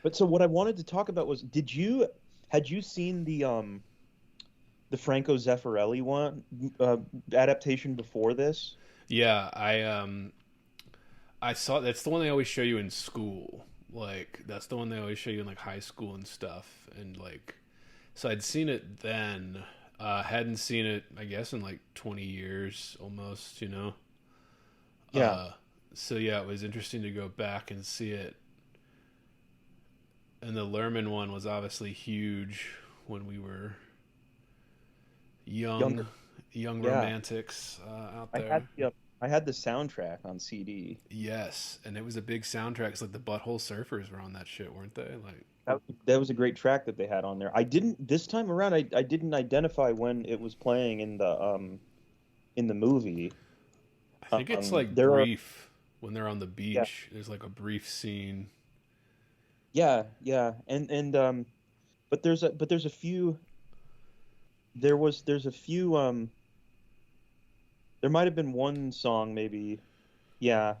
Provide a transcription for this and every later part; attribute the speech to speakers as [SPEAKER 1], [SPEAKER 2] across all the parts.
[SPEAKER 1] But so what I wanted to talk about was, had you seen the Franco Zeffirelli one adaptation before this?
[SPEAKER 2] Yeah, I saw that's the one they always show you in school. Like that's the one they always show you in like high school and stuff. And like so I'd seen it then. Hadn't seen it I guess in like 20 years almost, you know.
[SPEAKER 1] Yeah.
[SPEAKER 2] Uh so yeah, it was interesting to go back and see it. And the Lerman one was obviously huge when we were
[SPEAKER 1] Younger.
[SPEAKER 2] young young
[SPEAKER 1] Yeah.
[SPEAKER 2] romantics out
[SPEAKER 1] I
[SPEAKER 2] there.
[SPEAKER 1] had the I had the soundtrack on CD.
[SPEAKER 2] Yes, and it was a big soundtrack. It's like the Butthole Surfers were on that shit, weren't they? Like,
[SPEAKER 1] That was a great track that they had on there. I didn't this time around. I didn't identify when it was playing in the movie.
[SPEAKER 2] I think it's like
[SPEAKER 1] There are
[SPEAKER 2] brief when they're on the
[SPEAKER 1] yeah
[SPEAKER 2] beach. There's like a brief scene.
[SPEAKER 1] yeah but there's a few there's a few there might have been one song maybe yeah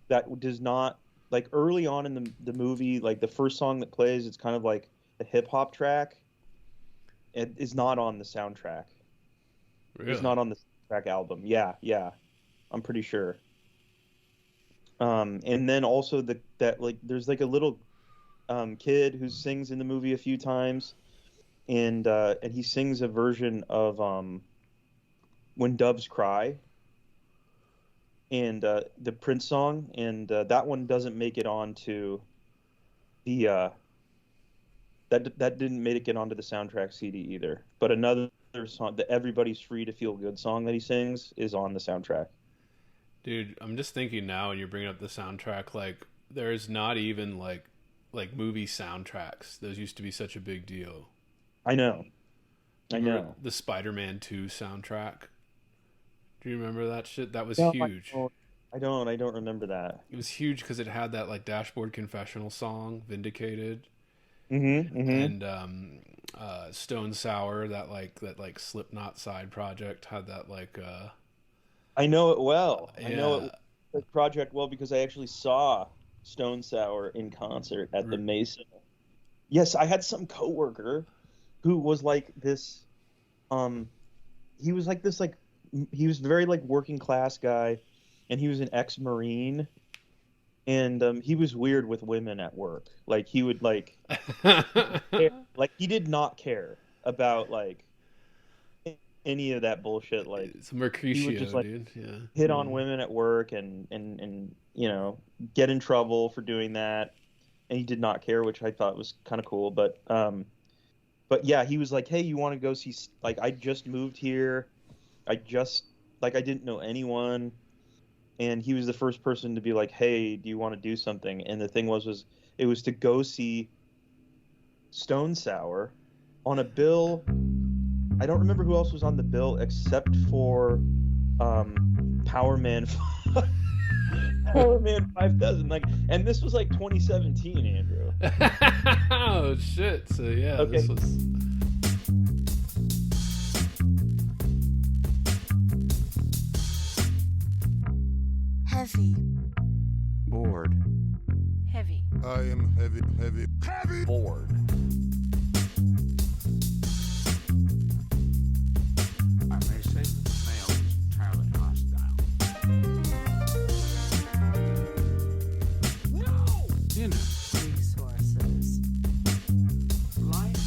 [SPEAKER 1] that does not like early on in the movie like the first song that plays it's kind of like a hip hop track. It is not on the soundtrack. It's
[SPEAKER 2] Really?
[SPEAKER 1] not on the soundtrack album. Yeah, I'm pretty sure. And then also that like there's like a little kid who sings in the movie a few times, and he sings a version of "When Doves Cry" and the Prince song, and that one doesn't make it onto the that didn't make it onto the soundtrack CD either. But another song, the "Everybody's Free to Feel Good" song that he sings, is on the soundtrack.
[SPEAKER 2] Dude, I'm just thinking now when you're bringing up the soundtrack, like, there's not even like movie soundtracks. Those used to be such a big deal.
[SPEAKER 1] I know, I
[SPEAKER 2] Remember
[SPEAKER 1] know.
[SPEAKER 2] the Spider-Man 2 soundtrack? Do you remember that shit? That was
[SPEAKER 1] No,
[SPEAKER 2] huge.
[SPEAKER 1] I don't remember that.
[SPEAKER 2] It was huge because it had that like Dashboard Confessional song, Vindicated,
[SPEAKER 1] Mm-hmm. Mm-hmm.
[SPEAKER 2] and Stone Sour, that like Slipknot side project had that like
[SPEAKER 1] I know it well. I know
[SPEAKER 2] yeah,
[SPEAKER 1] it the project well because I actually saw Stone Sour in concert at the
[SPEAKER 2] r-
[SPEAKER 1] Mesa. Yes, I had some coworker who was like this. Um, he was like this he was very like working class guy, and he was an ex-Marine, and he was weird with women at work. Like he would like he did not care about like any of that bullshit. Like
[SPEAKER 2] it's
[SPEAKER 1] he would just
[SPEAKER 2] Mercutio,
[SPEAKER 1] like
[SPEAKER 2] dude. Yeah,
[SPEAKER 1] hit on women at work and get in trouble for doing that, and he did not care, which I thought was kind of cool. But yeah, he was like, "Hey, you want to go see like I just moved here. I just like I didn't know anyone." And he was the first person to be like, "Hey, do you want to do something?" And the thing was it was to go see Stone Sour on a bill. I don't remember who else was on the bill except for Power Man Power Man 5000. Like, and this was like 2017, Andrew.
[SPEAKER 2] oh shit. So yeah, this
[SPEAKER 1] Okay.
[SPEAKER 2] was
[SPEAKER 3] Heavy.
[SPEAKER 4] Bored.
[SPEAKER 3] Heavy.
[SPEAKER 5] I am heavy.
[SPEAKER 4] Bored.
[SPEAKER 6] I may say that the male is entirely hostile. No! Dinner,
[SPEAKER 3] Resources.
[SPEAKER 6] life,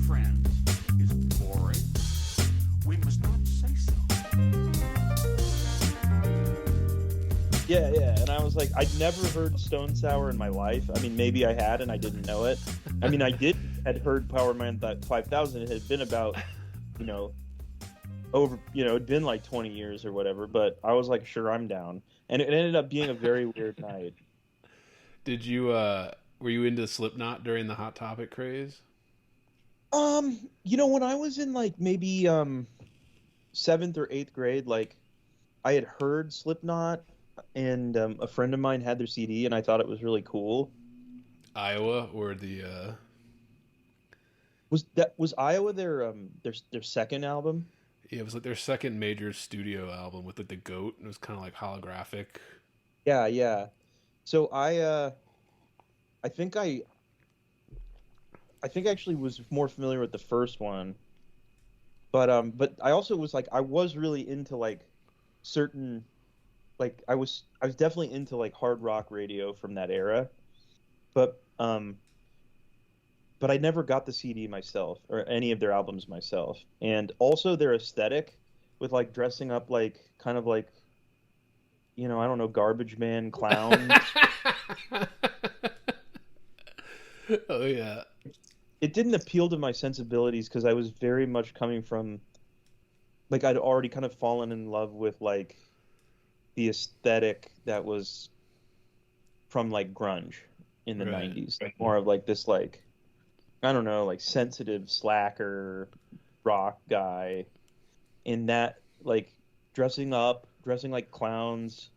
[SPEAKER 6] friends is boring. We must not say so.
[SPEAKER 1] Yeah. And I was like, I'd never heard Stone Sour in my life. I mean, maybe I had and I didn't know it. I mean, had heard Power Man 5000. It had been about, you know, it'd been like 20 years or whatever, but I was like, sure, I'm down. And it ended up being a very weird night.
[SPEAKER 2] did you were you into Slipknot during the Hot Topic craze?
[SPEAKER 1] When I was in like maybe seventh or eighth grade, like I had heard Slipknot, and a friend of mine had their CD, and I thought it was really cool.
[SPEAKER 2] Iowa or the
[SPEAKER 1] Was Iowa their second album?
[SPEAKER 2] yeah, it was like their second major studio album with like the goat. And it was kind of like holographic.
[SPEAKER 1] Yeah. So I think I think I actually was more familiar with the first one, but I also was like I was really into like certain like I was definitely into like hard rock radio from that era, but but I never got the CD myself or any of their albums myself. And also their aesthetic with like dressing up like kind of like, I don't know, garbage man clowns.
[SPEAKER 2] Oh yeah.
[SPEAKER 1] It didn't appeal to my sensibilities because I was very much coming from like I'd already kind of fallen in love with like the aesthetic that was from like grunge in the
[SPEAKER 2] Right.
[SPEAKER 1] 90s. Like more of like this like I don't know, like sensitive slacker rock guy in that like dressing like clowns.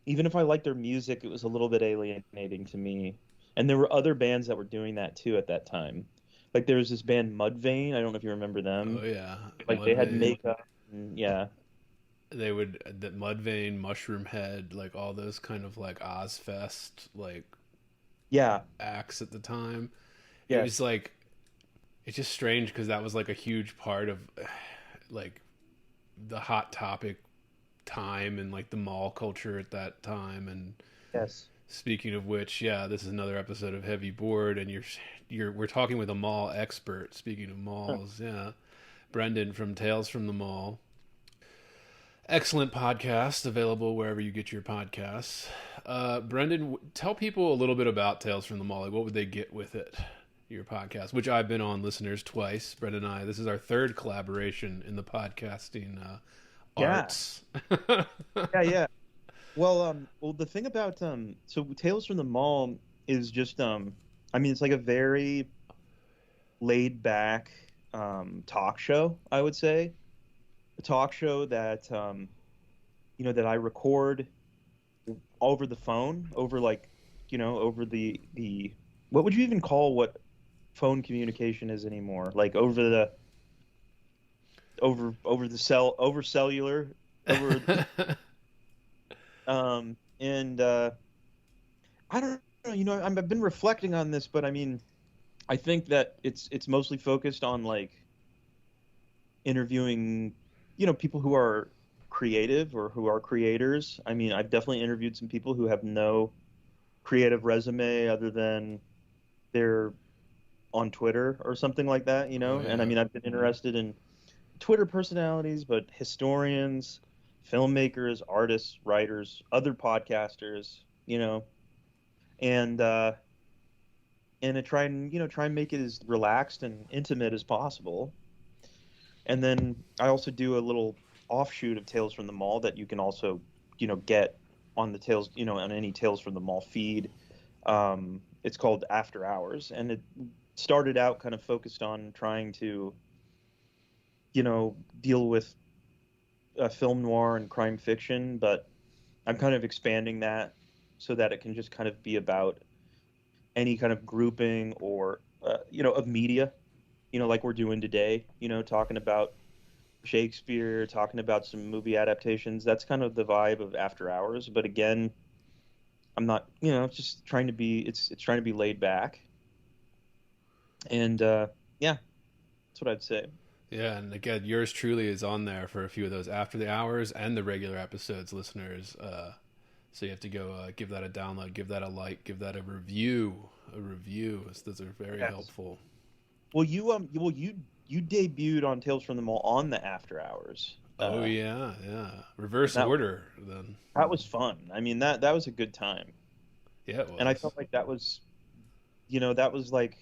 [SPEAKER 1] Even if I liked their music, it was a little bit alienating to me. And there were other bands that were doing that too at that time. Like there was this band Mudvayne. I don't know if you remember
[SPEAKER 2] Oh
[SPEAKER 1] them.
[SPEAKER 2] yeah.
[SPEAKER 1] Like they had
[SPEAKER 2] Mudvayne.
[SPEAKER 1] makeup. And, yeah,
[SPEAKER 2] They would the Mudvayne, Mushroom Head, like all those kind of like Ozfest like
[SPEAKER 1] yeah,
[SPEAKER 2] acts at the time. It was
[SPEAKER 1] yes,
[SPEAKER 2] like it's just strange because that was like a huge part of like the hot topic time and like the mall culture at that time. And
[SPEAKER 1] yes.
[SPEAKER 2] speaking of which, yeah, this is another episode of Heavy Board, and we're talking with a mall expert. Speaking of
[SPEAKER 1] Huh.
[SPEAKER 2] malls, yeah, Brendan from Tales from the Mall. Excellent podcast, available wherever you get your podcasts. Brendan, tell people a little bit about Tales from the Mall. Like, what would they get with it? Your podcast, which I've been on, listeners, twice. Brendan and I. This is our third collaboration in the podcasting
[SPEAKER 1] Yeah,
[SPEAKER 2] arts.
[SPEAKER 1] yeah, yeah. Well, the thing about so Tales from the Mall is just I mean, it's like a very laid back talk show, I would say. A talk show that that I record over the phone, over like, over the what would you even call what phone communication is anymore? Like over the over cellular, over and I don't know, I've been reflecting on this, but I mean, I think that it's mostly focused on like interviewing, people who are creative or who are creators. I mean, I've definitely interviewed some people who have no creative resume other than they're on Twitter or something like that,
[SPEAKER 2] Oh
[SPEAKER 1] And I
[SPEAKER 2] yeah.
[SPEAKER 1] mean, I've been interested in Twitter personalities, but historians, filmmakers, artists, writers, other podcasters, and to try and make it as relaxed and intimate as possible. And then I also do a little offshoot of Tales from the Mall that you can also, get on the Tales, on any Tales from the Mall feed. It's called After Hours, and it started out kind of focused on trying to, deal with film noir and crime fiction, but I'm kind of expanding that so that it can just kind of be about any kind of grouping or, of media, like we're doing today, talking about Shakespeare, talking about some movie adaptations. That's kind of the vibe of After Hours. But again, I'm not, it's just trying to be, it's trying to be laid back. And yeah, that's what I'd say.
[SPEAKER 2] Yeah, and again, yours truly is on there for a few of those after the hours and the regular episodes, listeners. So you have to go give that a download, give that a like, give that a review. A review. Those are very
[SPEAKER 1] Yes.
[SPEAKER 2] helpful.
[SPEAKER 1] Well, you debuted on Tales from the Mall on the After Hours.
[SPEAKER 2] Oh yeah, yeah. Reverse
[SPEAKER 1] that
[SPEAKER 2] order then.
[SPEAKER 1] that was fun. I mean, that was a good time.
[SPEAKER 2] Yeah, it
[SPEAKER 1] And I
[SPEAKER 2] was.
[SPEAKER 1] felt like that was, that was like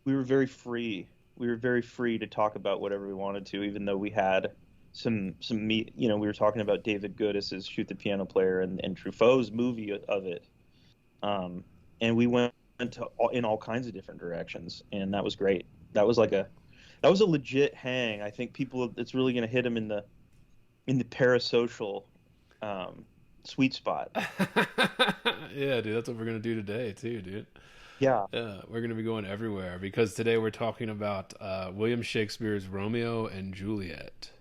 [SPEAKER 1] we were very free. We were very free to talk about whatever we wanted to, even though we had some meat. We were talking about David Goodis's Shoot the Piano Player and Truffaut's movie of it, and we went in all kinds of different directions, and that was great. That was that was a legit hang. I think it's really going to hit them in the parasocial sweet spot.
[SPEAKER 2] Yeah, dude, that's what we're gonna do today too, dude.
[SPEAKER 1] Yeah.
[SPEAKER 2] Yeah, we're gonna be going everywhere because today we're talking about William Shakespeare's Romeo and Juliet,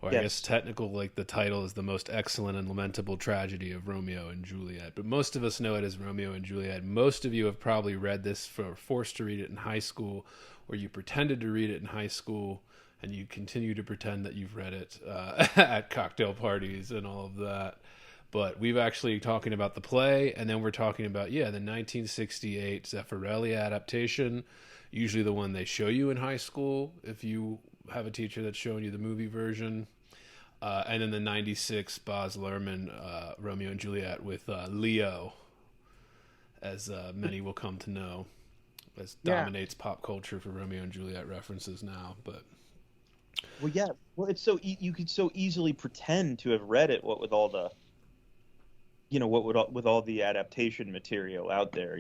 [SPEAKER 2] Or I guess technical, like the title is The Most Excellent and Lamentable Tragedy of Romeo and Juliet. But most of us know it as Romeo and Juliet. Most of you have probably read this, forced to read it in high school, or you pretended to read it in high school, and you continue to pretend that you've read it at cocktail parties and all of that. But we've actually talking about the play, and then we're talking about, the 1968 Zeffirelli adaptation, usually the one they show you in high school if you have a teacher that's showing you the movie version. And then the 96 Baz Luhrmann Romeo and Juliet with Leo, as many will come to know, as dominates pop culture for Romeo and Juliet references now. But
[SPEAKER 1] it's so you could so easily pretend to have read it, with all the with all the adaptation material out there,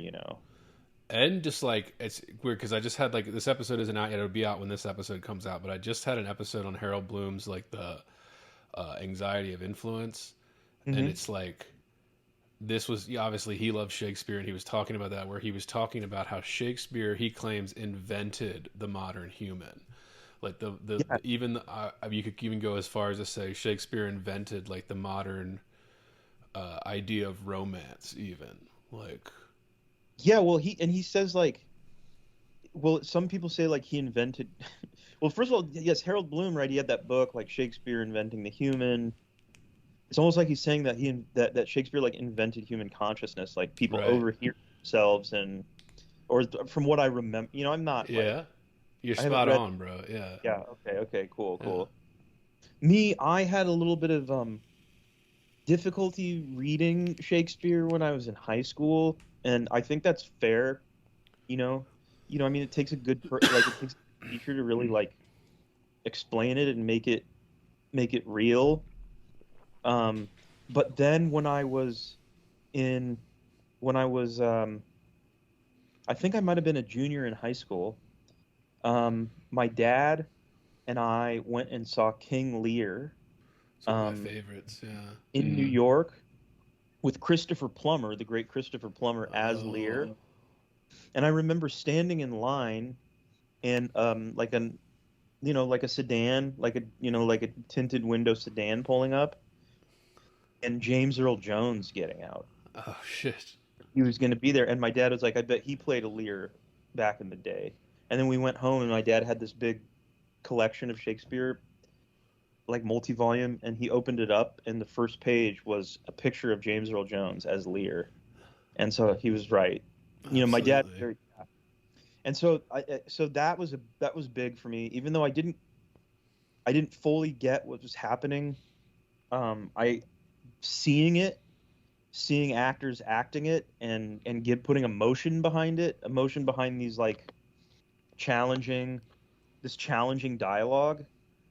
[SPEAKER 2] And just like, it's weird because I just had this episode isn't out yet. It'll be out when this episode comes out. But I just had an episode on Harold Bloom's the anxiety of influence, and it's this was obviously he loved Shakespeare, and he was talking about that, where he was talking about how Shakespeare, he claims, invented the modern human. You could even go as far as to say Shakespeare invented the modern idea of romance, even
[SPEAKER 1] he says some people say he invented well, first of all, yes, Harold Bloom, right, he had that book Shakespeare Inventing the Human. It's almost like he's saying that that Shakespeare invented human consciousness, people overhear themselves, or from what I remember, I'm not
[SPEAKER 2] you're spot on, bro.
[SPEAKER 1] Okay, cool. Me, I had a little bit of difficulty reading Shakespeare when I was in high school, and I think that's fair. I mean, it takes a good it takes a teacher to really explain it and make it real. But then when I was I think I might have been a junior in high school, my dad and I went and saw King Lear.
[SPEAKER 2] It's one of my favorites,
[SPEAKER 1] in New York, with Christopher Plummer, the great Christopher Plummer, as Lear. And I remember standing in line, and like a sedan, like a tinted window sedan pulling up, and James Earl Jones getting out.
[SPEAKER 2] Oh shit!
[SPEAKER 1] He was going to be there, and my dad was like, "I bet he played a Lear back in the day." And then we went home, and my dad had this big collection of Shakespeare, multi-volume, and he opened it up, and the first page was a picture of James Earl Jones as Lear, and so he was right. My dad. And so that was big for me, even though I didn't fully get what was happening. Seeing actors acting it and putting emotion behind it, emotion behind these challenging dialogue.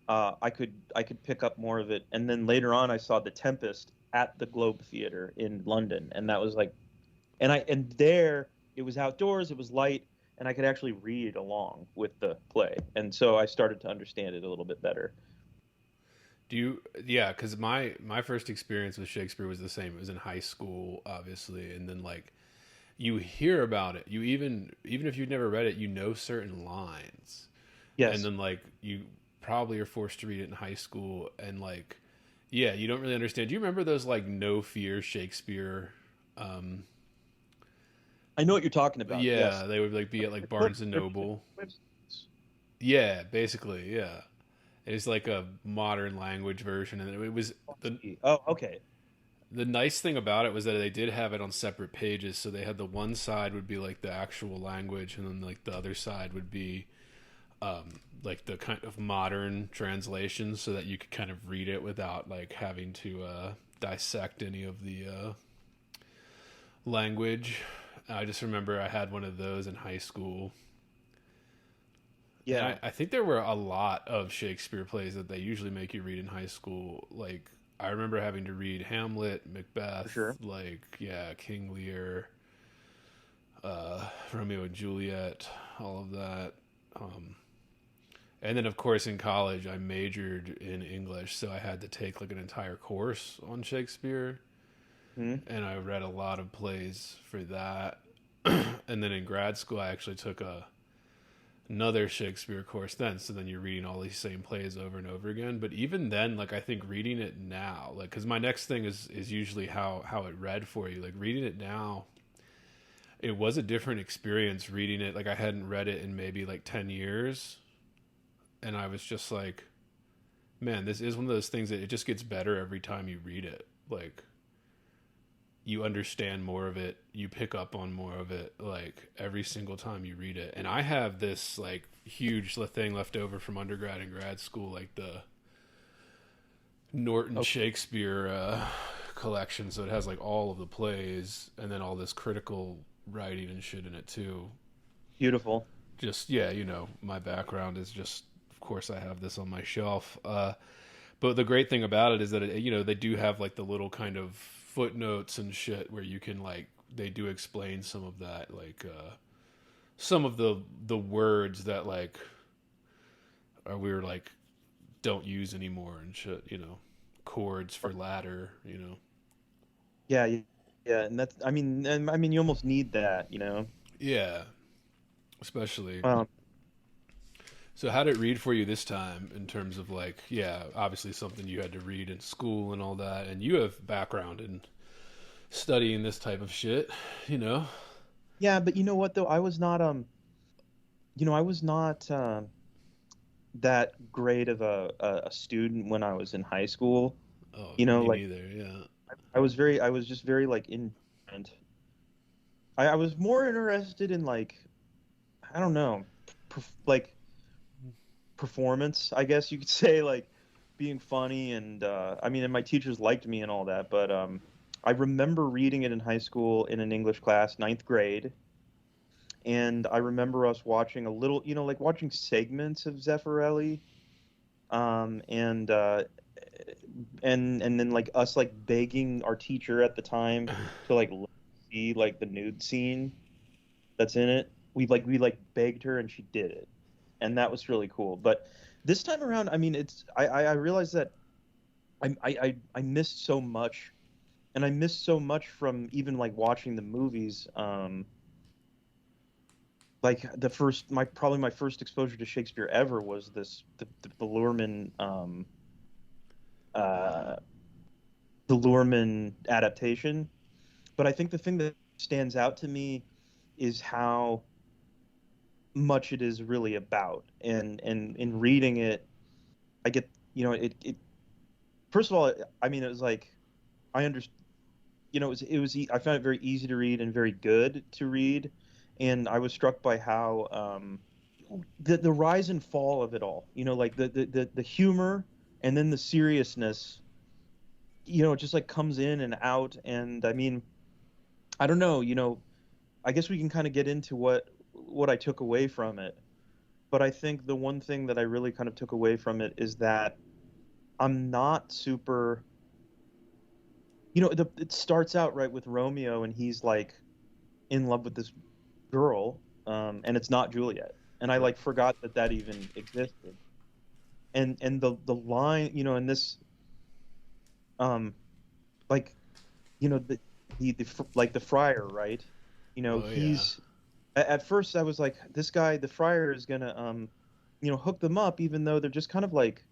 [SPEAKER 1] I could pick up more of it, and then later on I saw The Tempest at the Globe Theatre in London, and that was and there it was outdoors, it was light, and I could actually read along with the play, and so I started to understand it a little bit better.
[SPEAKER 2] Because my first experience with Shakespeare was the same. It was in high school, obviously, and then you hear about it. You even if you've never read it, certain lines.
[SPEAKER 1] Yes.
[SPEAKER 2] And then you probably are forced to read it in high school, and you don't really understand. Do you remember those No Fear Shakespeare?
[SPEAKER 1] I know what you're talking about.
[SPEAKER 2] Yeah,
[SPEAKER 1] yes.
[SPEAKER 2] They would be at Barnes and Noble. Yeah, basically, yeah. It's a modern language version, and it was
[SPEAKER 1] okay.
[SPEAKER 2] The nice thing about it was that they did have it on separate pages, so they had the one side would be the actual language, and then the other side would be the kind of modern translation, so that you could kind of read it without having to dissect any of the language. I just remember I had one of those in high school.
[SPEAKER 1] Yeah,
[SPEAKER 2] I think there were a lot of Shakespeare plays that they usually make you read in high school. I remember having to read Hamlet, Macbeth,
[SPEAKER 1] sure.
[SPEAKER 2] King Lear, Romeo and Juliet, all of that. And then, of course, in college, I majored in English, so I had to take an entire course on Shakespeare.
[SPEAKER 1] Mm-hmm.
[SPEAKER 2] And I read a lot of plays for that. And then in grad school, I actually took a another Shakespeare course then. So then you're reading all these same plays over and over again. But even then, like, I think reading it now, like, because my next thing is usually how it read for you. Like, reading it now, it was a different experience reading it. Like, I hadn't read it in maybe like 10 years. And I was just like, man, this is one of those things that it just gets better every time you read it. Like, you understand more of it, you pick up on more of it, like, every single time you read it. And I have this, like, huge thing left over from undergrad and grad school, like the Norton Shakespeare collection. So it has, like, all of the plays and then all this critical writing and shit in it, too.
[SPEAKER 1] Beautiful.
[SPEAKER 2] Just, yeah, you know, my background is just, of course, I have this on my shelf. But the great thing about it is that, you know, they do have, like, the little kind of footnotes and shit where you can, like, they do explain some of that, like, some of the words that, like, we're, like, don't use anymore and shit, you know, chords for ladder, you know.
[SPEAKER 1] Yeah, and that's, I mean, you almost need that, you know.
[SPEAKER 2] Yeah, especially.
[SPEAKER 1] Um,
[SPEAKER 2] So how did it read for you this time in terms of, like, yeah, obviously something you had to read in school and all that, and you have background in studying this type of shit, you know?
[SPEAKER 1] yeah, but you know what though? I was not that great of a student when I was in high school.
[SPEAKER 2] Oh,
[SPEAKER 1] You know,
[SPEAKER 2] me
[SPEAKER 1] like
[SPEAKER 2] neither, yeah.
[SPEAKER 1] I was just very like indifferent. I was more interested in, like, I don't know, like performance, I guess you could say, like being funny, and I mean, and my teachers liked me and all that, but I remember reading it in high school in an English class, ninth grade, and I remember us watching a little, you know, like watching segments of Zeffirelli, um, and uh, and then like us like begging our teacher at the time to like see like the nude scene that's in it. We begged her and she did it, and that was really cool. But this time around, I mean, I realized that I missed so much, and I missed so much from even like watching the movies. Like probably my first exposure to Shakespeare ever was the uh, the Luhrmann adaptation. But I think the thing that stands out to me is how much it is really about, and in reading it, I get, you know, it first of all, I mean, it was like, I understand, you know, I found it very easy to read and very good to read, and I was struck by how the rise and fall of it all, you know, like the humor and then the seriousness, you know, it just like comes in and out. And I mean, I don't know, you know, I guess we can kind of get into what I took away from it. But I think the one thing that I really kind of took away from it is that I'm not super, you know, it starts out right with Romeo, and he's like in love with this girl, and it's not Juliet, and I like forgot that even existed. And the line, you know, in this, like, you know, like the friar, right? You know,
[SPEAKER 2] Oh, yeah.
[SPEAKER 1] he's at first I was like, this guy, the friar, is gonna you know, hook them up, even though they're just kind of like,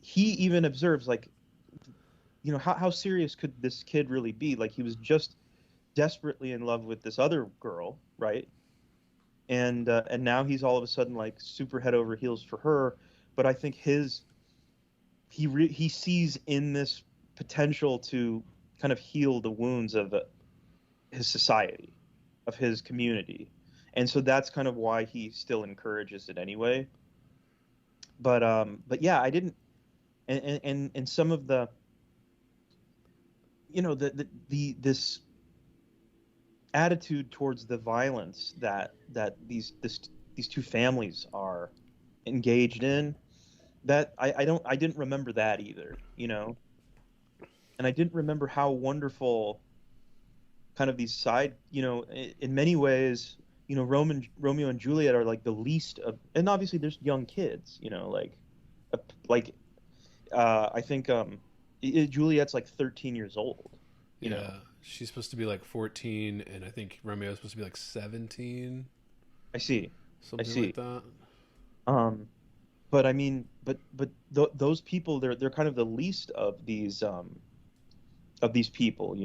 [SPEAKER 1] he even observes, like, you know, how serious could this kid really be? Like, he was just desperately in love with this other girl, right? And now he's all of a sudden like super head over heels for her. But I think he sees in this potential to kind of heal the wounds of his society, of his community, and so that's kind of why he still encourages it anyway. But yeah, I didn't, and some of the, you know, this attitude towards the violence that these two families are engaged in, that I didn't remember that either, you know. And I didn't remember how wonderful kind of these side, you know, in many ways, you know, Romeo and Juliet are like the least of, and obviously there's young kids, you know, like I think Juliet's like 13 years old, you know.
[SPEAKER 2] She's supposed to be like 14, and I think Romeo's supposed to be like 17.
[SPEAKER 1] I see. I
[SPEAKER 2] something
[SPEAKER 1] see.
[SPEAKER 2] like that.
[SPEAKER 1] Um, but I mean, those people, they're kind of the least of these people,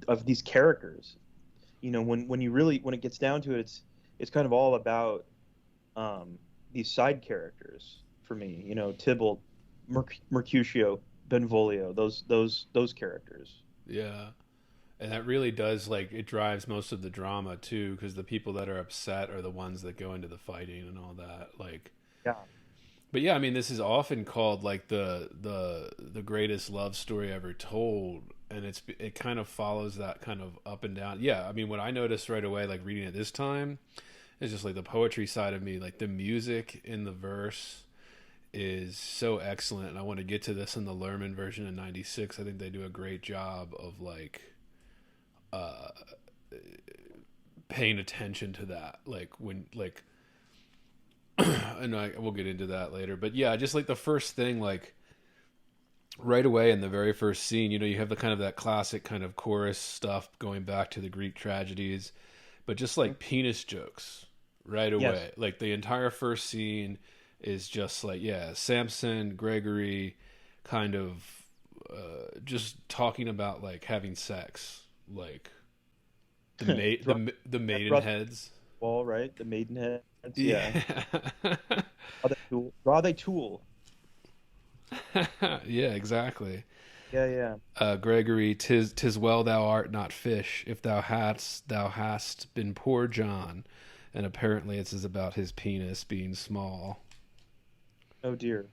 [SPEAKER 1] of these characters. When you really when it gets down to it, it's kind of all about um, these side characters for me. Tybalt, Mercutio, Benvolio, those characters.
[SPEAKER 2] Yeah. And that really does, like, it drives most of the drama too, because the people that are upset are the ones that go into the fighting and all that. Like,
[SPEAKER 1] Yeah.
[SPEAKER 2] but yeah, I mean, this is often called like the greatest love story ever told, and it kind of follows that kind of up and down. Yeah, I mean, what I noticed right away, like reading it this time, is just like the poetry side of me, like the music in the verse is so excellent, and I want to get to this in the Lerman version in '96. I think they do a great job of like uh paying attention to that, like when like and we'll get into that later. But yeah, just like the first thing, like right away in the very first scene, you have the kind of that classic kind of chorus stuff going back to the Greek tragedies, but just like penis jokes right
[SPEAKER 1] Yes.
[SPEAKER 2] away. Like the entire first scene is just like, yeah, Samson, Gregory, kind of just talking about like having sex, like
[SPEAKER 1] Draw,
[SPEAKER 2] the maiden
[SPEAKER 1] draw the
[SPEAKER 2] heads.
[SPEAKER 1] wall, right? The maidenheads. Yeah.
[SPEAKER 2] Yeah.
[SPEAKER 1] Draw thy tool.
[SPEAKER 2] Yeah, exactly.
[SPEAKER 1] Yeah, yeah.
[SPEAKER 2] Gregory, tis well thou art not fish. If thou hast been poor John. And apparently it's about his penis being small.
[SPEAKER 1] Oh dear.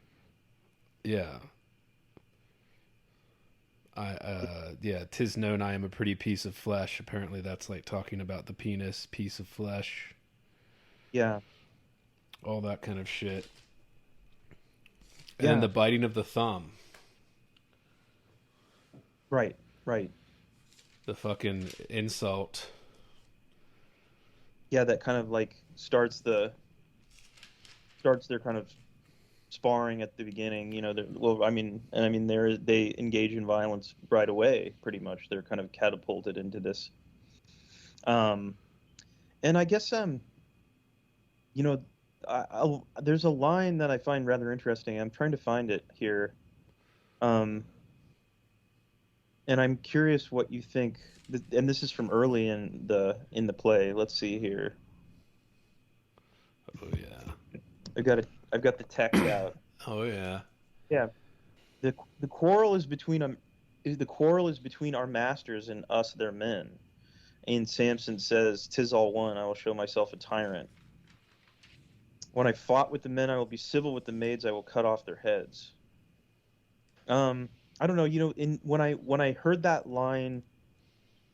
[SPEAKER 2] Yeah. Yeah, tis known I am a pretty piece of flesh. Apparently that's like talking about the penis, piece of flesh,
[SPEAKER 1] Yeah.
[SPEAKER 2] all that kind of shit. And then
[SPEAKER 1] Yeah.
[SPEAKER 2] the biting of the thumb.
[SPEAKER 1] Right. Right.
[SPEAKER 2] The fucking insult.
[SPEAKER 1] Yeah, that kind of like starts their kind of sparring at the beginning. Well, I mean, they engage in violence right away. Pretty much, they're kind of catapulted into this. Um, and I guess you know, there's a line that I find rather interesting. I'm trying to find it here. Um, and I'm curious what you think. And this is from early in the play. Let's see here.
[SPEAKER 2] Oh yeah.
[SPEAKER 1] I've got the text out.
[SPEAKER 2] Oh yeah.
[SPEAKER 1] Yeah. The quarrel is between the quarrel is between our masters and us their men. And Samson says, "'Tis all one. I will show myself a tyrant. When I fought with the men, I will be civil with the maids. I will cut off their heads." I don't know. When I heard that line,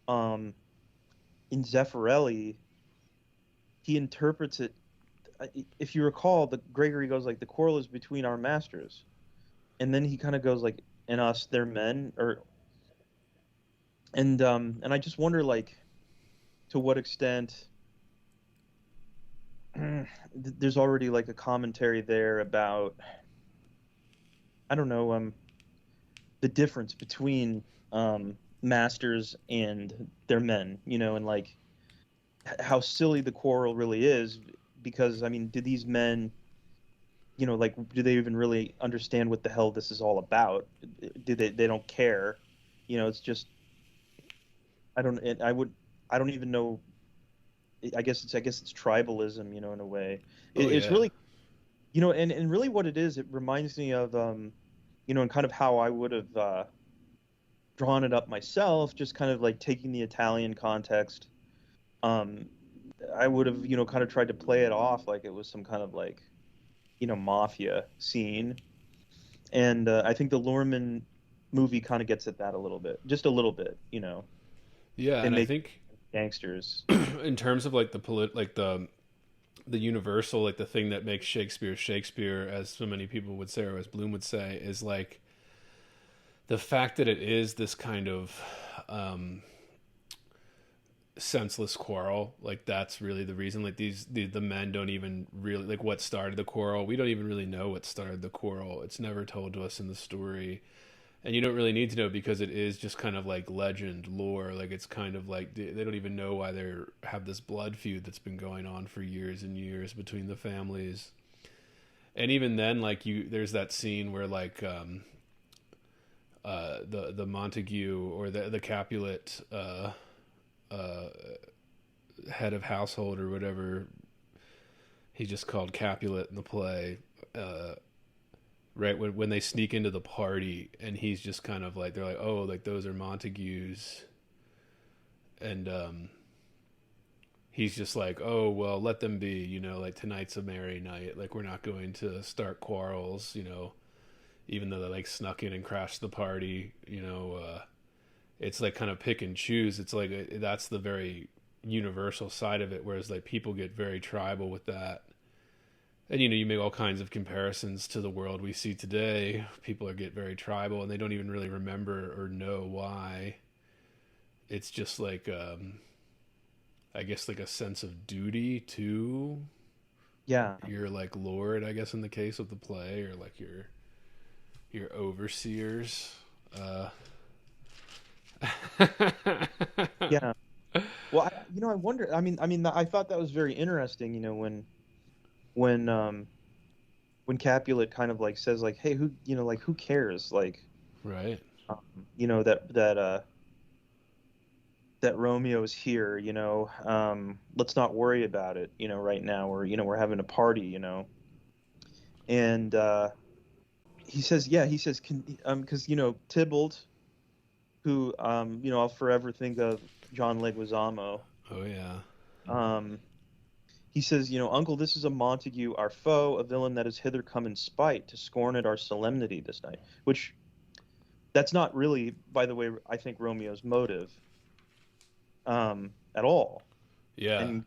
[SPEAKER 1] um, in Zeffirelli, he interprets it. If you recall, the Gregory goes like, "The quarrel is between our masters," and then he kind of goes like, "And us, their men," and I just wonder like to what extent there's already like a commentary there about, I don't know, the difference between masters and their men, and like how silly the quarrel really is, because I mean, do these men, like, do they even really understand what the hell this is all about? Do they don't care? It's just, I don't it, I don't even know. I guess it's tribalism, in a way.
[SPEAKER 2] Oh
[SPEAKER 1] It's
[SPEAKER 2] yeah.
[SPEAKER 1] really, and really what it is, it reminds me of and kind of how I would have drawn it up myself, just kind of like taking the Italian context. um I would have, kind of tried to play it off like it was some kind of like, mafia scene. And I think the Lorman movie kind of gets at that a little bit, just a little bit.
[SPEAKER 2] Yeah,
[SPEAKER 1] They
[SPEAKER 2] and I
[SPEAKER 1] make
[SPEAKER 2] think
[SPEAKER 1] gangsters.
[SPEAKER 2] in terms of like like the universal, like the thing that makes Shakespeare Shakespeare, as so many people would say, or as Bloom would say, is like the fact that it is this kind of senseless quarrel. Like that's really the reason. Like the men don't even really like what started the quarrel. We don't even really know what started the quarrel. It's never told to us in the story. And you don't really need to know because it is just kind of like legend lore. Like it's kind of like they don't even know why they have this blood feud that's been going on for years and years between the families. And even then, like there's that scene where like the Montague or the Capulet head of household or whatever, he's just called Capulet in the play. Right when they sneak into the party and he's just kind of like, they're like, oh, like those are Montagues, and he's just like, oh well, let them be, you know, like tonight's a merry night, like we're not going to start quarrels, you know, even though they like snuck in and crashed the party, you know. It's like kind of pick and choose. It's like that's the very universal side of it, whereas like people get very tribal with that. And, you know, you make all kinds of comparisons to the world we see today. People get very tribal and they don't even really remember or know why. It's just like, I guess, like a sense of duty to
[SPEAKER 1] Yeah.
[SPEAKER 2] your, like, lord, I guess, in the case of the play, or like your overseers.
[SPEAKER 1] Yeah. Well, I wonder. I thought that was very interesting. You know, when Capulet kind of like says like, hey, who cares? Like,
[SPEAKER 2] Right.
[SPEAKER 1] you know, that Romeo is here. You know, let's not worry about it. You know, right now we're having a party. You know, and he says, because Tybalt, who I'll forever think of John Leguizamo.
[SPEAKER 2] Oh, yeah.
[SPEAKER 1] He says, Uncle, this is a Montague, our foe, a villain that has hither come in spite to scorn at our solemnity this night. Which, that's not really, by the way, I think Romeo's motive, at all.
[SPEAKER 2] Yeah.
[SPEAKER 1] And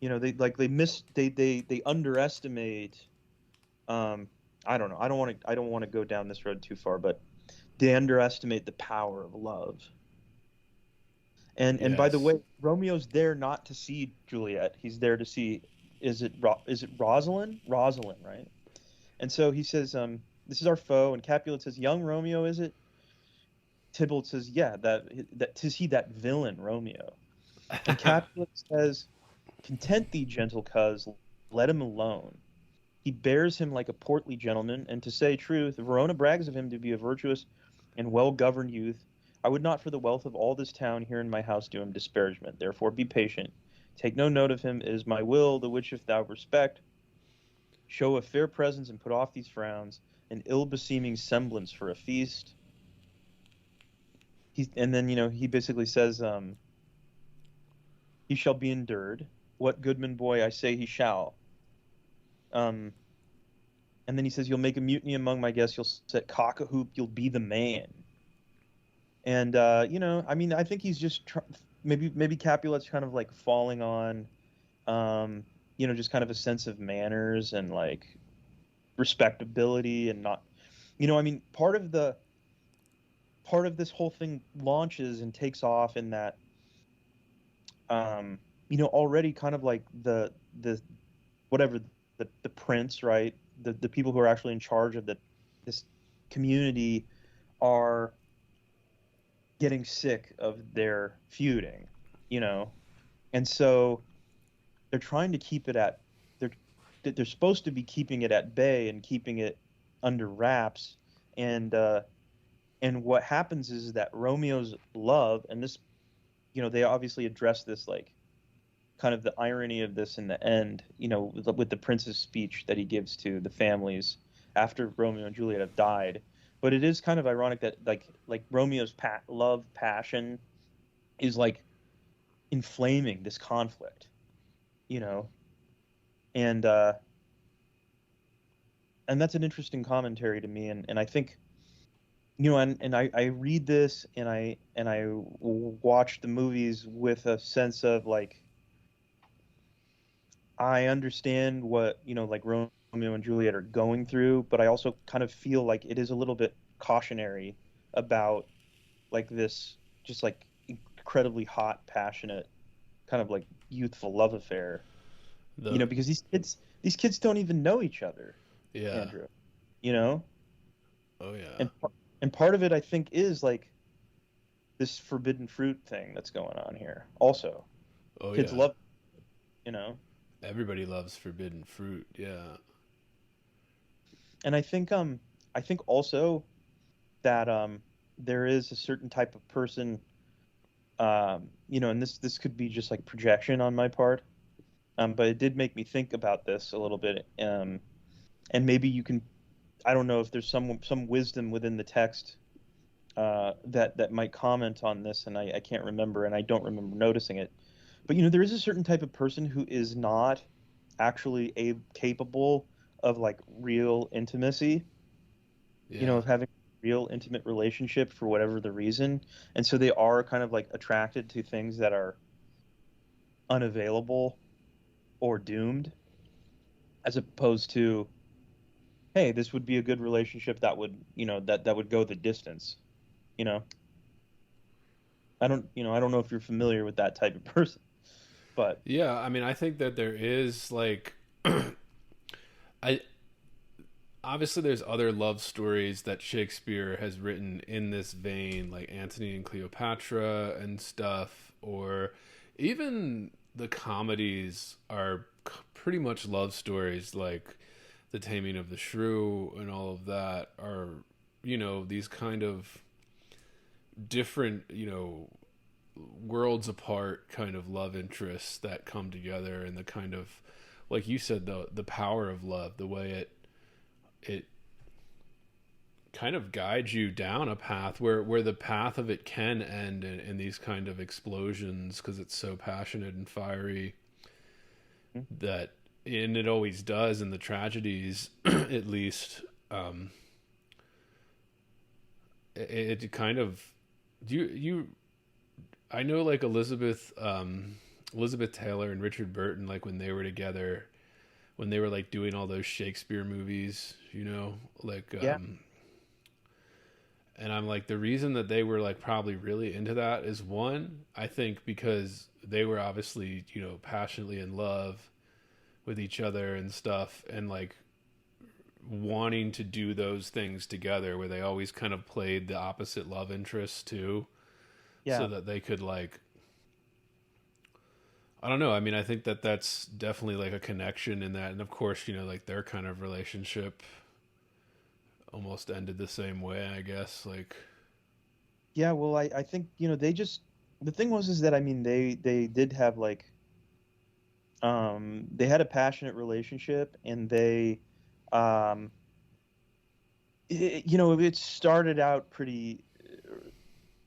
[SPEAKER 1] they underestimate. I don't know. I don't want to go down this road too far, but they underestimate the power of love. And by the
[SPEAKER 2] Yes.
[SPEAKER 1] way, Romeo's there not to see Juliet. He's there to see, is it Rosalind? Rosalind, right? And so he says, this is our foe. And Capulet says, young Romeo, is it? Tybalt says, yeah, that to see that villain Romeo. And Capulet says, content thee, gentle coz, let him alone. He bears him like a portly gentleman, and to say truth, Verona brags of him to be a virtuous and well-governed youth. I would not for the wealth of all this town here in my house do him disparagement. Therefore be patient. Take no note of him. It is my will, the which if thou respect, show a fair presence and put off these frowns, an ill-beseeming semblance for a feast. And then, he basically says, he shall be endured. What goodman boy I say he shall. And then he says, you'll make a mutiny among my guests. You'll set cock a hoop. You'll be the man. And, I think he's just maybe Capulet's kind of like falling on, just kind of a sense of manners and like respectability and not, part of this whole thing launches and takes off in that, already kind of like the prince, right? The people who are actually in charge of this community are getting sick of their feuding, and so they're trying to keep it they're supposed to be keeping it at bay and keeping it under wraps, and what happens is that Romeo's love, and this, they obviously address this, like, kind of the irony of this in the end, with the prince's speech that he gives to the families after Romeo and Juliet have died. But it is kind of ironic that like Romeo's love passion is like inflaming this conflict, and that's an interesting commentary to me, and I think, and I read this and I watch the movies with a sense of like, I understand what, like Romeo and Juliet are going through, but I also kind of feel like it is a little bit cautionary about like this just like incredibly hot, passionate, kind of like youthful love affair. Because these kids don't even know each other.
[SPEAKER 2] Yeah.
[SPEAKER 1] Andrew.
[SPEAKER 2] Oh yeah.
[SPEAKER 1] And part of it, I think, is like this forbidden fruit thing that's going on here. Also,
[SPEAKER 2] Oh
[SPEAKER 1] kids
[SPEAKER 2] yeah,
[SPEAKER 1] love, you know,
[SPEAKER 2] everybody loves forbidden fruit. Yeah,
[SPEAKER 1] and I think also that there is a certain type of person, and this could be just like projection on my part, but it did make me think about this a little bit, and maybe you can, I don't know if there's some wisdom within the text that might comment on this, and I can't remember, and I don't remember noticing it. But there is a certain type of person who is not actually capable of like real intimacy,
[SPEAKER 2] yeah,
[SPEAKER 1] of having a real intimate relationship for whatever the reason, and so they are kind of like attracted to things that are unavailable or doomed, as opposed to, hey, this would be a good relationship that would, that would go the distance. You know, I don't know if you're familiar with that type of person, but
[SPEAKER 2] yeah. I mean, I think that there is like, I obviously there's other love stories that Shakespeare has written in this vein, like Antony and Cleopatra and stuff, or even the comedies are pretty much love stories, like The Taming of the Shrew and all of that are, these kind of different, worlds apart kind of love interests that come together, and the kind of, like you said, the power of love, the way it kind of guides you down a path where the path of it can end in these kind of explosions, because it's so passionate and fiery that, and it always does in the tragedies, at least. It kind of, you I know, like Elizabeth Taylor and Richard Burton, like when they were together, when they were like doing all those Shakespeare movies, like
[SPEAKER 1] yeah,
[SPEAKER 2] and I'm like, the reason that they were like probably really into that is, one, I think because they were obviously, passionately in love with each other and stuff, and like wanting to do those things together, where they always kind of played the opposite love interests too, so
[SPEAKER 1] yeah,
[SPEAKER 2] that they could, like, I don't know. I mean, I think that that's definitely like a connection in that. And of course, like their kind of relationship almost ended the same way, I guess. Like,
[SPEAKER 1] yeah. Well, I think they just, the thing was is that, I mean, they did have like, they had a passionate relationship, and they um it started out pretty,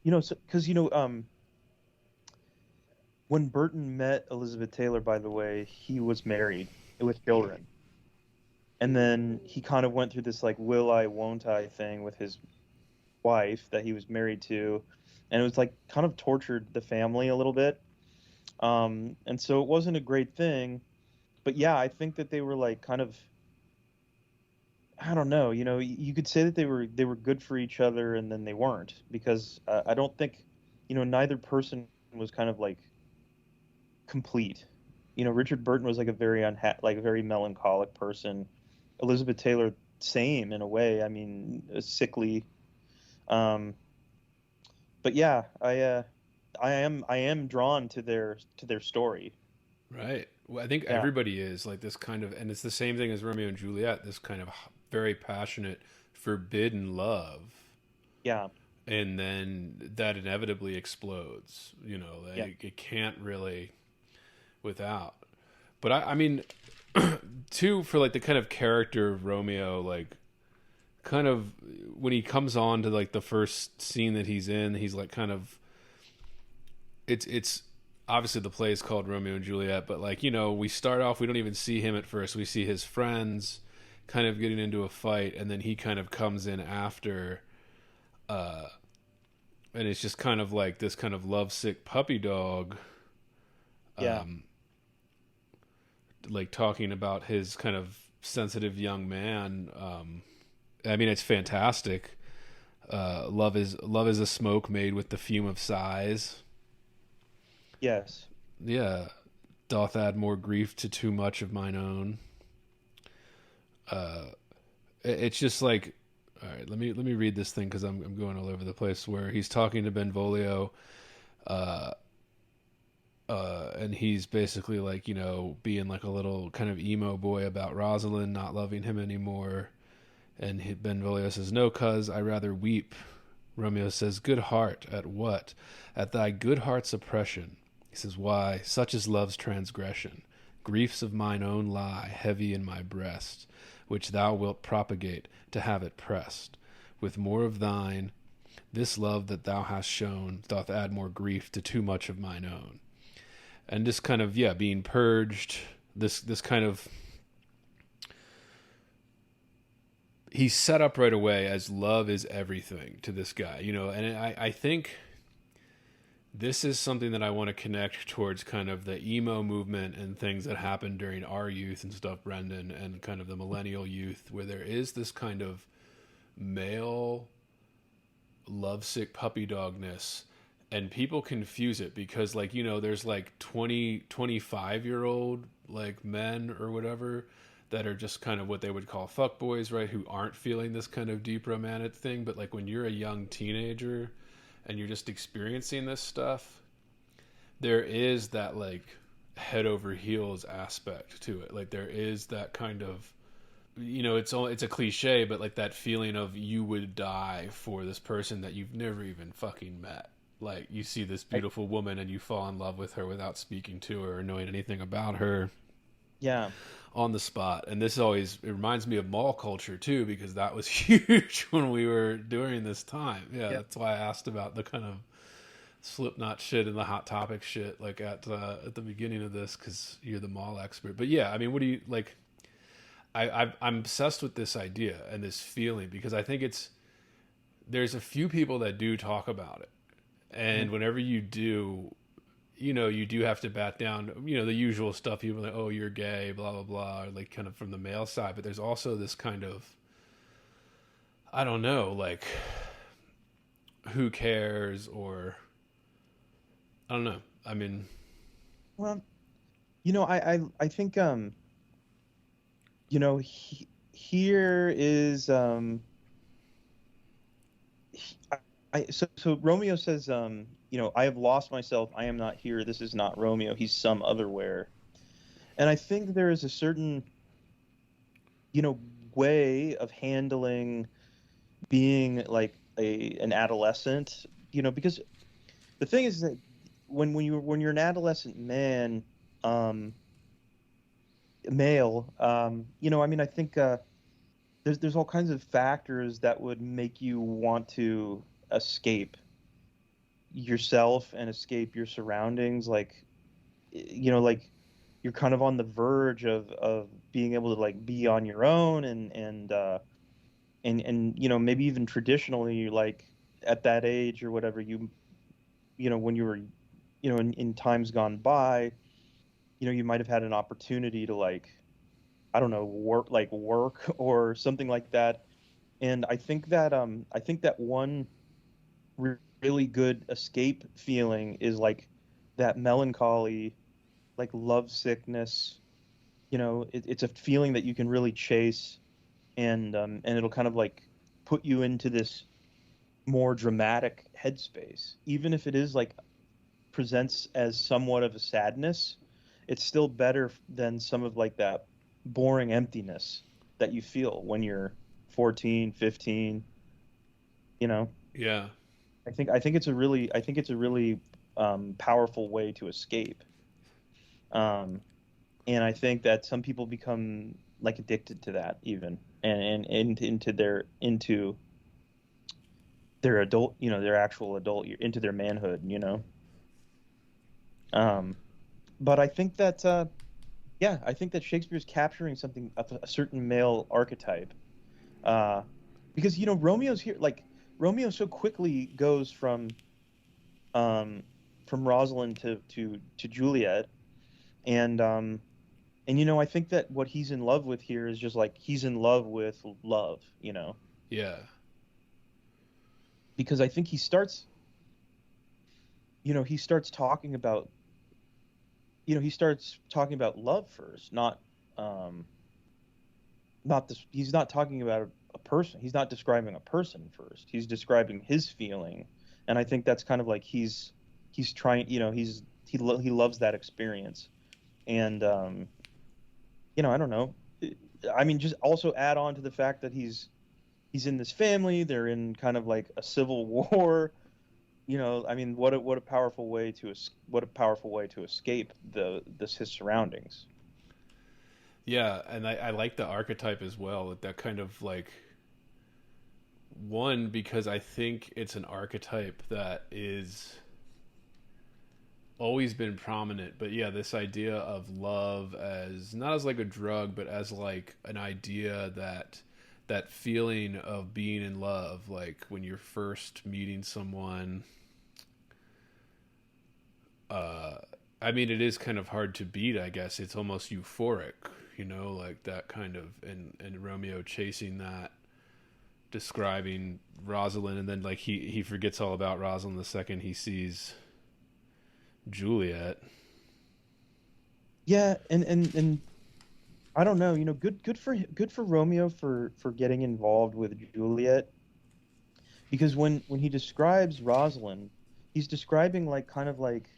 [SPEAKER 1] because when Burton met Elizabeth Taylor, by the way, he was married with children. And then he kind of went through this like will I won't I thing with his wife that he was married to, and it was like kind of tortured the family a little bit. And so it wasn't a great thing. But yeah, I think that they were like kind of, I don't know, you could say that they were good for each other, and then they weren't, because I don't think, neither person was kind of like complete. Richard Burton was like a like a very melancholic person. Elizabeth Taylor, same in a way. I mean, sickly. Um, but yeah, I am drawn to their story.
[SPEAKER 2] right. Well, I think
[SPEAKER 1] Yeah,
[SPEAKER 2] everybody is like this kind of, and it's the same thing as Romeo and Juliet, this kind of very passionate, forbidden love.
[SPEAKER 1] yeah,
[SPEAKER 2] And then that inevitably explodes,
[SPEAKER 1] yeah,
[SPEAKER 2] it can't really without. But I mean, too, for like the kind of character of Romeo, like kind of when he comes on to like the first scene that he's in, he's like kind of, it's obviously the play is called Romeo and Juliet, but like, we start off, we don't even see him at first. We see his friends kind of getting into a fight, and then he kind of comes in after, and it's just kind of like this kind of lovesick puppy dog,
[SPEAKER 1] yeah,
[SPEAKER 2] like talking about his kind of sensitive young man. I mean, it's fantastic. Love is a smoke made with the fume of sighs.
[SPEAKER 1] yes,
[SPEAKER 2] Yeah, doth add more grief to too much of mine own. It's just like, All right, let me read this thing because I'm going all over the place. Where he's talking to Benvolio, uh, and he's basically like, being like a little kind of emo boy about Rosalind not loving him anymore. And Benvolio says, "No, cuz I rather weep." Romeo says, "Good heart, at what? At thy good heart's oppression." He says, "Why, such is love's transgression. Griefs of mine own lie heavy in my breast, which thou wilt propagate to have it pressed. With more of thine, this love that thou hast shown doth add more grief to too much of mine own." And this kind of, being purged, this kind of, he's set up right away as love is everything to this guy, and I think this is something that I want to connect towards kind of the emo movement and things that happened during our youth and stuff, Brendan, and kind of the millennial youth, where there is this kind of male lovesick puppy dogness, and people confuse it because, like, there's like 25-year-old like men or whatever that are just kind of what they would call fuckboys, right? Who aren't feeling this kind of deep romantic thing. But like when you're a young teenager and you're just experiencing this stuff, there is that like head over heels aspect to it. Like there is that kind of, it's a cliche, but like that feeling of you would die for this person that you've never even fucking met. Like you see this beautiful woman and you fall in love with her without speaking to her or knowing anything about her.
[SPEAKER 1] Yeah.
[SPEAKER 2] On the spot. And it reminds me of mall culture too, because that was huge when we were during this time. Yeah. That's why I asked about the kind of Slipknot shit and the Hot Topic shit, like at the beginning of this, because you're the mall expert. But yeah, I mean, what do you like? I'm obsessed with this idea and this feeling because I think there's a few people that do talk about it. And whenever you do, you do have to bat down, the usual stuff. People are like, "Oh, you're gay," blah, blah, blah, or like kind of from the male side. But there's also this kind of, I don't know, like, who cares? Or, I don't know. I mean,
[SPEAKER 1] well, I think, here is, so Romeo says, "I have lost myself. I am not here. This is not Romeo. He's some other where." And I think there is a certain, way of handling being like an adolescent, because the thing is that when you're an adolescent man, male, I mean, I think there's all kinds of factors that would make you want to escape yourself and escape your surroundings, like like you're kind of on the verge of being able to like be on your own and maybe even traditionally, like at that age or whatever, when you were in times gone by, you might have had an opportunity to, like, I don't know, work or something like that. And I think that one really good escape feeling is like that melancholy, like love sickness. It's a feeling that you can really chase, and it'll kind of like put you into this more dramatic headspace, even if it is like presents as somewhat of a sadness. It's still better than some of like that boring emptiness that you feel when you're 14, 15.
[SPEAKER 2] yeah.
[SPEAKER 1] I think it's a really powerful way to escape. And I think that some people become like addicted to that even, and into their adult, their actual adult, into their manhood, But I think that, I think that Shakespeare's capturing something of a certain male archetype, because Romeo's here, like Romeo so quickly goes from Rosalind to Juliet, and I think that what he's in love with here is just like he's in love with love,
[SPEAKER 2] Yeah.
[SPEAKER 1] because I think he starts talking about love first, not this. He's not talking about a person. He's not describing a person first. He's describing his feeling, and I think that's kind of like he's trying. He loves that experience, and I don't know. I mean, just also add on to the fact that he's in this family. They're in kind of like a civil war. I mean, what a powerful way to escape his surroundings.
[SPEAKER 2] Yeah, and I like the archetype as well. That kind of like one, because I think it's an archetype that is always been prominent. But yeah, this idea of love as not as like a drug, but as like an idea that feeling of being in love, like when you're first meeting someone. I mean, it is kind of hard to beat, I guess. It's almost euphoric, like that kind of, and Romeo chasing that, describing Rosalind, and then like he forgets all about Rosalind the second he sees Juliet.
[SPEAKER 1] Yeah, and I don't know, good for Romeo for getting involved with Juliet, because when he describes Rosalind, he's describing like kind of like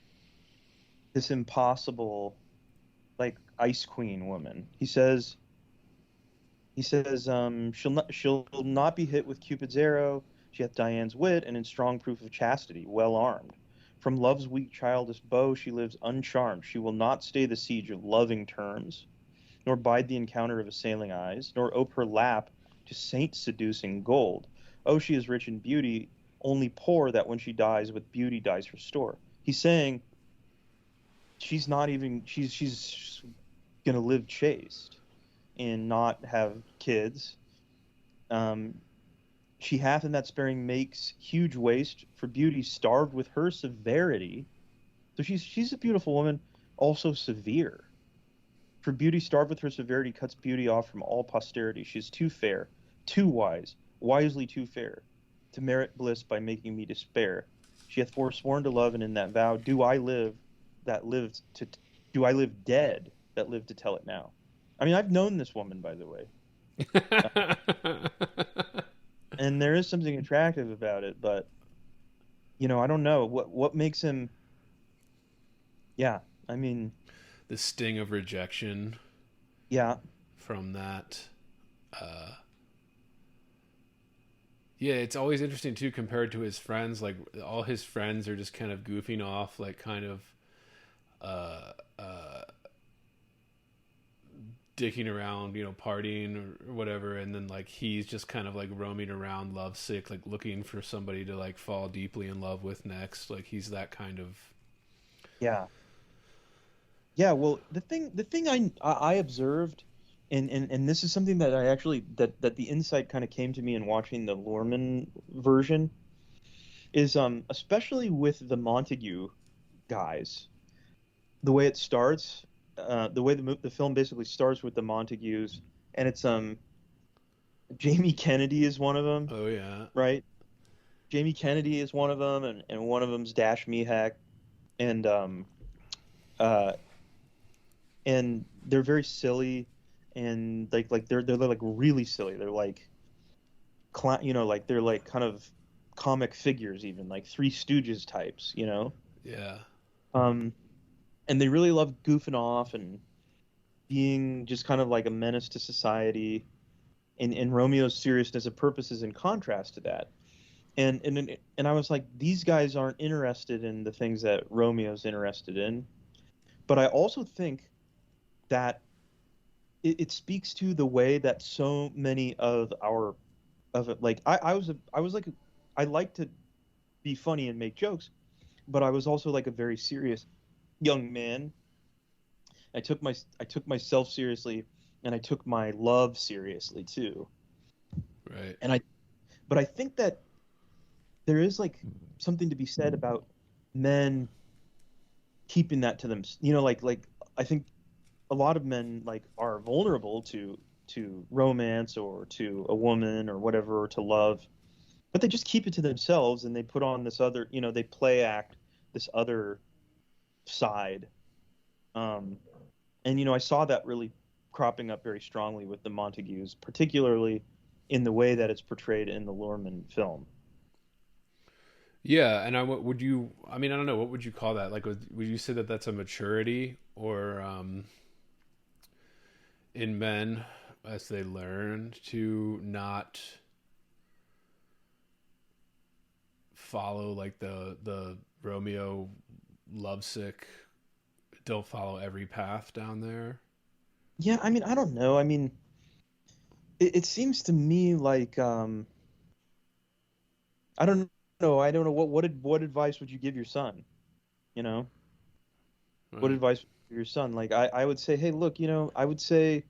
[SPEAKER 1] this impossible, like ice queen woman. She'll not be hit with Cupid's arrow. She hath Diane's wit, and in strong proof of chastity, well armed. From love's weak childish bow she lives uncharmed. She will not stay the siege of loving terms, nor bide the encounter of assailing eyes, nor ope her lap to saints seducing gold. Oh, she is rich in beauty, only poor that when she dies, with beauty dies her store. He's saying she's gonna live chaste and not have kids. She hath in that sparing makes huge waste for beauty starved with her severity. So she's a beautiful woman, also severe. For beauty starved with her severity cuts beauty off from all posterity. She is too fair, too wise, wisely too fair, to merit bliss by making me despair. She hath forsworn to love, and in that vow do I live dead that live to tell it now. I mean, I've known this woman, by the way. And there is something attractive about it, but I don't know what makes him. Yeah, I mean,
[SPEAKER 2] The sting of rejection.
[SPEAKER 1] Yeah.
[SPEAKER 2] From that. Yeah, it's always interesting too compared to his friends. Like all his friends are just kind of goofing off, like kind of dicking around, partying or whatever, and then like he's just kind of like roaming around lovesick, like looking for somebody to like fall deeply in love with next. Like he's that kind of.
[SPEAKER 1] Yeah. Yeah, well, the thing I observed, and this is something that I actually that the insight kind of came to me in watching the Lorman version, is especially with the Montague guys, the way it starts, the way the film basically starts with the Montagues, and it's Jamie Kennedy is one of them,
[SPEAKER 2] Oh yeah.
[SPEAKER 1] right? Jamie Kennedy is one of them, and one of them's Dash Mihak, and uh and they're very silly, and they're like really silly. They're like like they're like kind of comic figures, even like Three Stooges types.
[SPEAKER 2] Yeah.
[SPEAKER 1] um and they really love goofing off and being just kind of like a menace to society, and Romeo's seriousness of purpose is in contrast to that. And I was like, these guys aren't interested in the things that Romeo's interested in. But I also think that it speaks to the way that so many of our of it, like I was like, I like to be funny and make jokes, but I was also like a very serious young man. I took myself seriously, and I took my love seriously too.
[SPEAKER 2] Right.
[SPEAKER 1] But I think that there is like something to be said about men keeping that to them. Like I think a lot of men like are vulnerable to romance or to a woman or whatever, or to love, but they just keep it to themselves, and they put on this other, they play act this other side. And I saw that really cropping up very strongly with the Montagues, particularly in the way that it's portrayed in the Lorman film.
[SPEAKER 2] Yeah, and would you? I mean, I don't know. What would you call that? Like, would you say that that's a maturity, or in men as they learn to not follow like the Romeo lovesick, don't follow every path down there?
[SPEAKER 1] Yeah, I mean, I don't know. I mean, it seems to me like I don't know. I don't know what advice would you give your son? You know, what
[SPEAKER 2] Right.
[SPEAKER 1] advice would you give your son? Like I would say, hey, look, I would say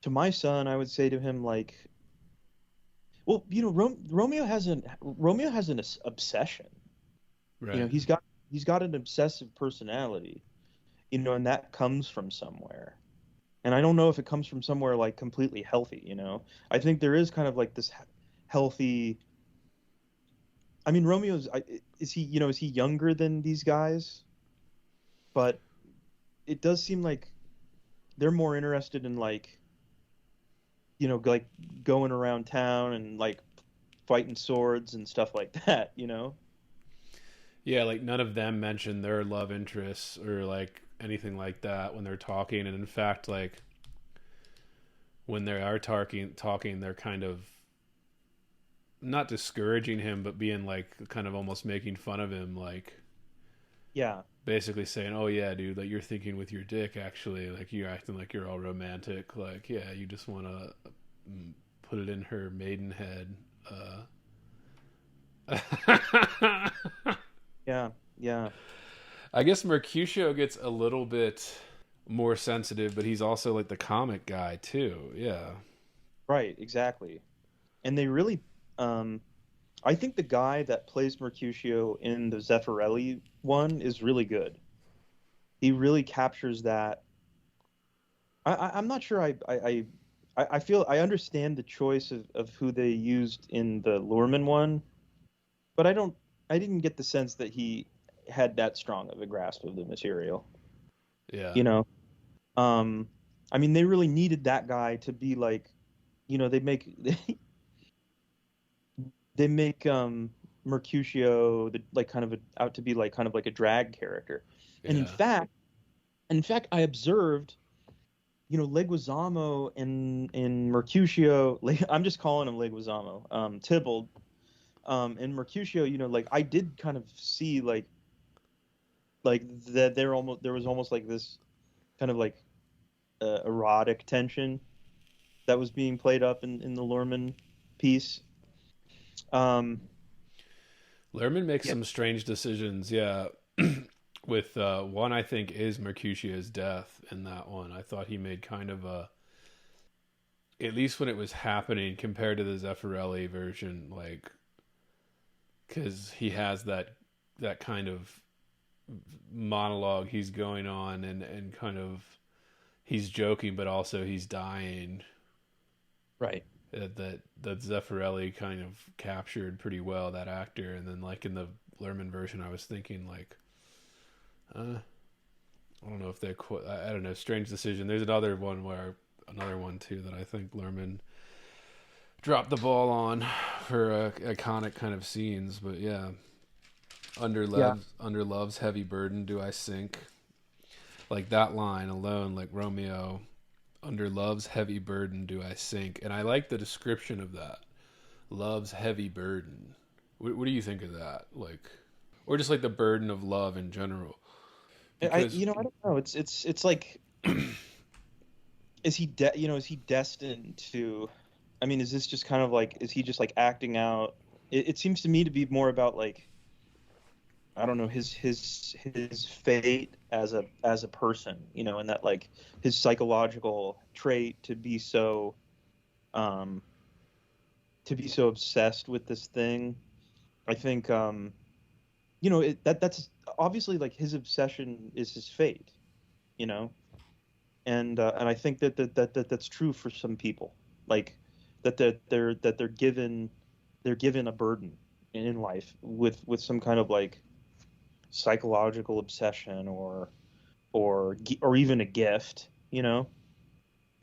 [SPEAKER 1] to my son, I would say to him like, well, Romeo has an obsession.
[SPEAKER 2] Right.
[SPEAKER 1] He's got an obsessive personality. And that comes from somewhere. And I don't know if it comes from somewhere like completely healthy. I think there is kind of like this healthy. I mean, is he younger than these guys? But it does seem like they're more interested in like going around town and like fighting swords and stuff like that.
[SPEAKER 2] Yeah, like none of them mention their love interests or like anything like that when they're talking. And in fact, like when they are talking, they're kind of not discouraging him, but being like kind of almost making fun of him, like
[SPEAKER 1] Yeah.
[SPEAKER 2] basically saying, "Oh yeah, dude, like you're thinking with your dick, actually, like you're acting like you're all romantic, like yeah, you just want to put it in her maidenhead."
[SPEAKER 1] Yeah. Yeah.
[SPEAKER 2] I guess Mercutio gets a little bit more sensitive, but he's also like the comic guy too. Yeah.
[SPEAKER 1] Right, exactly. And they really I think the guy that plays Mercutio in the Zeffirelli one is really good. He really captures that. I'm not sure I feel I understand the choice of who they used in the Lorman one, but I didn't get the sense that he had that strong of a grasp of the material.
[SPEAKER 2] Yeah.
[SPEAKER 1] You know? I mean they really needed that guy to be like, they make they make Mercutio like kind of out to be like kind of like a drag character. And
[SPEAKER 2] Yeah.
[SPEAKER 1] in fact I observed, Leguizamo and Mercutio, like I'm just calling him Leguizamo, Tybalt, and Mercutio, like I did kind of see like that there was almost like this kind of like erotic tension that was being played up in the Lorman piece. Um,
[SPEAKER 2] Lerman makes
[SPEAKER 1] yeah,
[SPEAKER 2] some strange decisions, yeah. With one, I think is Mercutio's death in that one. I thought he made kind of a, at least when it was happening compared to the Zeffirelli version, like because he has that kind of monologue he's going on and kind of he's joking, but also he's dying.
[SPEAKER 1] right.
[SPEAKER 2] That Zeffirelli kind of captured pretty well, that actor. And then like in the Lerman version, I was thinking like, I don't know if they quit. I don't know. Strange decision. There's another one too that I think Lerman dropped the ball on for iconic kind of scenes. But yeah,
[SPEAKER 1] Yeah,
[SPEAKER 2] under love's heavy burden do I sink. Like that line alone, like Romeo, under love's heavy burden do I sink. And I like the description of that. Love's heavy burden. What do you think of that? Like, or just like the burden of love in general? Because
[SPEAKER 1] I don't know. It's like, is he destined to? I mean, is this just kind of like, is he just like acting out? It seems to me to be more about like, I don't know, his fate as a person, and that like his psychological trait um, to be so obsessed with this thing. I think, that's obviously like his obsession is his fate, you know, and I think that's true for some people, like that they're given a burden in life with some kind of like psychological obsession or even a gift.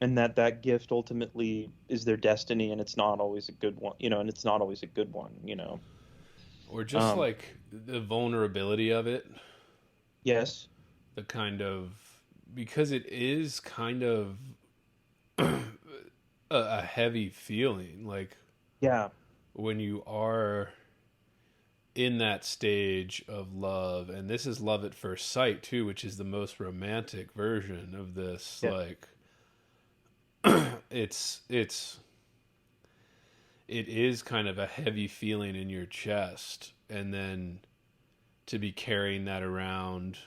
[SPEAKER 1] and that gift ultimately is their destiny, and it's not always a good one, and it's not always a good one,
[SPEAKER 2] Or just
[SPEAKER 1] Um,
[SPEAKER 2] like the vulnerability of it,
[SPEAKER 1] yes,
[SPEAKER 2] the kind of, because it is kind of a heavy feeling, like
[SPEAKER 1] yeah,
[SPEAKER 2] when you are in that stage of love, and this is love at first sight too, which is the most romantic version of this.
[SPEAKER 1] yeah,
[SPEAKER 2] Like it's it is kind of a heavy feeling in your chest, and then to be carrying that around,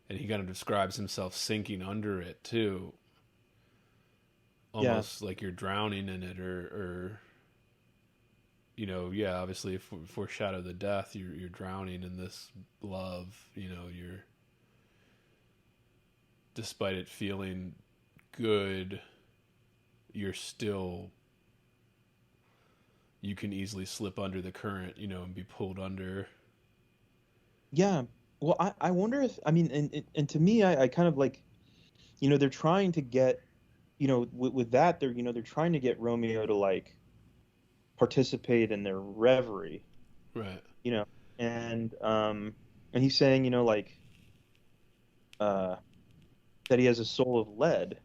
[SPEAKER 2] and he kind of describes himself sinking under it too,
[SPEAKER 1] yeah,
[SPEAKER 2] almost like you're drowning in it, or yeah, obviously foreshadow the death. You're drowning in this love. You're, despite it feeling good, you're still, you can easily slip under the current, and be pulled under.
[SPEAKER 1] yeah. Well, I wonder if, I mean, and to me, I kind of like, they're trying to get, with that, they're trying to get Romeo to like participate in their reverie,
[SPEAKER 2] Right.
[SPEAKER 1] you know, and um, and he's saying, like, uh, that he has a soul of lead,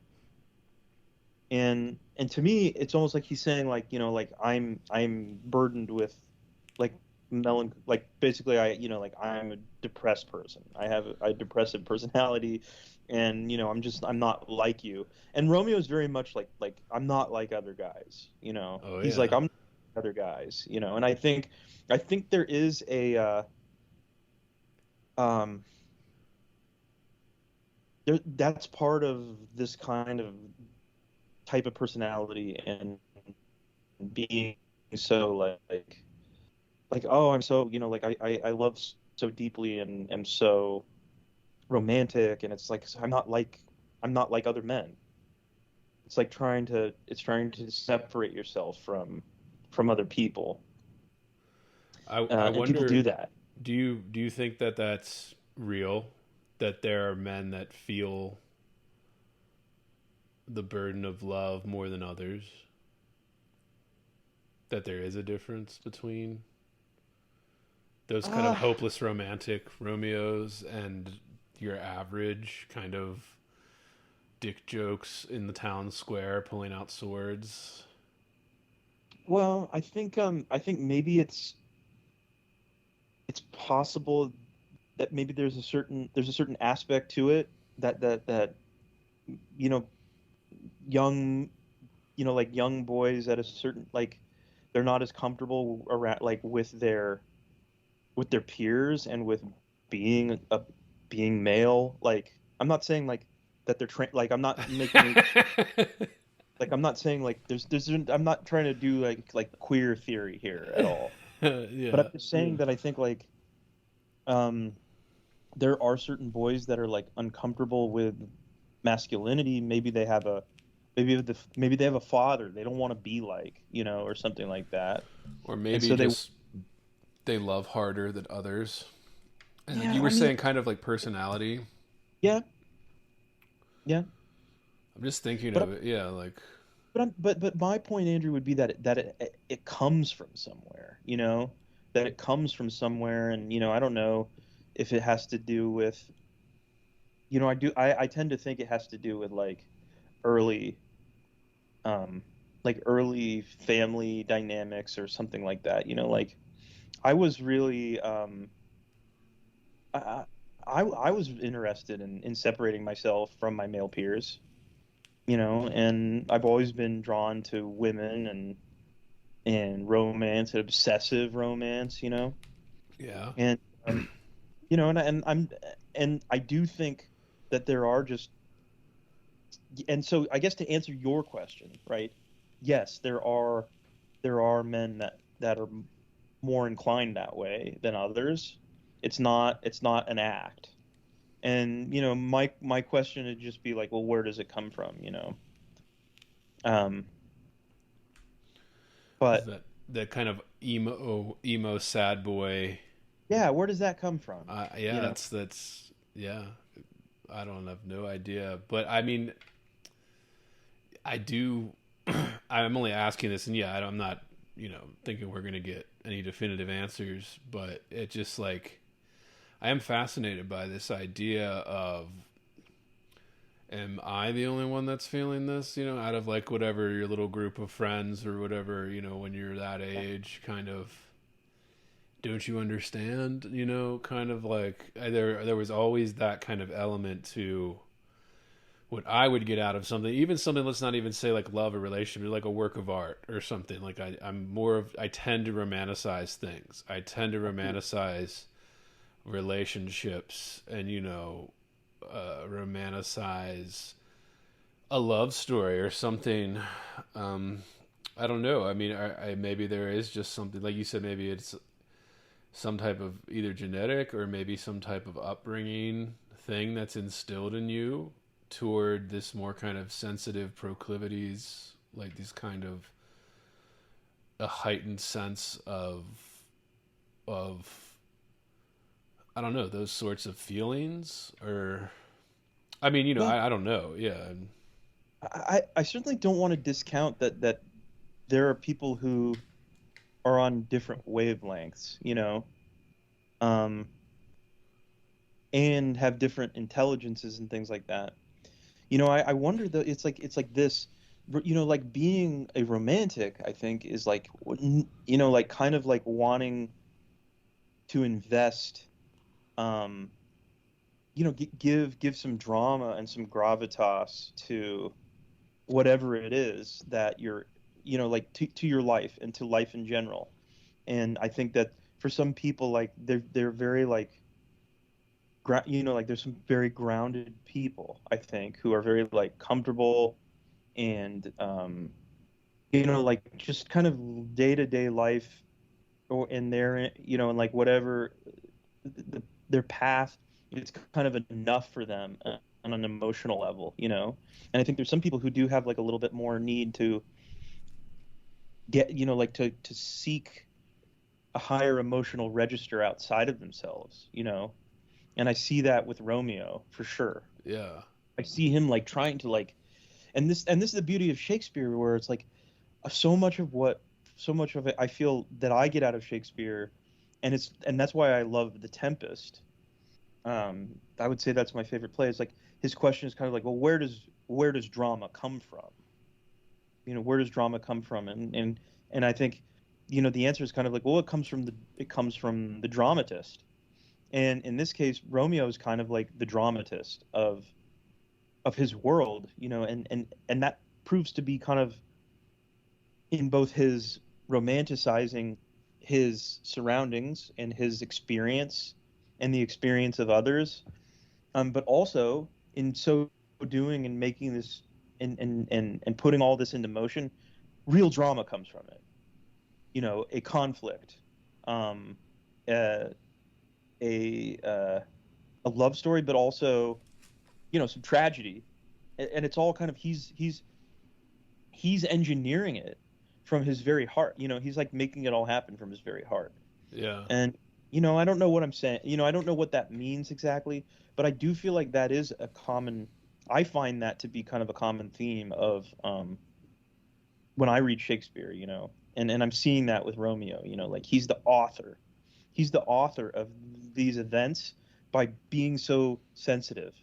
[SPEAKER 1] and to me, it's almost like he's saying, like, like I'm burdened with, like, like basically like I'm a depressed person. I have a depressive personality, and I'm not like you. And Romeo's very much like I'm not like other guys.
[SPEAKER 2] Oh
[SPEAKER 1] He's like
[SPEAKER 2] yeah.
[SPEAKER 1] I'm not like other guys. And I think there is a um that's part of this kind of type of personality, and being so like, oh, I'm so, like I love so deeply, and am so romantic, and it's like, so I'm not like other men. It's trying to separate yourself from other people,
[SPEAKER 2] I
[SPEAKER 1] and people
[SPEAKER 2] wonder,
[SPEAKER 1] do that.
[SPEAKER 2] do you think that that's real, that there are men that feel the burden of love more than others, that there is a difference between those kind of
[SPEAKER 1] uh
[SPEAKER 2] hopeless romantic Romeos and your average kind of dick jokes in the town square pulling out swords?
[SPEAKER 1] well, I think maybe it's possible that maybe there's a certain aspect to it that you know young like young boys at a certain, like, they're not as comfortable around, like, with their peers, and with being male. Like, I'm not saying like that like, I'm not saying like I'm not trying to do like queer theory here at all. But I'm
[SPEAKER 2] Yeah.
[SPEAKER 1] just saying that I think, like, um there are certain boys that are like uncomfortable with masculinity. Maybe they have a father they don't want to be like, or something like that.
[SPEAKER 2] Or
[SPEAKER 1] And
[SPEAKER 2] maybe
[SPEAKER 1] so they
[SPEAKER 2] just they love harder than others. And like
[SPEAKER 1] yeah,
[SPEAKER 2] you
[SPEAKER 1] I
[SPEAKER 2] were
[SPEAKER 1] mean,
[SPEAKER 2] saying, kind of like personality.
[SPEAKER 1] yeah, yeah.
[SPEAKER 2] I'm just thinking
[SPEAKER 1] But
[SPEAKER 2] of it. Yeah, like
[SPEAKER 1] but my point, Andrew, would be that it comes from somewhere, that it comes from somewhere. And I don't know if it has to do with, I tend to think it has to do with early um early family dynamics or something like that. Like, I was really I I was interested in separating myself from my male peers, and I've always been drawn to women, and romance, and obsessive romance,
[SPEAKER 2] yeah.
[SPEAKER 1] and um and I do think that there are just, and so I guess, to answer your question, right? Yes, there are men that are more inclined that way than others. It's not an act. And my question would just be like, well, where does it come from? Um,
[SPEAKER 2] Is
[SPEAKER 1] but
[SPEAKER 2] that kind of emo sad boy?
[SPEAKER 1] yeah, where does that come from?
[SPEAKER 2] Yeah, that's yeah. I don't have no idea, but I mean, I do. I'm only asking this, and yeah, I'm not, thinking we're gonna get any definitive answers, but it just like I am fascinated by this idea of, am I the only one that's feeling this? Out of like whatever your little group of friends or whatever, when you're that age, kind of. Don't you understand? Kind of like there was always that kind of element to what I would get out of something, even something, let's not even say like love or relationship, like a work of art or something. Like I tend to romanticize things. I tend to romanticize relationships and, romanticize a love story or something. I don't know. I mean, I maybe there is just something, like you said, maybe it's some type of either genetic or maybe some type of upbringing thing that's instilled in you toward this more kind of sensitive proclivities, like these kind of a heightened sense of I don't know, those sorts of feelings. Or I mean,
[SPEAKER 1] Well,
[SPEAKER 2] I don't know. Yeah.
[SPEAKER 1] I certainly don't want to discount that there are people who are on different wavelengths, um, and have different intelligences and things like that. I wonder though. It's like this, like being a romantic. I think is like, like kind of like wanting to invest, um, give some drama and some gravitas to whatever it is that you're, like to your life and to life in general. And I think that for some people, like they're very like like there's some very grounded people, I think, who are very like comfortable and like just kind of day-to-day life or in their, and like whatever their path, it's kind of enough for them on an emotional level. And I think there's some people who do have like a little bit more need to get, like to seek a higher emotional register outside of themselves. And I see that with Romeo for sure.
[SPEAKER 2] Yeah.
[SPEAKER 1] I see him like trying to like, and this is the beauty of Shakespeare, where it's like so much of it I feel that I get out of Shakespeare, and that's why I love The Tempest. I would say that's my favorite play. It's like his question is kind of like, well, where does drama come from? Where does drama come from? And I think, the answer is kind of like, well, it comes from the dramatist. And in this case, Romeo is kind of like the dramatist of his world, and that proves to be kind of in both his romanticizing his surroundings and his experience and the experience of others, but also in so doing and making this and putting all this into motion, real drama comes from it. A conflict, um, uh, a love story, but also some tragedy, and it's all kind of he's engineering it from his very heart. He's like making it all happen from his very heart.
[SPEAKER 2] Yeah.
[SPEAKER 1] And I don't know what I'm saying. I don't know what that means exactly, but I do feel like that is a common. I find that to be kind of a common theme of when I read Shakespeare. And I'm seeing that with Romeo. Like he's the author. He's the author of these events by being so sensitive.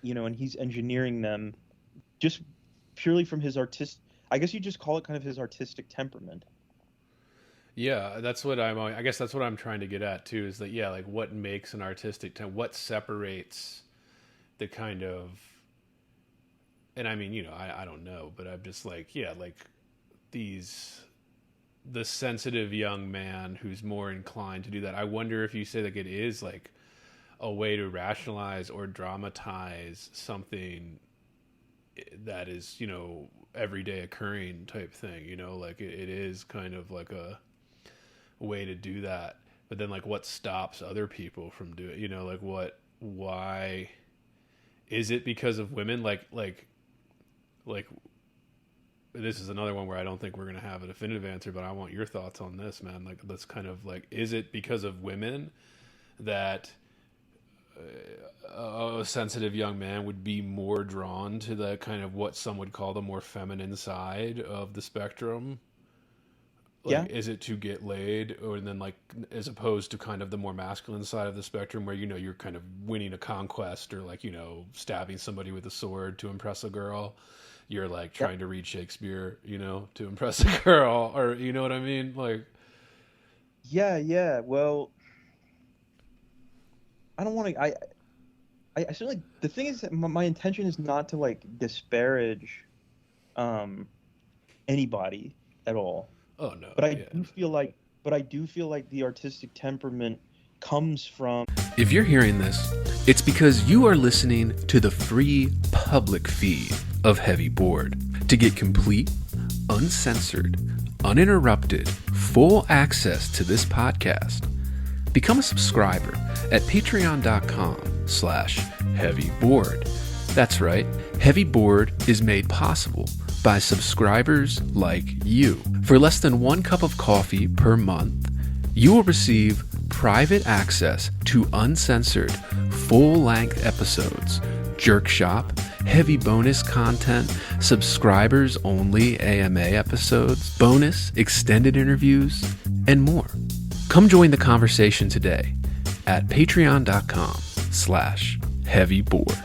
[SPEAKER 1] And he's engineering them just purely from his I guess you just call it kind of his artistic temperament.
[SPEAKER 2] Yeah, that's what I guess that's what I'm trying to get at too, is that, yeah, like what makes an artistic what separates the kind of, and I mean, I don't know, but I'm just like, yeah, like the sensitive young man who's more inclined to do that. I wonder if you say like it is like a way to rationalize or dramatize something that is, everyday occurring type thing, like it is kind of like a way to do that. But then like what stops other people from doing, like why is it because of women? Like this is another one where I don't think we're going to have a definitive answer, but I want your thoughts on this, man. Like, that's kind of like, is it because of women that a sensitive young man would be more drawn to the kind of what some would call the more feminine side of the spectrum? Like,
[SPEAKER 1] Yeah.
[SPEAKER 2] is it to get laid, or then like as opposed to kind of the more masculine side of the spectrum where you're kind of winning a conquest, or like stabbing somebody with a sword to impress a girl? You're like
[SPEAKER 1] Yeah.
[SPEAKER 2] trying to read Shakespeare, to impress a girl, or you know what I mean? Like,
[SPEAKER 1] Yeah. Yeah. Well, I don't want to. I certainly. The thing is that my intention is not to like disparage um anybody at all.
[SPEAKER 2] oh no,
[SPEAKER 1] But I
[SPEAKER 2] yeah.
[SPEAKER 1] do feel like, but I do feel like the artistic temperament comes from.
[SPEAKER 2] If you're hearing this, it's because you are listening to the free public feed of Heavy Board. To get complete, uncensored, uninterrupted, full access to this podcast, become a subscriber at patreon.com/heavyboard. That's right, Heavy Board is made possible by subscribers like you. For less than 1 cup of coffee per month, you will receive private access to uncensored, full-length episodes, Jerk Shop, heavy bonus content, subscribers-only AMA episodes, bonus extended interviews, and more. Come join the conversation today at patreon.com/heavyboard.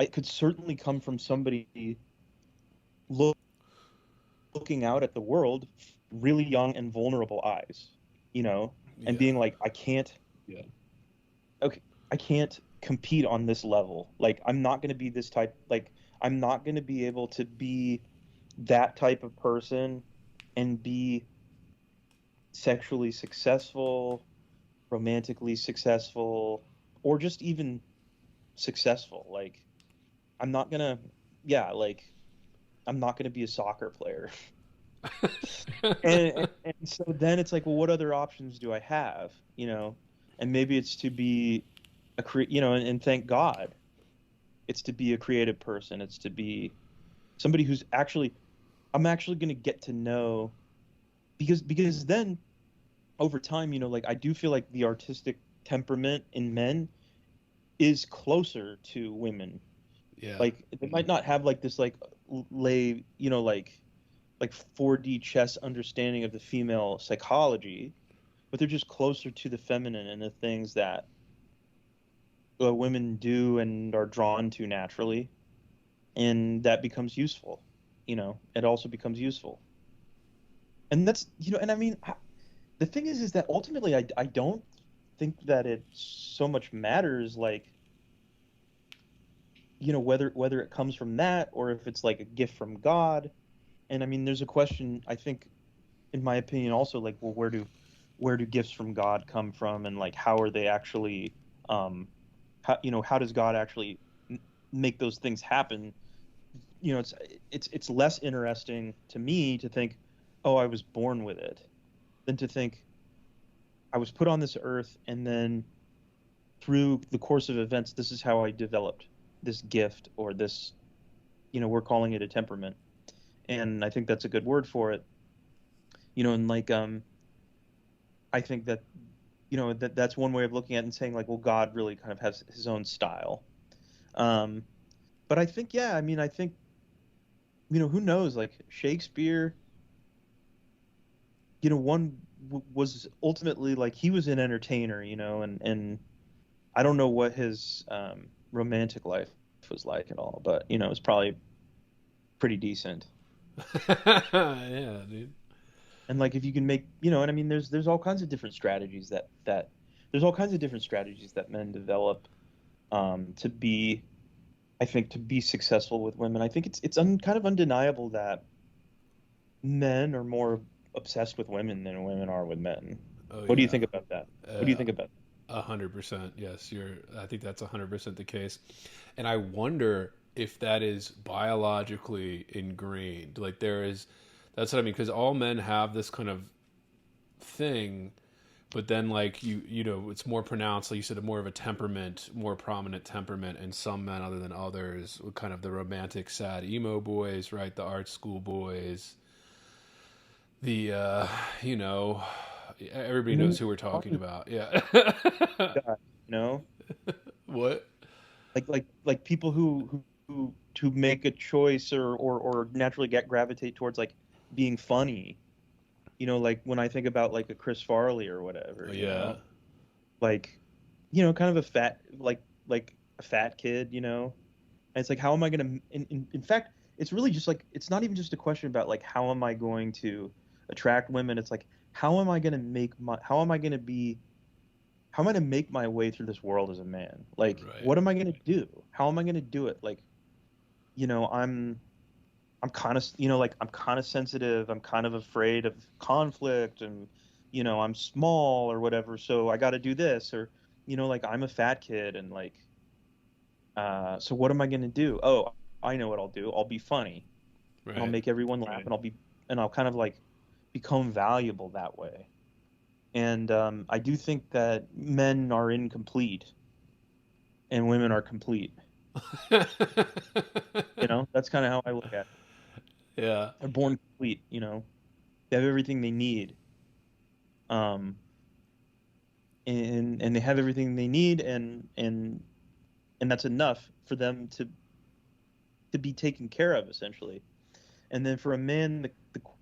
[SPEAKER 1] It could certainly come from somebody looking out at the world, really young and vulnerable eyes, and being like, I can't.
[SPEAKER 2] Yeah.
[SPEAKER 1] Okay, I can't compete on this level. Like, I'm not going to be this type. Like, I'm not going to be able to be that type of person and be sexually successful, romantically successful, or just even successful. Like, I'm not gonna, yeah, like, I'm not gonna be a soccer player. And so then it's like, well, what other options do I have? And maybe it's to be and thank God, it's to be a creative person. It's to be somebody who's I'm actually going to get to know, because then over time, like, I do feel like the artistic temperament in men is closer to women.
[SPEAKER 2] Yeah.
[SPEAKER 1] Like, they might not have like this like lay, like 4D chess understanding of the female psychology, but they're just closer to the feminine and the things that women do and are drawn to naturally, and that becomes useful. It also becomes useful, and that's and I mean, the thing is that ultimately I don't think that it so much matters, like, whether it comes from that or if it's like a gift from God. And I mean, there's a question, I think, in my opinion, also, like, well, where do gifts from God come from, and like, how are they actually, how does God actually make those things happen? It's less interesting to me to think, oh, I was born with it, than to think I was put on this earth, and then through the course of events, this is how I developed this gift, or this, we're calling it a temperament. And I think that's a good word for it. And like, I think that, that's one way of looking at it and saying, like, well, God really kind of has his own style. But I think, yeah, I mean, I think, who knows, like, Shakespeare, one was ultimately, like, he was an entertainer, and I don't know what his romantic life was like at all, but, it was probably pretty decent.
[SPEAKER 2] Yeah, dude.
[SPEAKER 1] And like, if you can make, and I mean, there's all kinds of different strategies that there's all kinds of different strategies that men develop, to be, I think, to be successful with women. I think it's kind of undeniable that men are more obsessed with women than women are with men.
[SPEAKER 2] Oh,
[SPEAKER 1] What do you
[SPEAKER 2] yeah.
[SPEAKER 1] think about that? What do you think about that?
[SPEAKER 2] 100%. Yes, I think that's 100% the case, and I wonder if that is biologically ingrained. Like, that's what I mean, because all men have this kind of thing, but then, like, it's more pronounced, like you said, more of a temperament, more prominent temperament in some men other than others. Kind of the romantic, sad emo boys, right? The art school boys. The Everybody knows who we're talking about. Yeah.
[SPEAKER 1] God, you know,
[SPEAKER 2] What?
[SPEAKER 1] like people who to make a choice or naturally gravitate towards like being funny. You know, like when I think about like a Chris Farley or whatever,
[SPEAKER 2] Oh,
[SPEAKER 1] you
[SPEAKER 2] yeah.
[SPEAKER 1] know, like, you know, kind of a fat like a fat kid, you know. And it's like, how am I gonna? In fact, it's really just like it's not even just a question about like how am I going to attract women. It's like how am I gonna make my how am I gonna be how am I gonna make my way through this world as a man? Like,
[SPEAKER 2] Right.
[SPEAKER 1] what am I gonna do? How am I gonna do it? Like, you know, I'm kind of, you know, like I'm kind of sensitive. I'm kind of afraid of conflict and, you know, I'm small or whatever. So I got to do this or, you know, like I'm a fat kid and like, so what am I going to do? Oh, I know what I'll do. I'll be funny and I'll
[SPEAKER 2] Right.
[SPEAKER 1] make everyone laugh and and I'll kind of like become valuable that way. And I do think that men are incomplete and women are complete. You know, that's kind of how I look at it.
[SPEAKER 2] Yeah.
[SPEAKER 1] They're born complete, you know, they have everything they need. Um, and they have everything they need and that's enough for them to be taken care of essentially. And then for a man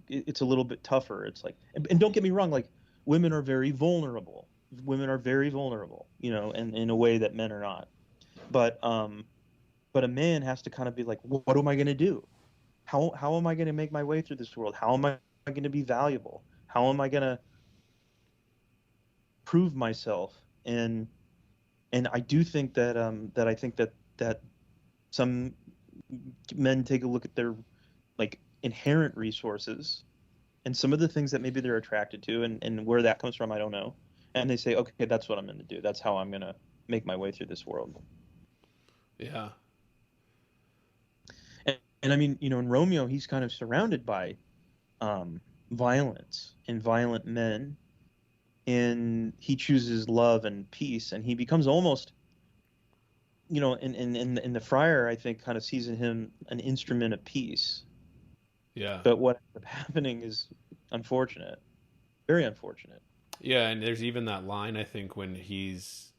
[SPEAKER 1] it's a little bit tougher. It's like and don't get me wrong, like women are very vulnerable. Women are very vulnerable, you know, and in a way that men are not. But a man has to kind of be like, what am I going to do? How am I going to make my way through this world? How am I going to be valuable? How am I going to prove myself? And I do think that that I think that some men take a look at their like inherent resources and some of the things that maybe they're attracted to and where that comes from I don't know, and they say, okay, that's what I'm going to do. That's how I'm going to make my way through this world.
[SPEAKER 2] Yeah.
[SPEAKER 1] And I mean, you know, in Romeo, he's kind of surrounded by violence and violent men, and he chooses love and peace, and he becomes almost, you know, in the friar, I think, kind of sees in him an instrument of peace.
[SPEAKER 2] Yeah.
[SPEAKER 1] But what ends up happening is unfortunate, very unfortunate.
[SPEAKER 2] Yeah, and there's even that line I think when he's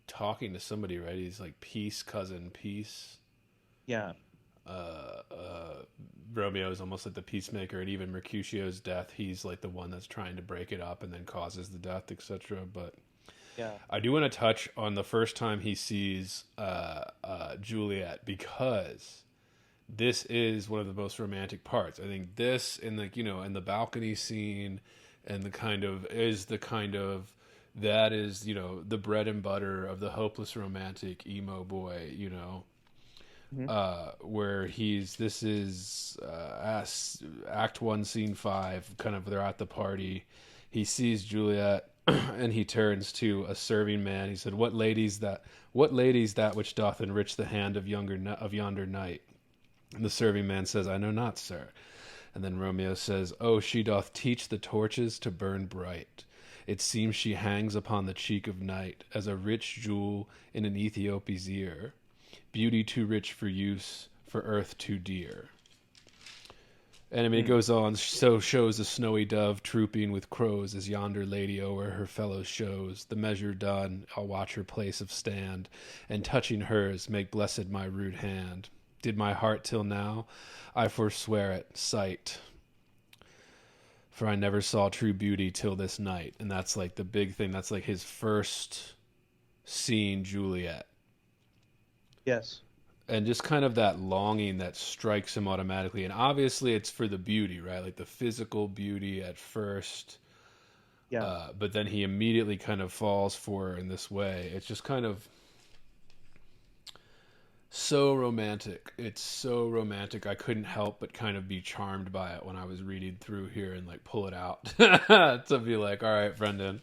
[SPEAKER 2] talking to somebody, right? He's like, "Peace, cousin, peace."
[SPEAKER 1] Yeah,
[SPEAKER 2] Uh, uh, Romeo is almost like the peacemaker, and even Mercutio's death, he's like the one that's trying to break it up and then causes the death, etc. But
[SPEAKER 1] yeah,
[SPEAKER 2] I do want to touch on the first time he sees Juliet, because this is one of the most romantic parts. I think this and the, you know, and the balcony scene and the kind of that is, you know, the bread and butter of the hopeless romantic emo boy, you know.
[SPEAKER 1] hmm
[SPEAKER 2] Where this is act 1 scene 5, kind of they're at the party, he sees Juliet and he turns to a serving man. He said, what ladies that which doth enrich the hand of yonder knight? And the serving man says, I know not, sir. And then Romeo says, oh, she doth teach the torches to burn bright. It seems she hangs upon the cheek of night as a rich jewel in an Ethiop's ear. Beauty too rich for use, for earth too dear. And I mean, it goes on, so shows a snowy dove trooping with crows as yonder lady o'er her fellows shows. The measure done, I'll watch her place of stand, and touching hers, make blessed my rude hand. Did my heart till now, I forswear it, sight. For I never saw true beauty till this night. And that's like the big thing. That's like his first seeing Juliet.
[SPEAKER 1] yes,
[SPEAKER 2] And just kind of that longing that strikes him automatically. And obviously it's for the beauty, right? Like the physical beauty at first.
[SPEAKER 1] yeah,
[SPEAKER 2] But then he immediately kind of falls for her in this way. It's just kind of so romantic. It's so romantic. I couldn't help but kind of be charmed by it when I was reading through here and like pull it out to be like, all right, Brendan,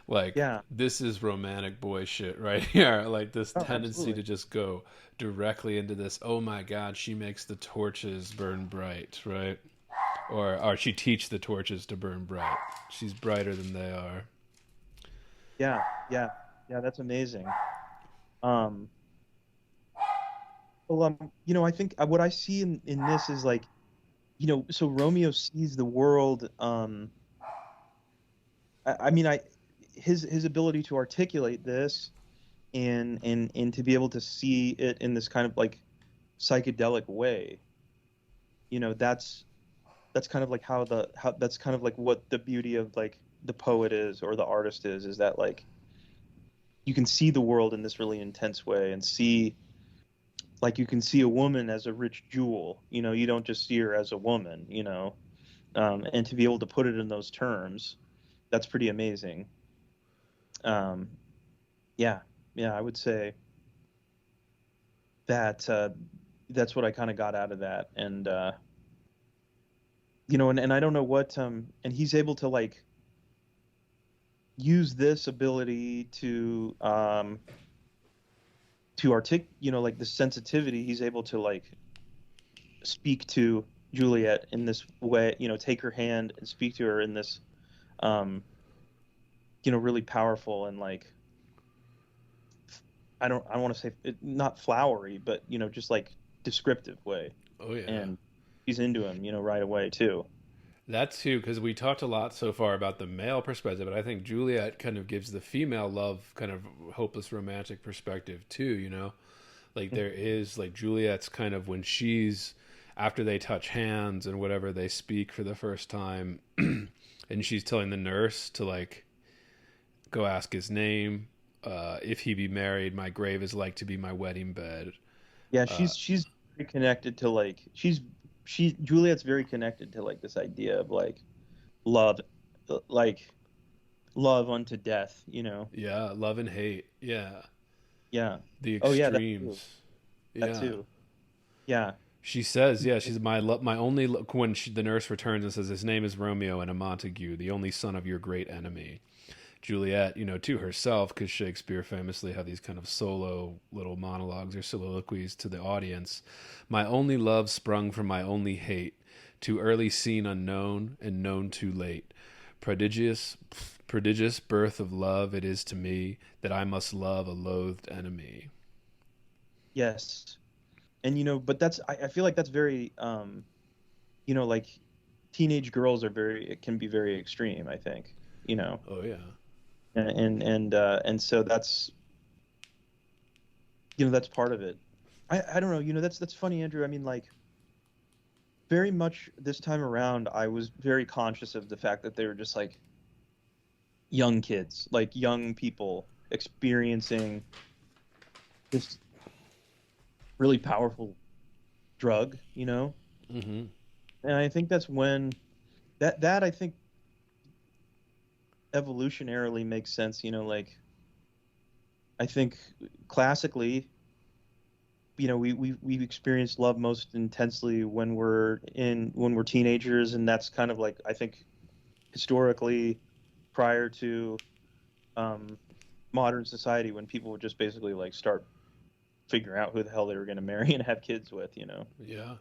[SPEAKER 2] like
[SPEAKER 1] yeah.
[SPEAKER 2] this is romantic boy shit right here. Like this
[SPEAKER 1] Oh,
[SPEAKER 2] tendency
[SPEAKER 1] absolutely.
[SPEAKER 2] to just go directly into this. Oh my God, she makes the torches burn bright, right? Or she teach the torches to burn bright. She's brighter than they are.
[SPEAKER 1] Yeah, yeah, yeah. That's amazing. Um, well, you know, I think what I see in this is like, you know, so Romeo sees the world, I mean, his ability to articulate this and to be able to see it in this kind of like psychedelic way, that's kind of like how that's kind of like what the beauty of like the poet is or the artist is that like you can see the world in this really intense way and see like you can see a woman as a rich jewel, you don't just see her as a woman, and to be able to put it in those terms, that's pretty amazing. um yeah, yeah, I would say that that's what I kind of got out of that. And and I don't know what and he's able to like use this ability to like the sensitivity. He's able to like speak to Juliet in this way, take her hand and speak to her in this um really powerful and like I want to say not flowery, but just like descriptive way.
[SPEAKER 2] Oh yeah.
[SPEAKER 1] And he's into him, right away too.
[SPEAKER 2] That too, because we talked a lot so far about the male perspective, but I think Juliet kind of gives the female love kind of hopeless romantic perspective too, Like there is like Juliet's kind of when she's after they touch hands and whatever, they speak for the first time and she's telling the nurse to like go ask his name. If he be married, my grave is like to be my wedding bed.
[SPEAKER 1] Yeah, she's very connected to like Juliet's very connected to like this idea of like love, like love unto death.
[SPEAKER 2] Yeah, love and hate. Yeah,
[SPEAKER 1] Yeah.
[SPEAKER 2] the
[SPEAKER 1] Oh yeah,
[SPEAKER 2] extremes.
[SPEAKER 1] that
[SPEAKER 2] Yeah.
[SPEAKER 1] too. Yeah.
[SPEAKER 2] She says, yeah, she's my only when the nurse returns and says his name is Romeo and a Montague, the only son of your great enemy. Juliet, to herself, because Shakespeare famously had these kind of solo little monologues or soliloquies to the audience. My only love sprung from my only hate, too early seen unknown and known too late. Prodigious birth of love it is to me that I must love a loathed enemy.
[SPEAKER 1] Yes. And but that's I feel like that's very like teenage girls it can be very extreme, I think.
[SPEAKER 2] Oh yeah.
[SPEAKER 1] And so that's part of it. I don't know, that's funny, Andrew. I mean, like, very much this time around I was very conscious of the fact that they were just like young kids, like young people experiencing this really powerful drug.
[SPEAKER 2] Mm-hmm.
[SPEAKER 1] And I think that's when that I think evolutionarily makes sense. Like, I think classically, we experience love most intensely when we're teenagers, and that's kind of like, I think, historically prior to modern society, when people would just basically like start figuring out who the hell they were going to marry and have kids with.
[SPEAKER 2] Yeah.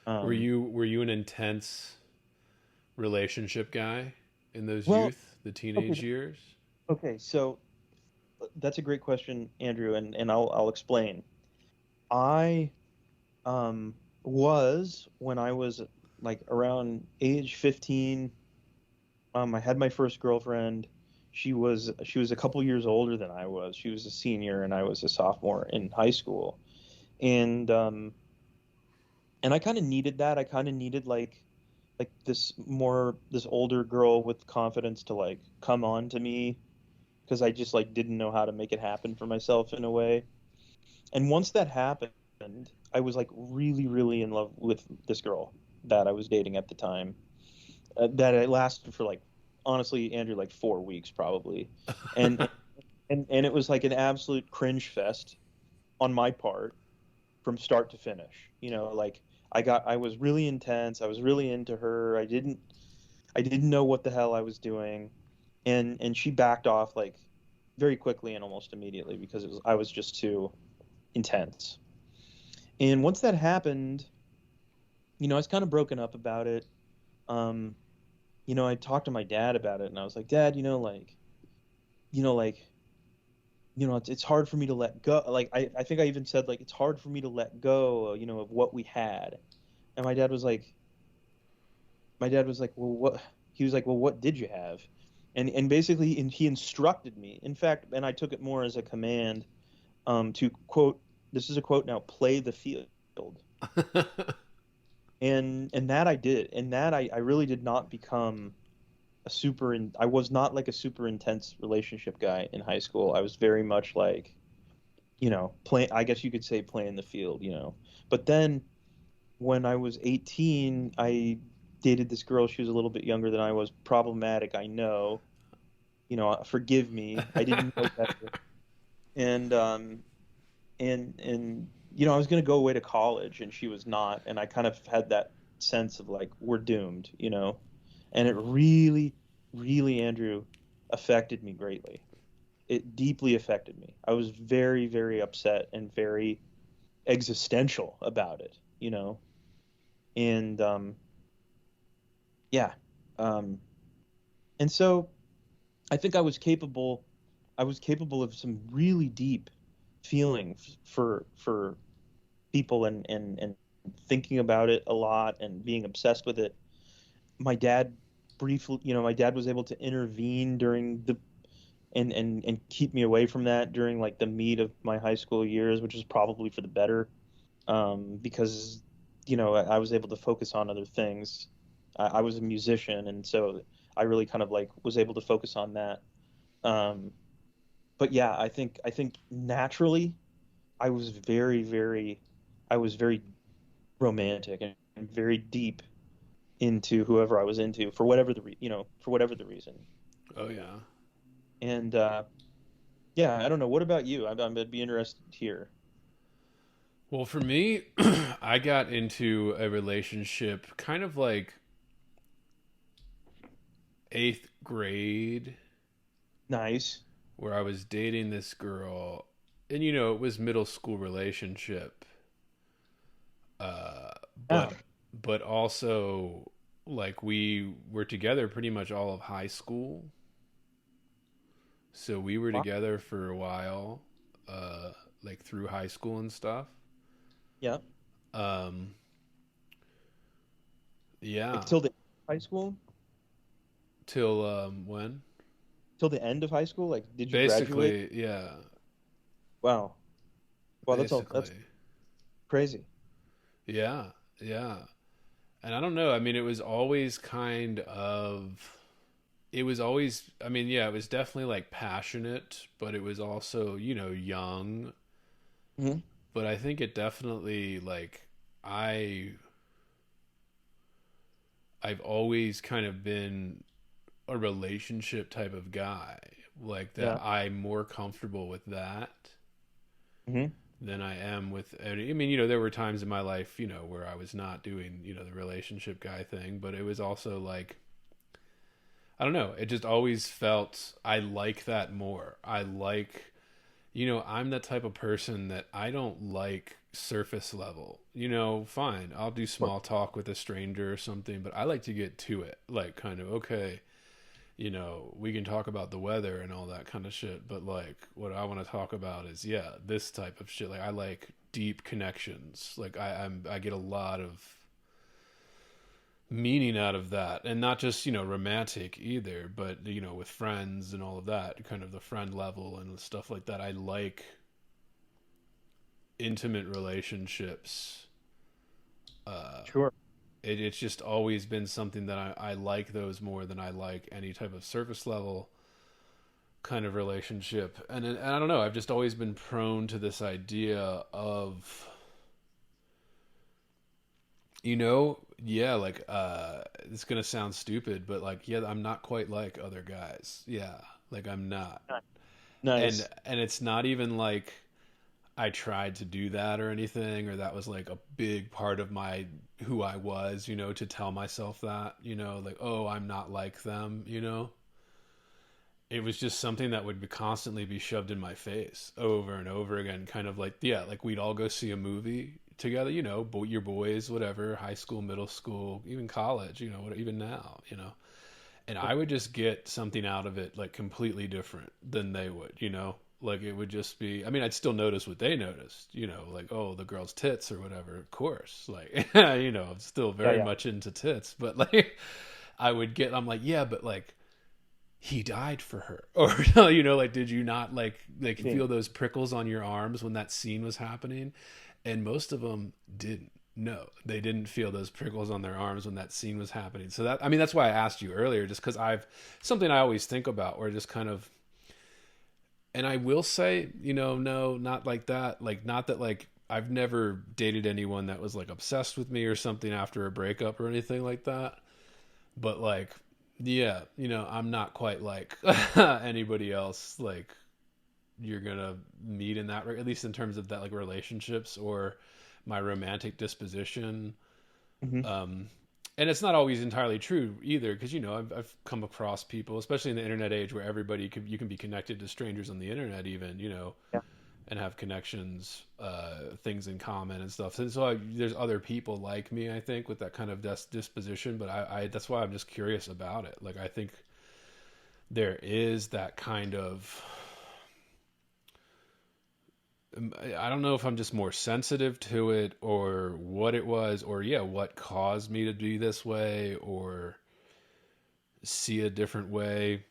[SPEAKER 1] Um,
[SPEAKER 2] Were you an intense relationship guy in those
[SPEAKER 1] Well,
[SPEAKER 2] the teenage
[SPEAKER 1] okay.
[SPEAKER 2] years?
[SPEAKER 1] Okay, so that's a great question, Andrew, and I'll explain. I was when I was like around age 15. I had my first girlfriend. She was a couple years older than I was. She was a senior and I was a sophomore in high school. And I kind of needed that. I kind of needed like this older girl with confidence to like come on to me, because I just like didn't know how to make it happen for myself in a way. And once that happened, I was like really, really in love with this girl that I was dating at the time. That it lasted for like, honestly, Andrew, like 4 weeks probably. And and it was like an absolute cringe fest on my part from start to finish. Like I was really intense. I was really into her. I didn't know what the hell I was doing. And she backed off like very quickly and almost immediately, because I was just too intense. And once that happened, I was kind of broken up about it. Um, I talked to my dad about it, and I was like, Dad, like, it's hard for me to let go. Like, I think I even said, like, it's hard for me to let go, of what we had. And my dad was like, well, what? He was like, well, what did you have? and basically he instructed me. In fact, and I took it more as a command, to quote. This is a quote now. Play the field. And that I did, and that I really did not become I was not like a super intense relationship guy in high school. I was very much like, play, I guess you could say playing the field. But then when I was 18, I dated this girl. She was a little bit younger than I was. Problematic, I know. Forgive me. I didn't know better. And I was going to go away to college, and she was not, and I kind of had that sense of like, we're doomed. And it really, really, Andrew, affected me greatly. It deeply affected me. I was very, very upset and very existential about it. And yeah. And so I think I was capable of some really deep feelings for people, and thinking about it a lot and being obsessed with it. My dad my dad was able to intervene during and keep me away from that during like the meat of my high school years, which was probably for the better, because I was able to focus on other things. I was a musician, and so I really kind of like was able to focus on that. But yeah, I think naturally I was very romantic and very deep into whoever I was into, for whatever the reason.
[SPEAKER 2] Oh yeah.
[SPEAKER 1] And yeah, I don't know. What about you? I'd be interested here.
[SPEAKER 2] Well, for me, I got into a relationship kind of like eighth grade,
[SPEAKER 1] Nice.
[SPEAKER 2] where I was dating this girl, and it was middle school relationship, uh,
[SPEAKER 1] Yeah.
[SPEAKER 2] but also like we were together pretty much all of high school, so we were
[SPEAKER 1] Wow.
[SPEAKER 2] together for a while, like through high school and stuff.
[SPEAKER 1] Yeah.
[SPEAKER 2] Um, yeah,
[SPEAKER 1] Until the high school?
[SPEAKER 2] till when?
[SPEAKER 1] Till the end of high school? Like, did you graduate?
[SPEAKER 2] Basically, yeah,
[SPEAKER 1] Wow. Wow, that's
[SPEAKER 2] basically.
[SPEAKER 1] crazy.
[SPEAKER 2] Yeah, yeah. And I don't know. I mean, it was always, I mean, yeah, it was definitely like passionate, but it was also, young.
[SPEAKER 1] Hmm.
[SPEAKER 2] But I think it definitely, like, I've always kind of been a relationship type of guy. Like,
[SPEAKER 1] Yeah.
[SPEAKER 2] that I'm more comfortable with that
[SPEAKER 1] Hmm.
[SPEAKER 2] than I am with, I mean, there were times in my life, where I was not doing, the relationship guy thing, but it was also like, I don't know, it just always felt I like that more. I like, I'm the type of person that I don't like surface level. Fine, I'll do small talk with a stranger or something, but I like to get to it. Like, kind of, okay, we can talk about the weather and all that kind of shit, but like what I want to talk about is, yeah, this type of shit. Like, I like deep connections. Like, I get a lot of meaning out of that, and not just, romantic either, but with friends and all of that, kind of the friend level and stuff like that. I like intimate relationships.
[SPEAKER 1] Sure.
[SPEAKER 2] It's just always been something that I like those more than I like any type of surface level kind of relationship. And I don't know, I've just always been prone to this idea of, yeah, like, it's gonna sound stupid, but like, yeah, I'm not quite like other guys. Yeah, like, I'm not.
[SPEAKER 1] Nice.
[SPEAKER 2] And it's not even like I tried to do that or anything, or that was like a big part of who I was, to tell myself that, like, oh, I'm not like them. It was just something that would constantly be shoved in my face over and over again. Kind of like, yeah, like we'd all go see a movie together, your boys, whatever, high school, middle school, even college, even now, and I would just get something out of it like completely different than they would, like it would just be, I mean, I'd still notice what they noticed, like, oh, the girl's tits or whatever, of course, like, I'm still very
[SPEAKER 1] Yeah.
[SPEAKER 2] much into tits, but like, I'm like, yeah, but like, he died for her, or you know, like, did you not like
[SPEAKER 1] Yeah.
[SPEAKER 2] feel those prickles on your arms when that scene was happening? And most of them didn't. No, they didn't feel those prickles on their arms when that scene was happening. So that, I mean, that's why I asked you earlier, just because I've something I always think about, where just kind of, and I will say, you know, no, not like that. Like, not that, like, I've never dated anyone that was like obsessed with me or something after a breakup or anything like that. But like, yeah, you know, I'm not quite like anybody else. Like, you're gonna meet in that, at least in terms of that, like, relationships or my romantic disposition.
[SPEAKER 1] Hmm.
[SPEAKER 2] And it's not always entirely true either, because, you know, I've come across people, especially in the internet age, where everybody can, you can be connected to strangers on the internet, even, you know,
[SPEAKER 1] Yeah.
[SPEAKER 2] and have connections, things in common and stuff. And so there's other people like me, I think, with that kind of disposition. But I that's why I'm just curious about it. Like, I think there is that kind of, I don't know if I'm just more sensitive to it, or what it was, or yeah, what caused me to be this way, or see a different way.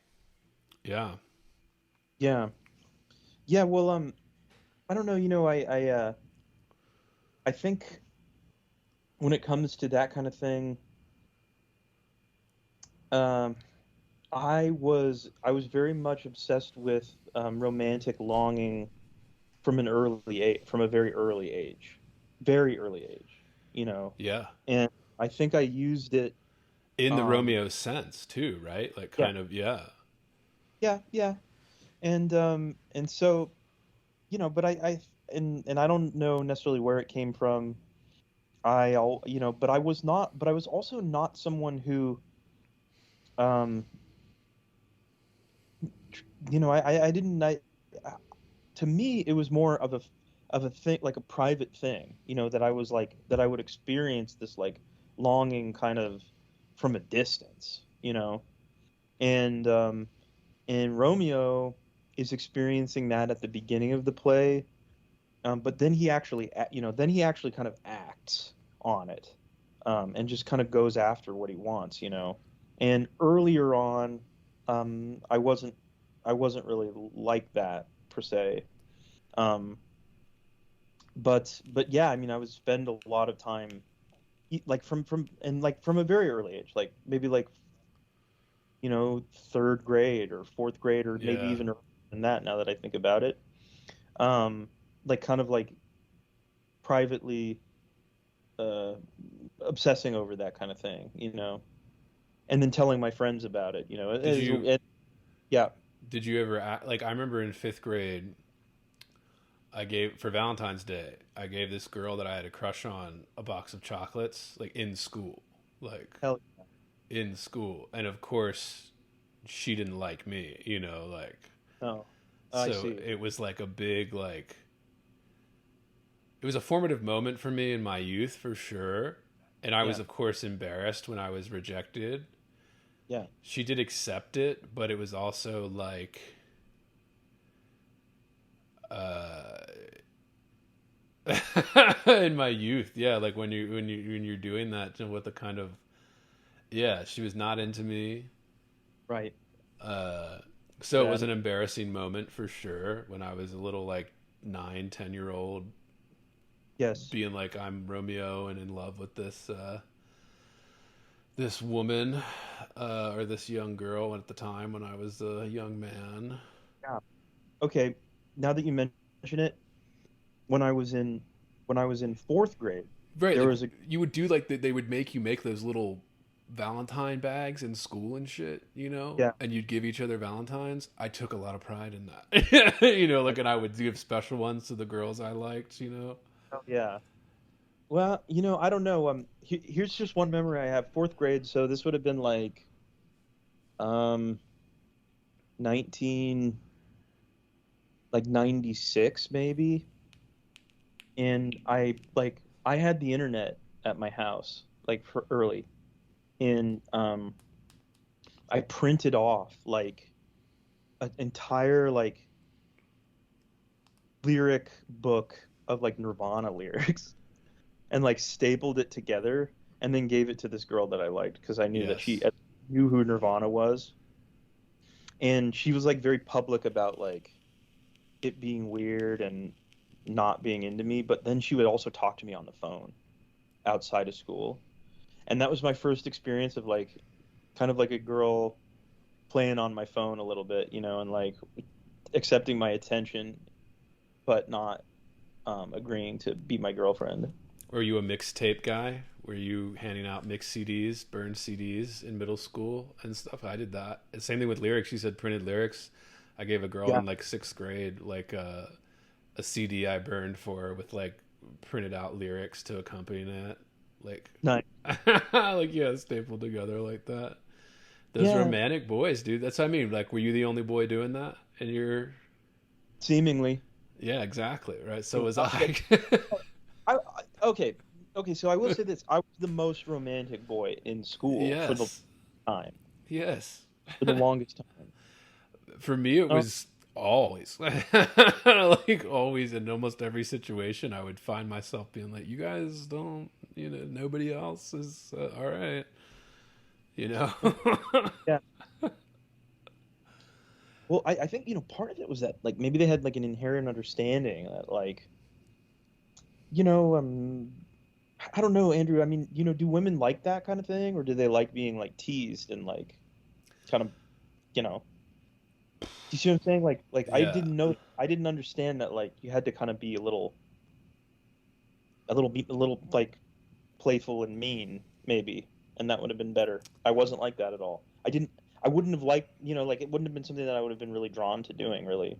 [SPEAKER 2] Yeah.
[SPEAKER 1] Yeah. Yeah. Well, I don't know. You know, I think when it comes to that kind of thing, um, I was very much obsessed with romantic longing from an early age, from a very early age, you know,
[SPEAKER 2] Yeah.
[SPEAKER 1] and I think I used it.
[SPEAKER 2] In the
[SPEAKER 1] Um,
[SPEAKER 2] Romeo sense too, right? Like,
[SPEAKER 1] yeah,
[SPEAKER 2] kind of, yeah.
[SPEAKER 1] yeah, yeah, and so, you know, but and I don't know necessarily where it came from. You know, but I was also not someone who, um, you know, I didn't, to me, it was more of a thing, like a private thing, you know, that I was like, that I would experience this like longing kind of from a distance, you know, and and Romeo is experiencing that at the beginning of the play, but then he actually, you know, then he actually kind of acts on it, and just kind of goes after what he wants, you know. And earlier on, I wasn't really like that per se. Um, but yeah, I mean, I would spend a lot of time, like from a very early age, like maybe like, you know, third grade or fourth grade, or maybe
[SPEAKER 2] Yeah.
[SPEAKER 1] even earlier than that. Now that I think about it, um, like kind of like privately, uh, obsessing over that kind of thing, you know, and then telling my friends about it, you know.
[SPEAKER 2] Did you
[SPEAKER 1] Yeah,
[SPEAKER 2] did you ever act, like, I remember in 5th grade, I gave, for Valentine's Day, I gave this girl that I had a crush on a box of chocolates, like, in school. Like,
[SPEAKER 1] hell,
[SPEAKER 2] in school. And of course, she didn't like me, you know, like,
[SPEAKER 1] no, I
[SPEAKER 2] so
[SPEAKER 1] see.
[SPEAKER 2] it was like a big, like, it was a formative moment for me in my youth, for sure. And I was,
[SPEAKER 1] Yeah,
[SPEAKER 2] of course, embarrassed when I was rejected.
[SPEAKER 1] yeah,
[SPEAKER 2] She did accept it, but it was also like, uh, in my youth, yeah, like when you're doing that, with the kind of, yeah, she was not into me.
[SPEAKER 1] right.
[SPEAKER 2] Uh, so it was
[SPEAKER 1] Sad.
[SPEAKER 2] an embarrassing moment for sure when I was a little, like, 9, 10 year old,
[SPEAKER 1] Yes.
[SPEAKER 2] being like, I'm Romeo and in love with this woman, or this young girl at the time when I was a young man.
[SPEAKER 1] Yeah. Okay. Now that you mention it, when I was in fourth grade,
[SPEAKER 2] Right,
[SPEAKER 1] there
[SPEAKER 2] like,
[SPEAKER 1] was a
[SPEAKER 2] you would do, like, they would make you make those little Valentine bags in school and shit, you know,
[SPEAKER 1] yeah.
[SPEAKER 2] and you'd give each other Valentines. I took a lot of pride in that, you know, like, and I would give special ones to the girls I liked, you know.
[SPEAKER 1] Oh, yeah. Well, you know, I don't know. Here's just one memory I have. Fourth grade, so this would have been like, um 19 like 96 maybe. And I had the internet at my house like for early, and I printed off like an entire like lyric book of like Nirvana lyrics, and like stapled it together, and then gave it to this girl that I liked because I knew that
[SPEAKER 2] Yes.
[SPEAKER 1] she knew who Nirvana was. And she was like very public about like it being weird and not being into me, but then she would also talk to me on the phone outside of school. And that was my first experience of like kind of like a girl playing on my phone a little bit, and like accepting my attention, but not agreeing to be my girlfriend.
[SPEAKER 2] Were you a mixtape guy? Were you handing out mixed CDs, burned CDs in middle school and stuff? I did that. Same thing with lyrics. You said printed lyrics. I gave a girl
[SPEAKER 1] Yeah.
[SPEAKER 2] in like sixth grade like a CD I burned for her with like printed out lyrics to accompany that. Like,
[SPEAKER 1] Nice.
[SPEAKER 2] like yeah, stapled together like that. Those
[SPEAKER 1] Yeah.
[SPEAKER 2] romantic boys, dude. That's what I mean. Like, were you the only boy doing that? And you're,
[SPEAKER 1] Seemingly.
[SPEAKER 2] yeah, exactly, right. So was
[SPEAKER 1] Okay.
[SPEAKER 2] I.
[SPEAKER 1] Okay. Okay, so I will say this. I was the most romantic boy in school for the
[SPEAKER 2] Yes,
[SPEAKER 1] time,
[SPEAKER 2] yes.
[SPEAKER 1] for the longest time.
[SPEAKER 2] For me, it
[SPEAKER 1] Oh.
[SPEAKER 2] was always like always in almost every situation. I would find myself being like, "You guys don't, nobody else is all right."
[SPEAKER 1] Yeah. Well, I think, part of it was that, like, maybe they had, like, an inherent understanding that, like, you know, um, I don't know, Andrew. I mean, do women like that kind of thing, or do they like being, like, teased and, like, kind of, you know, do you see what I'm saying? Like
[SPEAKER 2] Yeah.
[SPEAKER 1] I didn't understand that, like, you had to kind of be a little, like, playful and mean, maybe, and that would have been better. I wasn't like that at all. I wouldn't have liked, like, it wouldn't have been something that I would have been really drawn to doing, really.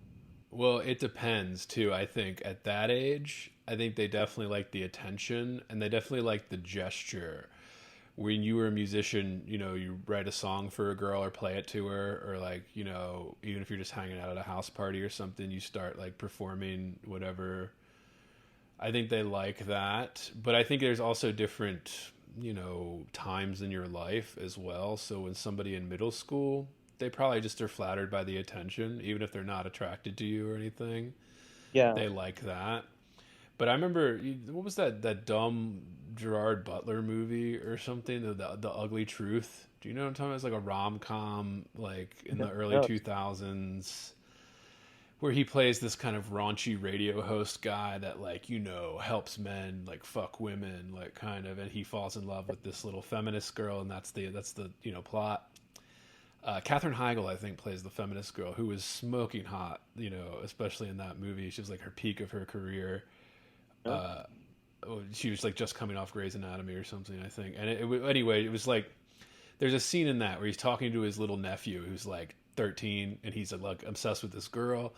[SPEAKER 2] Well, it depends too. I think at that age, I think they definitely like the attention and they definitely like the gesture. When you were a musician, you write a song for a girl or play it to her, or like, even if you're just hanging out at a house party or something, you start like performing whatever. I think they like that. But I think there's also different, times in your life as well. So when somebody in middle school, they probably just are flattered by the attention, even if they're not attracted to you or anything.
[SPEAKER 1] Yeah.
[SPEAKER 2] They like that. But I remember, what was that dumb Gerard Butler movie or something, the Ugly Truth? Do you know what I'm talking about? It's like a rom-com, like in the early
[SPEAKER 1] No.
[SPEAKER 2] 2000s, where he plays this kind of raunchy radio host guy that, like, helps men like fuck women, like, kind of, and he falls in love with this little feminist girl, and that's the plot. Katherine Heigl, I think, plays the feminist girl who was smoking hot, especially in that movie. She was like her peak of her career. Uh, she was like just coming off Grey's Anatomy or something, I think. And anyway, it was like there's a scene in that where he's talking to his little nephew who's like 13, and he's like obsessed with this girl.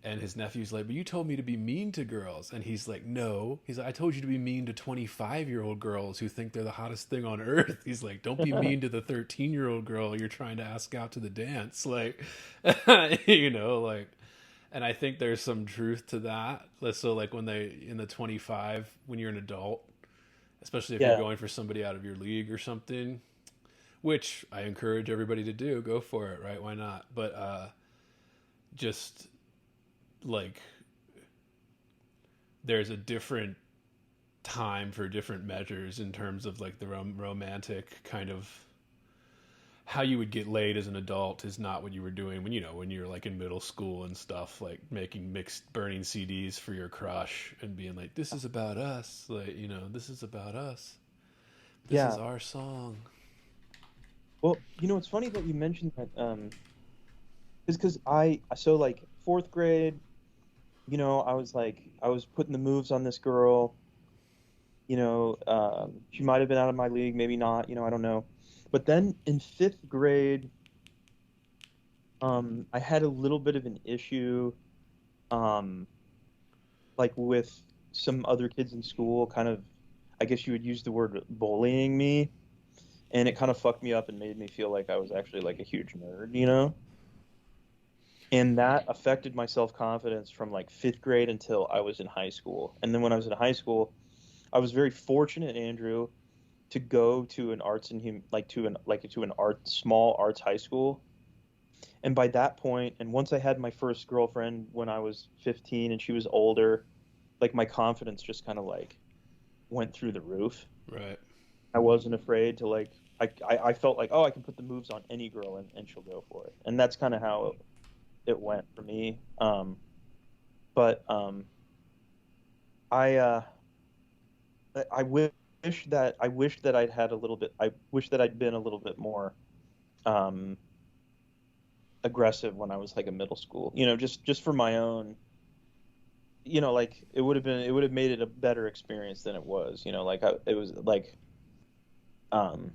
[SPEAKER 2] And his nephew's like, "But you told me to be mean to girls." And he's like, "No." He's like, "I told you to be mean to 25-year-old girls who think they're the hottest thing on earth." He's like, "Don't be mean to the 13-year-old girl you're trying to ask out to the dance." Like, like, and I think there's some truth to that. So like when in the 25, when you're an adult, especially if
[SPEAKER 1] Yeah.
[SPEAKER 2] you're going for somebody out of your league or something, which I encourage everybody to do, go for it, right? Why not? But just like there's a different time for different measures in terms of like the romantic kind of how you would get laid as an adult is not what you were doing when you're like in middle school and stuff, like making mixed burning CDs for your crush and being like, this is about us, like, this is about us, this
[SPEAKER 1] Yeah.
[SPEAKER 2] is our song.
[SPEAKER 1] Well, it's funny that you mentioned that, because so like fourth grade, I was putting the moves on this girl. She might have been out of my league, maybe not. I don't know. But then in fifth grade, I had a little bit of an issue, um, like with some other kids in school. Kind of, I guess you would use the word bullying me, and it kind of fucked me up and made me feel like I was actually like a huge nerd. And that affected my self-confidence from like fifth grade until I was in high school. And then when I was in high school, I was very fortunate, Andrew, to go to an arts and to an small arts high school. And by that point, and once I had my first girlfriend when I was 15 and she was older, like my confidence just kind of like went through the roof.
[SPEAKER 2] Right.
[SPEAKER 1] I wasn't afraid to like I felt like, oh, I can put the moves on any girl and she'll go for it, and that's kind of how it went for me. But I I wish I wish that I'd had a little bit. I wish that I'd been a little bit more um, aggressive when I was like a middle school. Just for my own. Like it would have made it a better experience than it was. Like it was like um,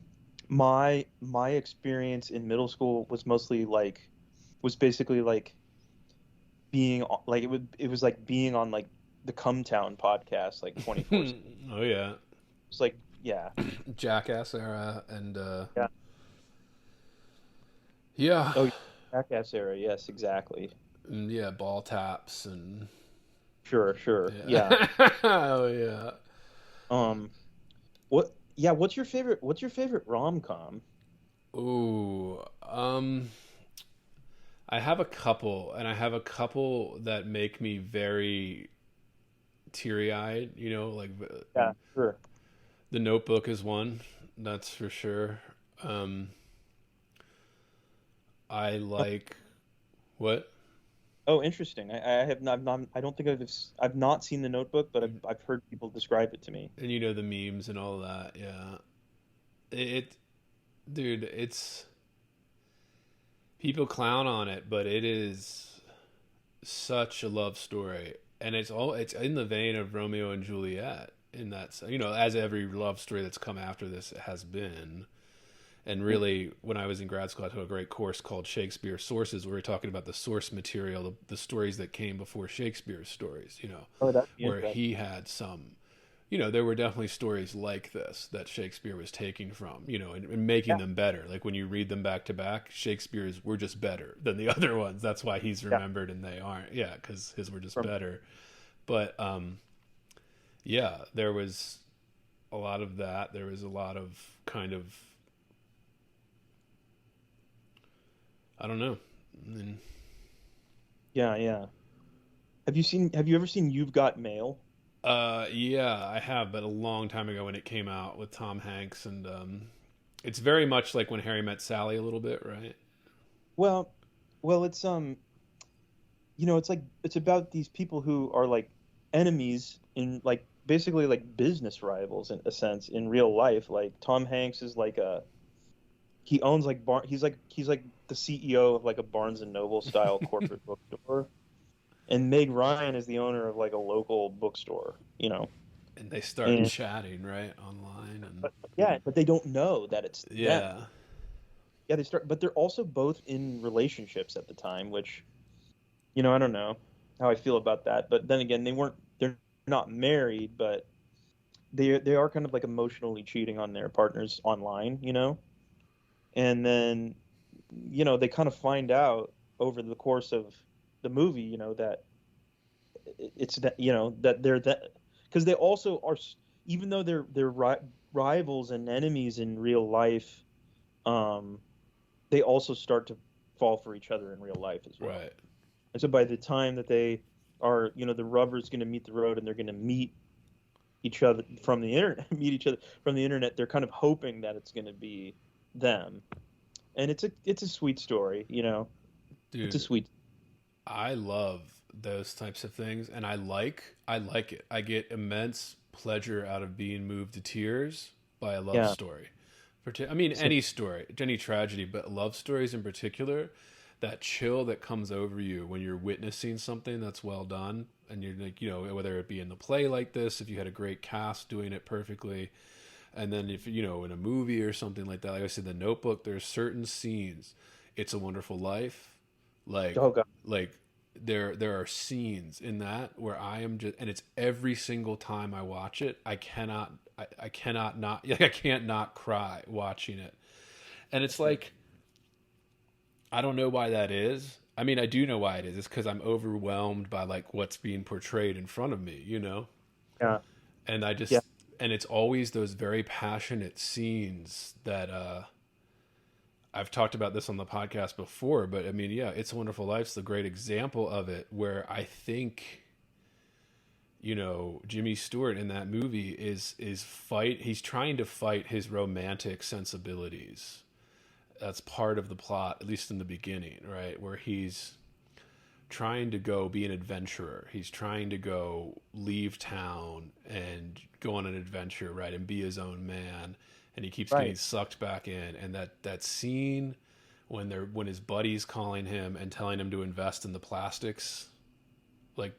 [SPEAKER 1] my experience in middle school was mostly like was basically like like it was like being on like the Come Town podcast like 24.
[SPEAKER 2] Oh yeah,
[SPEAKER 1] It's like, yeah.
[SPEAKER 2] Jackass era and
[SPEAKER 1] Yeah.
[SPEAKER 2] yeah,
[SPEAKER 1] Oh, Jackass era. Yes, exactly.
[SPEAKER 2] and yeah, ball taps and
[SPEAKER 1] Sure. Yeah.
[SPEAKER 2] oh yeah.
[SPEAKER 1] Um, what? Yeah. What's your favorite rom-com?
[SPEAKER 2] Ooh, I have a couple, and I have a couple that make me very teary-eyed. Like
[SPEAKER 1] Yeah, sure.
[SPEAKER 2] The Notebook is one, that's for sure. Um, I like what?
[SPEAKER 1] Oh, interesting. I have not, I don't think I've not seen The Notebook, but I've heard people describe it to me.
[SPEAKER 2] And the memes and all that. Yeah, dude, it's people clown on it, but it is such a love story, and it's in the vein of Romeo and Juliet. In that, as every love story that's come after this has been. And really, when I was in grad school, I took a great course called Shakespeare Sources, where we were talking about the source material, the stories that came before Shakespeare's stories,
[SPEAKER 1] Oh, that's
[SPEAKER 2] where
[SPEAKER 1] interesting.
[SPEAKER 2] he had some, there were definitely stories like this that Shakespeare was taking from, and making them better. Like when you read them back to back, Shakespeare's were just better than the other ones. That's why he's remembered and they aren't. Yeah, because his were just better. But, yeah, there was a lot of that. There was a lot of kind of, I don't know.
[SPEAKER 1] Yeah. Have you ever seen You've Got Mail?
[SPEAKER 2] Yeah, I have, but a long time ago when it came out with Tom Hanks, and it's very much like When Harry Met Sally a little bit, right?
[SPEAKER 1] Well, it's it's like it's about these people who are like enemies in like basically like business rivals in a sense in real life. Like Tom Hanks is like he owns like he's like the CEO of like a Barnes and Noble style corporate bookstore, and Meg Ryan is the owner of like a local bookstore.
[SPEAKER 2] And they start
[SPEAKER 1] And
[SPEAKER 2] chatting, right, online, and
[SPEAKER 1] but they don't know that it's them.
[SPEAKER 2] yeah,
[SPEAKER 1] Yeah, but they're also both in relationships at the time, which I don't know how I feel about that. But then again, they're not married, but they are kind of like emotionally cheating on their partners online. And then they kind of find out over the course of the movie that it's that that they're that because they also are, even though they're rivals and enemies in real life, they also start to fall for each other in real life as well.
[SPEAKER 2] right.
[SPEAKER 1] And so by the time that they are, the rubber's going to meet the road and they're going to meet each other from the internet, they're kind of hoping that it's going to be them. And it's a sweet story.
[SPEAKER 2] Dude,
[SPEAKER 1] It's a sweet.
[SPEAKER 2] I love those types of things, and I like it. I get immense pleasure out of being moved to tears by a love story. I mean, any story, any tragedy, but love stories in particular, that chill that comes over you when you're witnessing something that's well done, and you're like, whether it be in the play like this, if you had a great cast doing it perfectly, and then if, in a movie or something like that, like I said, The Notebook, there's certain scenes, It's a Wonderful Life, like,
[SPEAKER 1] Oh, God.
[SPEAKER 2] like there are scenes in that where I am just, and it's every single time I watch it, I can't not cry watching it. And it's like, I don't know why that is. I mean, I do know why it is. It's because I'm overwhelmed by like what's being portrayed in front of me,
[SPEAKER 1] Yeah.
[SPEAKER 2] And I just,
[SPEAKER 1] Yeah.
[SPEAKER 2] and it's always those very passionate scenes that, I've talked about this on the podcast before, but I mean, yeah, It's a Wonderful Life's the great example of it, where I think Jimmy Stewart in that movie he's trying to fight his romantic sensibilities. That's part of the plot, at least in the beginning, right? Where he's trying to go be an adventurer. He's trying to go leave town and go on an adventure, right? And be his own man. And he keeps getting sucked back in. And that scene when his buddy's calling him and telling him to invest in the plastics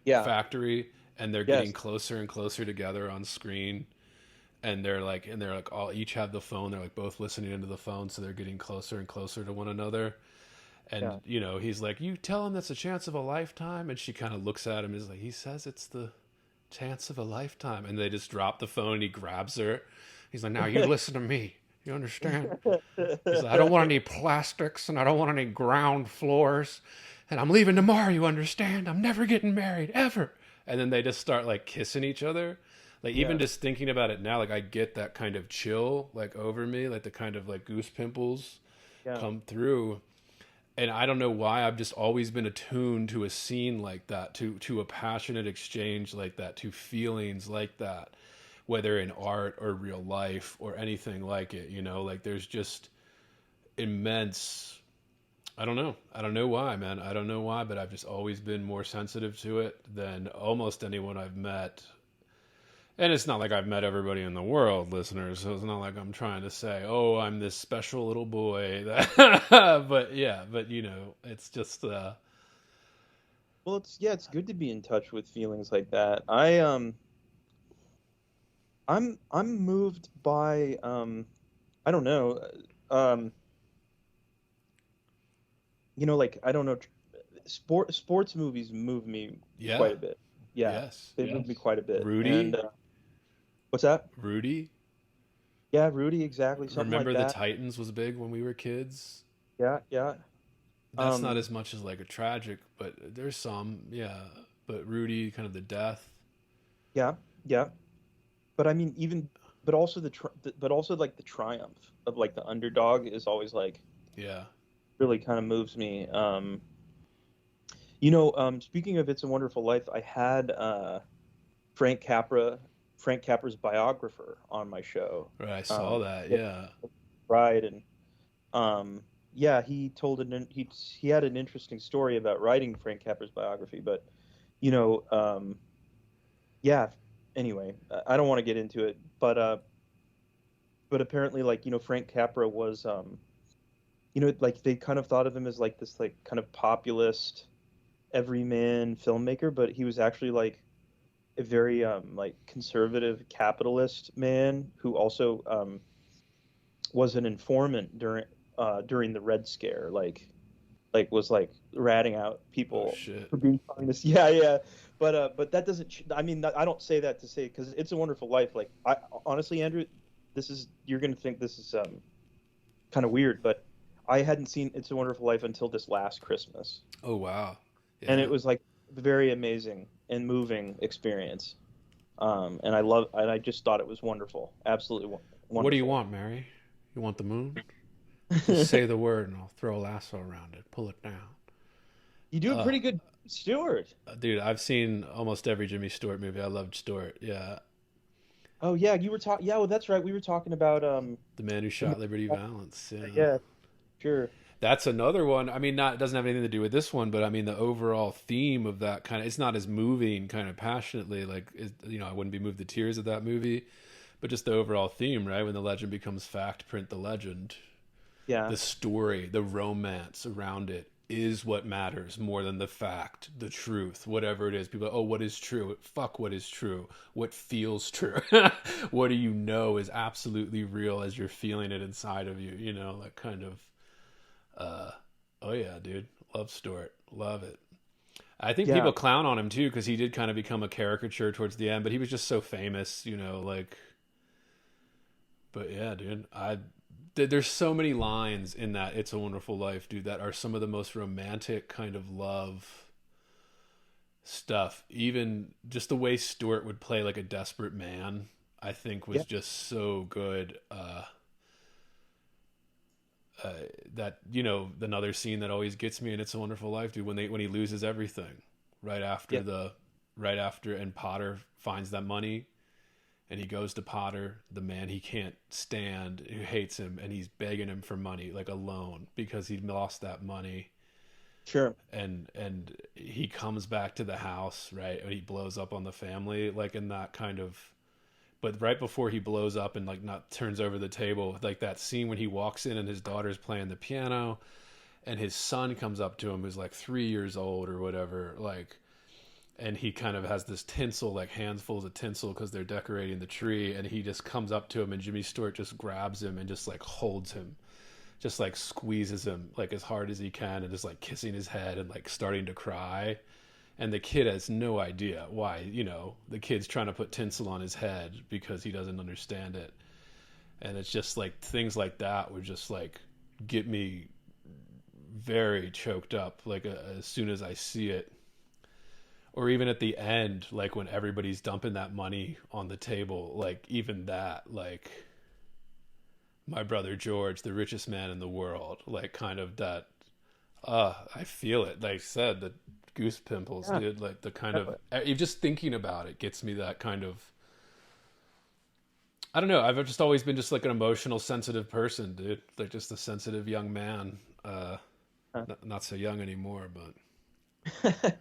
[SPEAKER 2] factory, and they're getting closer and closer together on screen, and they're like all each have the phone, they're like both listening into the phone, so they're getting closer and closer to one another. And he's like, you tell him that's a chance of a lifetime, and she kind of looks at him and is like, he says it's the chance of a lifetime, and they just drop the phone and he grabs her. He's like, now you listen to me, you understand? He's like, I don't want any plastics and I don't want any ground floors, and I'm leaving tomorrow, you understand? I'm never getting married ever. And then they just start like kissing each other. Like even just thinking about it now, like I get that kind of chill like over me, like the kind of like goose pimples come through. And I don't know why, I've just always been attuned to a scene like that, to a passionate exchange like that, to feelings like that, whether in art or real life or anything like it, like there's just immense, I don't know why, man. I don't know why, but I've just always been more sensitive to it than almost anyone I've met. And it's not like I've met everybody in the world, listeners, so it's not like I'm trying to say, oh, I'm this special little boy. but it's just... Well,
[SPEAKER 1] it's good to be in touch with feelings like that. I'm moved by, I don't know, I don't know, sports movies move me quite a bit. Yeah,
[SPEAKER 2] yes,
[SPEAKER 1] they move me quite a bit.
[SPEAKER 2] Rudy?
[SPEAKER 1] And, what's that?
[SPEAKER 2] Rudy?
[SPEAKER 1] Yeah, Rudy, exactly. Something
[SPEAKER 2] Remember
[SPEAKER 1] like that.
[SPEAKER 2] the Titans was big when we were kids?
[SPEAKER 1] Yeah.
[SPEAKER 2] That's not as much as like a tragic, but there's some, But Rudy, kind of the death.
[SPEAKER 1] Yeah. But I mean, but also like the triumph of like the underdog is always like, really kind of moves me. Speaking of It's a Wonderful Life, I had Frank Capra's biographer on my show.
[SPEAKER 2] Right, I saw that. Yeah.
[SPEAKER 1] Right, and he told he had an interesting story about writing Frank Capra's biography, but Anyway, I don't want to get into it, but apparently, Frank Capra was, they kind of thought of him as like this, like kind of populist, everyman filmmaker, but he was actually like a very like conservative capitalist man who also was an informant during the Red Scare, like was like ratting out people for being communist. Yeah. But that doesn't. I mean, I don't say that to say, because It's a Wonderful Life. Like, honestly, Andrew, you're gonna think this is kind of weird, but I hadn't seen It's a Wonderful Life until this last Christmas.
[SPEAKER 2] Oh wow! Yeah.
[SPEAKER 1] And it was like a very amazing and moving experience. And I just thought it was wonderful, absolutely wonderful.
[SPEAKER 2] What do you want, Mary? You want the moon? Just say the word, and I'll throw a lasso around it. Pull it down.
[SPEAKER 1] You do a pretty good Stewart.
[SPEAKER 2] Dude, I've seen almost every Jimmy Stewart movie. I loved Stewart. Yeah.
[SPEAKER 1] Oh yeah, you were talking. Yeah, well, that's right. We were talking about
[SPEAKER 2] The Man Who Shot Liberty Valance.
[SPEAKER 1] Yeah, sure.
[SPEAKER 2] That's another one. I mean, it doesn't have anything to do with this one, but I mean, the overall theme of that kind of, it's not as moving kind of passionately, like, I wouldn't be moved to tears at that movie, but just the overall theme, right? When the legend becomes fact, print the legend.
[SPEAKER 1] Yeah.
[SPEAKER 2] The story, the romance around it is what matters more than the fact, the truth, whatever it is. People are, oh, what is true? Fuck what is true. What feels true? What do you know is absolutely real as you're feeling it inside of you, that kind of, oh yeah, dude. Love Stewart. Love it. I think people clown on him too, because he did kind of become a caricature towards the end, but he was just so famous, but yeah, dude, there's so many lines in that It's a Wonderful Life, dude, that are some of the most romantic kind of love stuff. Even just the way Stewart would play like a desperate man, I think was just so good. That, another scene that always gets me in It's a Wonderful Life, dude, when he loses everything right after the right after, and Potter finds that money, and he goes to Potter, the man he can't stand, who hates him, and he's begging him for money, like a loan, because he lost that money.
[SPEAKER 1] Sure.
[SPEAKER 2] And he comes back to the house, right? And he blows up on the family, like in that kind of. But right before he blows up and like not turns over the table, like that scene when he walks in and his daughter's playing the piano, and his son comes up to him who's like 3 years old or whatever, like, and he kind of has this tinsel, like handfuls of tinsel because they're decorating the tree, and he just comes up to him, and Jimmy Stewart just grabs him and just like holds him, just like squeezes him like as hard as he can, and just like kissing his head and like starting to cry. And the kid has no idea why, the kid's trying to put tinsel on his head because he doesn't understand it. And it's just like things like that would just like get me very choked up, like as soon as I see it. Or even at the end, like when everybody's dumping that money on the table, like even that, like my brother George, the richest man in the world, like kind of that, I feel it. Like I said, the goose pimples,
[SPEAKER 1] Yeah.
[SPEAKER 2] dude, like the kind of, even just thinking about it gets me that kind of, I don't know. I've just always been just like an emotional, sensitive person, dude. Like just a sensitive young man. Not so young anymore, but.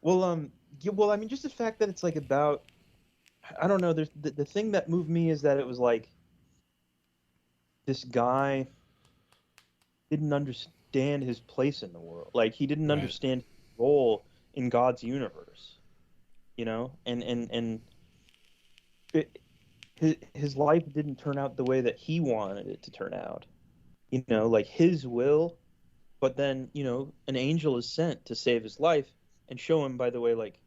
[SPEAKER 1] Well, yeah, well, I mean, just the fact that it's like about, I don't know. There's the thing that moved me is that it was like this guy didn't understand his place in the world. Like he didn't
[SPEAKER 2] Right.
[SPEAKER 1] understand his role in God's universe, and his life didn't turn out the way that he wanted it to turn out. Like his will, but then, an angel is sent to save his life and show him, by the way, like,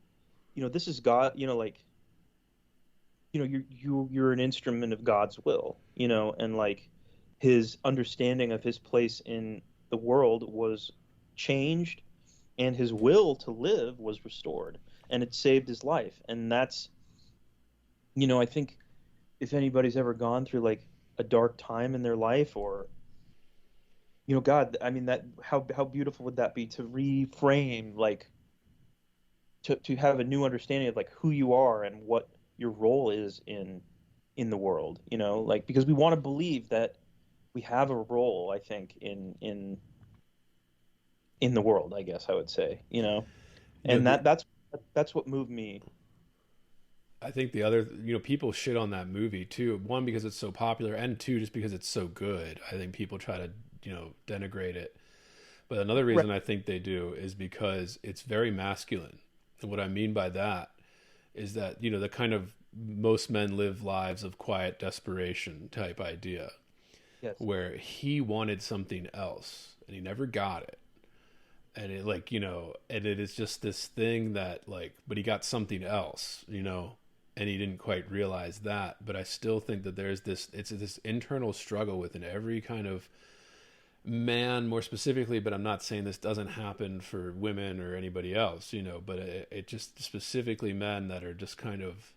[SPEAKER 1] this is God, like, you're an instrument of God's will, and like his understanding of his place in the world was changed, and his will to live was restored, and it saved his life. And that's, I think if anybody's ever gone through like a dark time in their life, or God, I mean, that how beautiful would that be to reframe, like to have a new understanding of like who you are and what your role is in the world, like, because we want to believe that we have a role, I think, in the world, I guess I would say, and that's what moved me.
[SPEAKER 2] I think the other, people shit on that movie too. One, because it's so popular, and two, just because it's so good. I think people try to, denigrate it. But another reason I think they do is because it's very masculine. And what I mean by that is that, the kind of most men live lives of quiet desperation type idea,
[SPEAKER 1] Yes.
[SPEAKER 2] where he wanted something else and he never got it. And it like, and it is just this thing that like, but he got something else, and he didn't quite realize that. But I still think that there's it's this internal struggle within every kind of man, more specifically, but I'm not saying this doesn't happen for women or anybody else, but it just specifically men that are just kind of,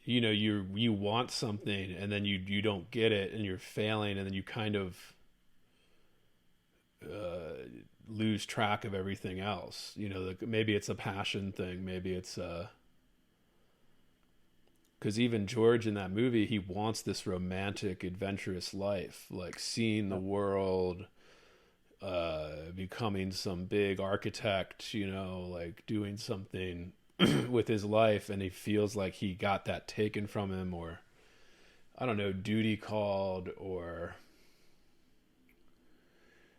[SPEAKER 2] you want something and then you don't get it and you're failing, and then you kind of lose track of everything else. Maybe it's a passion thing, maybe it's because even George in that movie, he wants this romantic, adventurous life, like seeing the world, becoming some big architect, like doing something with his life, and he feels like he got that taken from him, or I don't know, duty called, or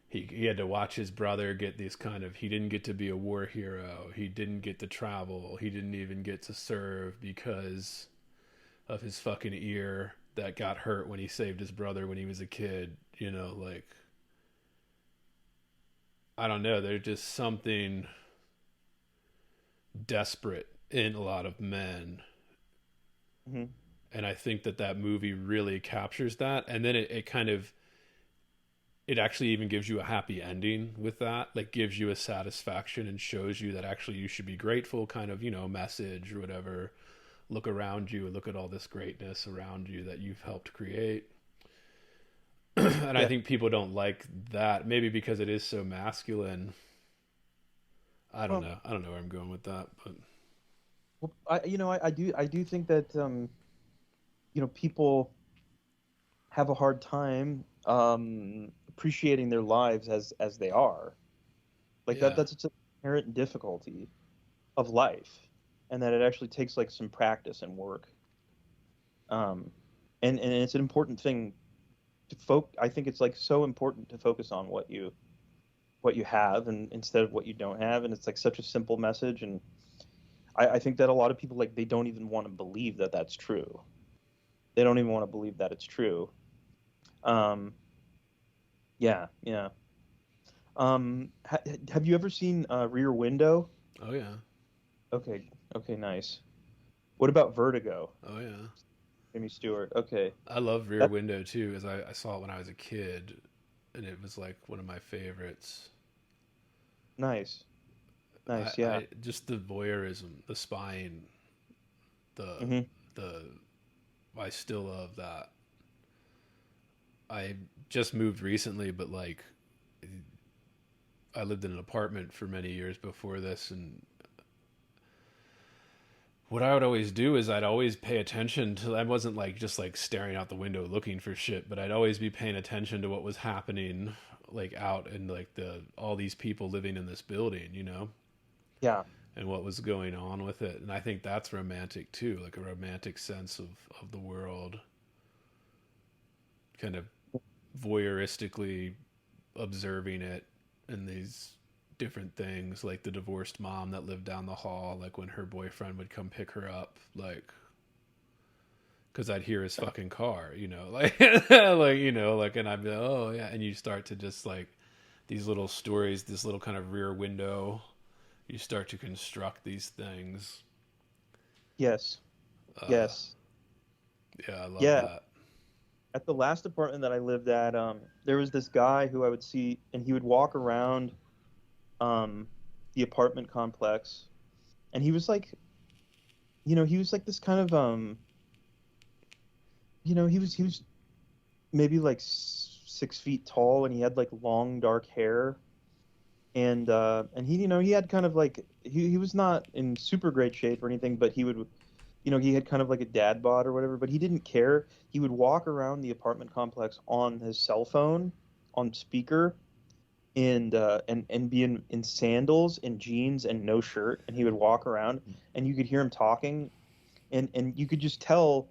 [SPEAKER 2] he had to watch his brother get these kind of, he didn't get to be a war hero, he didn't get to travel, he didn't even get to serve because of his fucking ear that got hurt when he saved his brother when he was a kid, like, I don't know, there's just something desperate in a lot of men.
[SPEAKER 1] Mm-hmm.
[SPEAKER 2] And I think that movie really captures that. And then it kind of, it actually even gives you a happy ending with that, like gives you a satisfaction and shows you that actually you should be grateful, kind of, message or whatever. Look around you and look at all this greatness around you that you've helped create. And I think people don't like that, maybe because it is so masculine. I don't
[SPEAKER 1] Well,
[SPEAKER 2] know. I don't know where I'm going with that, but
[SPEAKER 1] well, I do think that people have a hard time appreciating their lives as they are. Like
[SPEAKER 2] yeah,
[SPEAKER 1] that's its inherent difficulty of life, and that it actually takes like some practice and work. Um, and it's an important thing to I think it's like so important to focus on what you have and instead of what you don't have, and it's like such a simple message. And I think that a lot of people like they don't even want to believe that that's true. They don't even want to believe that it's true. Um, yeah, yeah. Have you ever seen Rear Window?
[SPEAKER 2] oh yeah,
[SPEAKER 1] Okay, okay, nice. What about Vertigo?
[SPEAKER 2] oh yeah.
[SPEAKER 1] Jimmy Stewart. Okay,
[SPEAKER 2] I love Rear
[SPEAKER 1] that
[SPEAKER 2] Window too, as I saw it when I was a kid, and it was like one of my favorites.
[SPEAKER 1] nice,
[SPEAKER 2] I,
[SPEAKER 1] nice. Yeah.
[SPEAKER 2] I just the voyeurism, the spying, the
[SPEAKER 1] Hmm.
[SPEAKER 2] the I still love that. I just moved recently, but like I lived in an apartment for many years before this, and what I would always do is I'd always pay attention to. I wasn't like just like staring out the window looking for shit, but I'd always be paying attention to what was happening, like out in like the all these people living in this building,
[SPEAKER 1] Yeah.
[SPEAKER 2] and what was going on with it. And I think that's romantic too, like a romantic sense of the world, kind of voyeuristically observing it and these different things, like the divorced mom that lived down the hall, like when her boyfriend would come pick her up, like because I'd hear his fucking car, like like, and I'd be like, oh yeah, and you start to just like these little stories, this little kind of rear window, you start to construct these things.
[SPEAKER 1] Yes.
[SPEAKER 2] uh
[SPEAKER 1] Yes.
[SPEAKER 2] yeah, I love
[SPEAKER 1] Yeah.
[SPEAKER 2] that.
[SPEAKER 1] At the last apartment that I lived at, there was this guy who I would see, and he would walk around um, the apartment complex, and he was like, he was like this kind of, he was maybe like 6 feet tall, and he had like long dark hair, and he had kind of like he was not in super great shape or anything, but he would, he had kind of like a dad bod or whatever, but he didn't care. He would walk around the apartment complex on his cell phone, on speaker, and be in sandals and jeans and no shirt, and he would walk around, and you could hear him talking, and you could just tell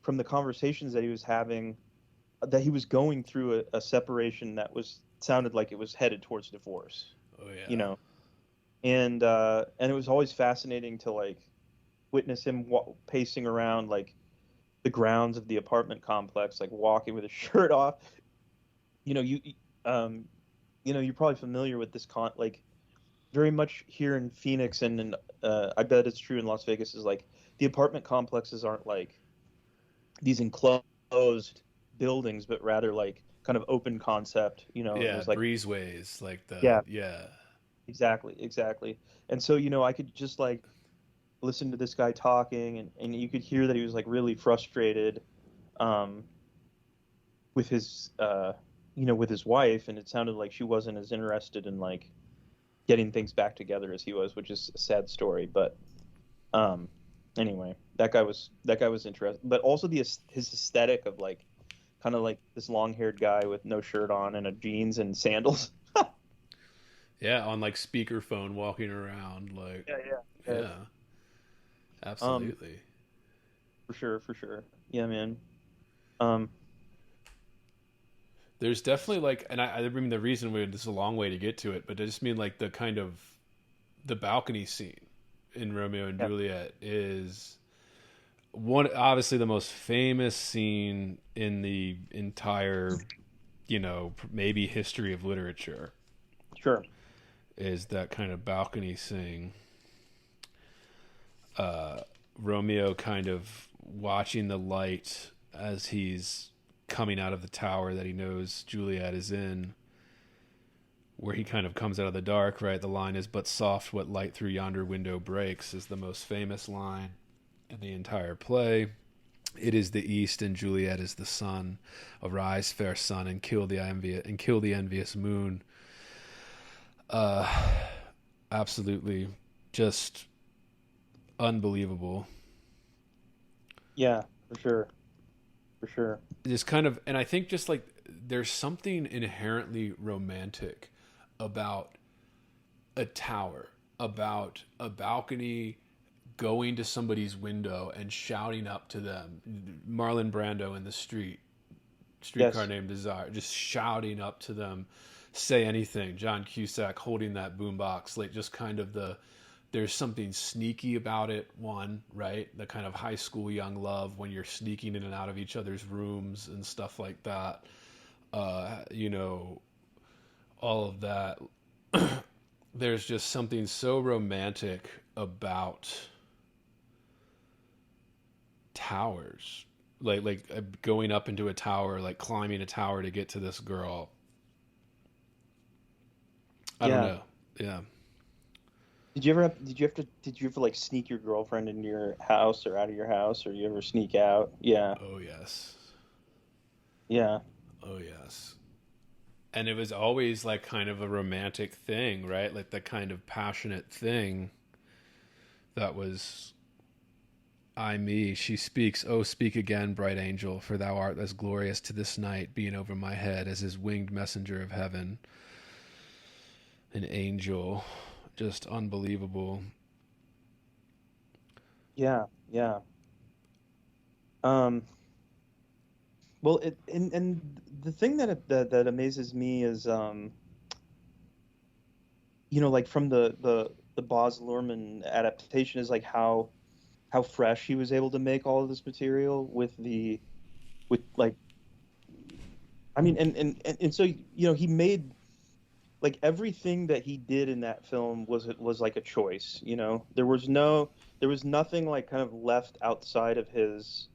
[SPEAKER 1] from the conversations that he was having that he was going through a separation that was sounded like it was headed towards divorce,
[SPEAKER 2] Oh
[SPEAKER 1] you
[SPEAKER 2] yeah.
[SPEAKER 1] know. And it was always fascinating to like witness him pacing around like the grounds of the apartment complex, like walking with his shirt off. You know, um, you're probably familiar with this like very much here in Phoenix, and I bet it's true in Las Vegas. Is like the apartment complexes aren't like these enclosed buildings, but rather like kind of open concept. And
[SPEAKER 2] Yeah,
[SPEAKER 1] there's like
[SPEAKER 2] breezeways, like
[SPEAKER 1] yeah,
[SPEAKER 2] yeah.
[SPEAKER 1] exactly, exactly. And so I could just like listen to this guy talking, and you could hear that he was like really frustrated um, with his with his wife, and it sounded like she wasn't as interested in like getting things back together as he was, which is a sad story. But um, anyway, that guy was interesting, but also his aesthetic of like kind of like this long haired guy with no shirt on and a jeans and sandals.
[SPEAKER 2] Yeah, on like speakerphone walking around, like
[SPEAKER 1] Yeah, yeah, yeah.
[SPEAKER 2] yeah,
[SPEAKER 1] Um,
[SPEAKER 2] absolutely.
[SPEAKER 1] for sure, for sure. Yeah, man. Um,
[SPEAKER 2] There's definitely like, and I mean the reason this is a long way to get to it, but I just mean like the kind of the balcony scene in Romeo and
[SPEAKER 1] yeah,
[SPEAKER 2] Juliet is one obviously the most famous scene in the entire, maybe history of literature,
[SPEAKER 1] sure.
[SPEAKER 2] is that kind of balcony scene. Romeo kind of watching the light as he's coming out of the tower that he knows Juliet is in, where he kind of comes out of the dark, right? The line is, "But soft what light through yonder window breaks," is the most famous line in the entire play. It is the east and Juliet is the sun. Arise, fair sun, and kill the envious moon. Absolutely. Just unbelievable.
[SPEAKER 1] Yeah, for sure. For sure.
[SPEAKER 2] Just kind of, and I think just like there's something inherently romantic about a tower, about a balcony, going to somebody's window and shouting up to them. Marlon Brando in the streetcar
[SPEAKER 1] Yes.
[SPEAKER 2] named Desire, just shouting up to them, say anything. John Cusack holding that boombox, like just kind of there's something sneaky about it. One, right? The kind of high school young love when you're sneaking in and out of each other's rooms and stuff like that. You know, all of that. There's just something so romantic about towers, like going up into a tower, like climbing a tower to get to this girl. I don't
[SPEAKER 1] Yeah.
[SPEAKER 2] know. Yeah.
[SPEAKER 1] Did you ever like sneak your girlfriend into your house or out of your house, or you ever sneak out? Yeah.
[SPEAKER 2] Oh yes.
[SPEAKER 1] Yeah.
[SPEAKER 2] Oh yes. And it was always like kind of a romantic thing, right? Like the kind of passionate thing that was I me. She speaks, oh speak again, bright angel, for thou art as glorious to this night, being over my head as his winged messenger of heaven. An angel. Just unbelievable.
[SPEAKER 1] Yeah. Yeah. Um well, and the thing that amazes me is like from the Baz Luhrmann adaptation is like how fresh he was able to make all of this material with like, I mean, and so he made like everything that he did in that film was like a choice. There was nothing like kind of left outside of his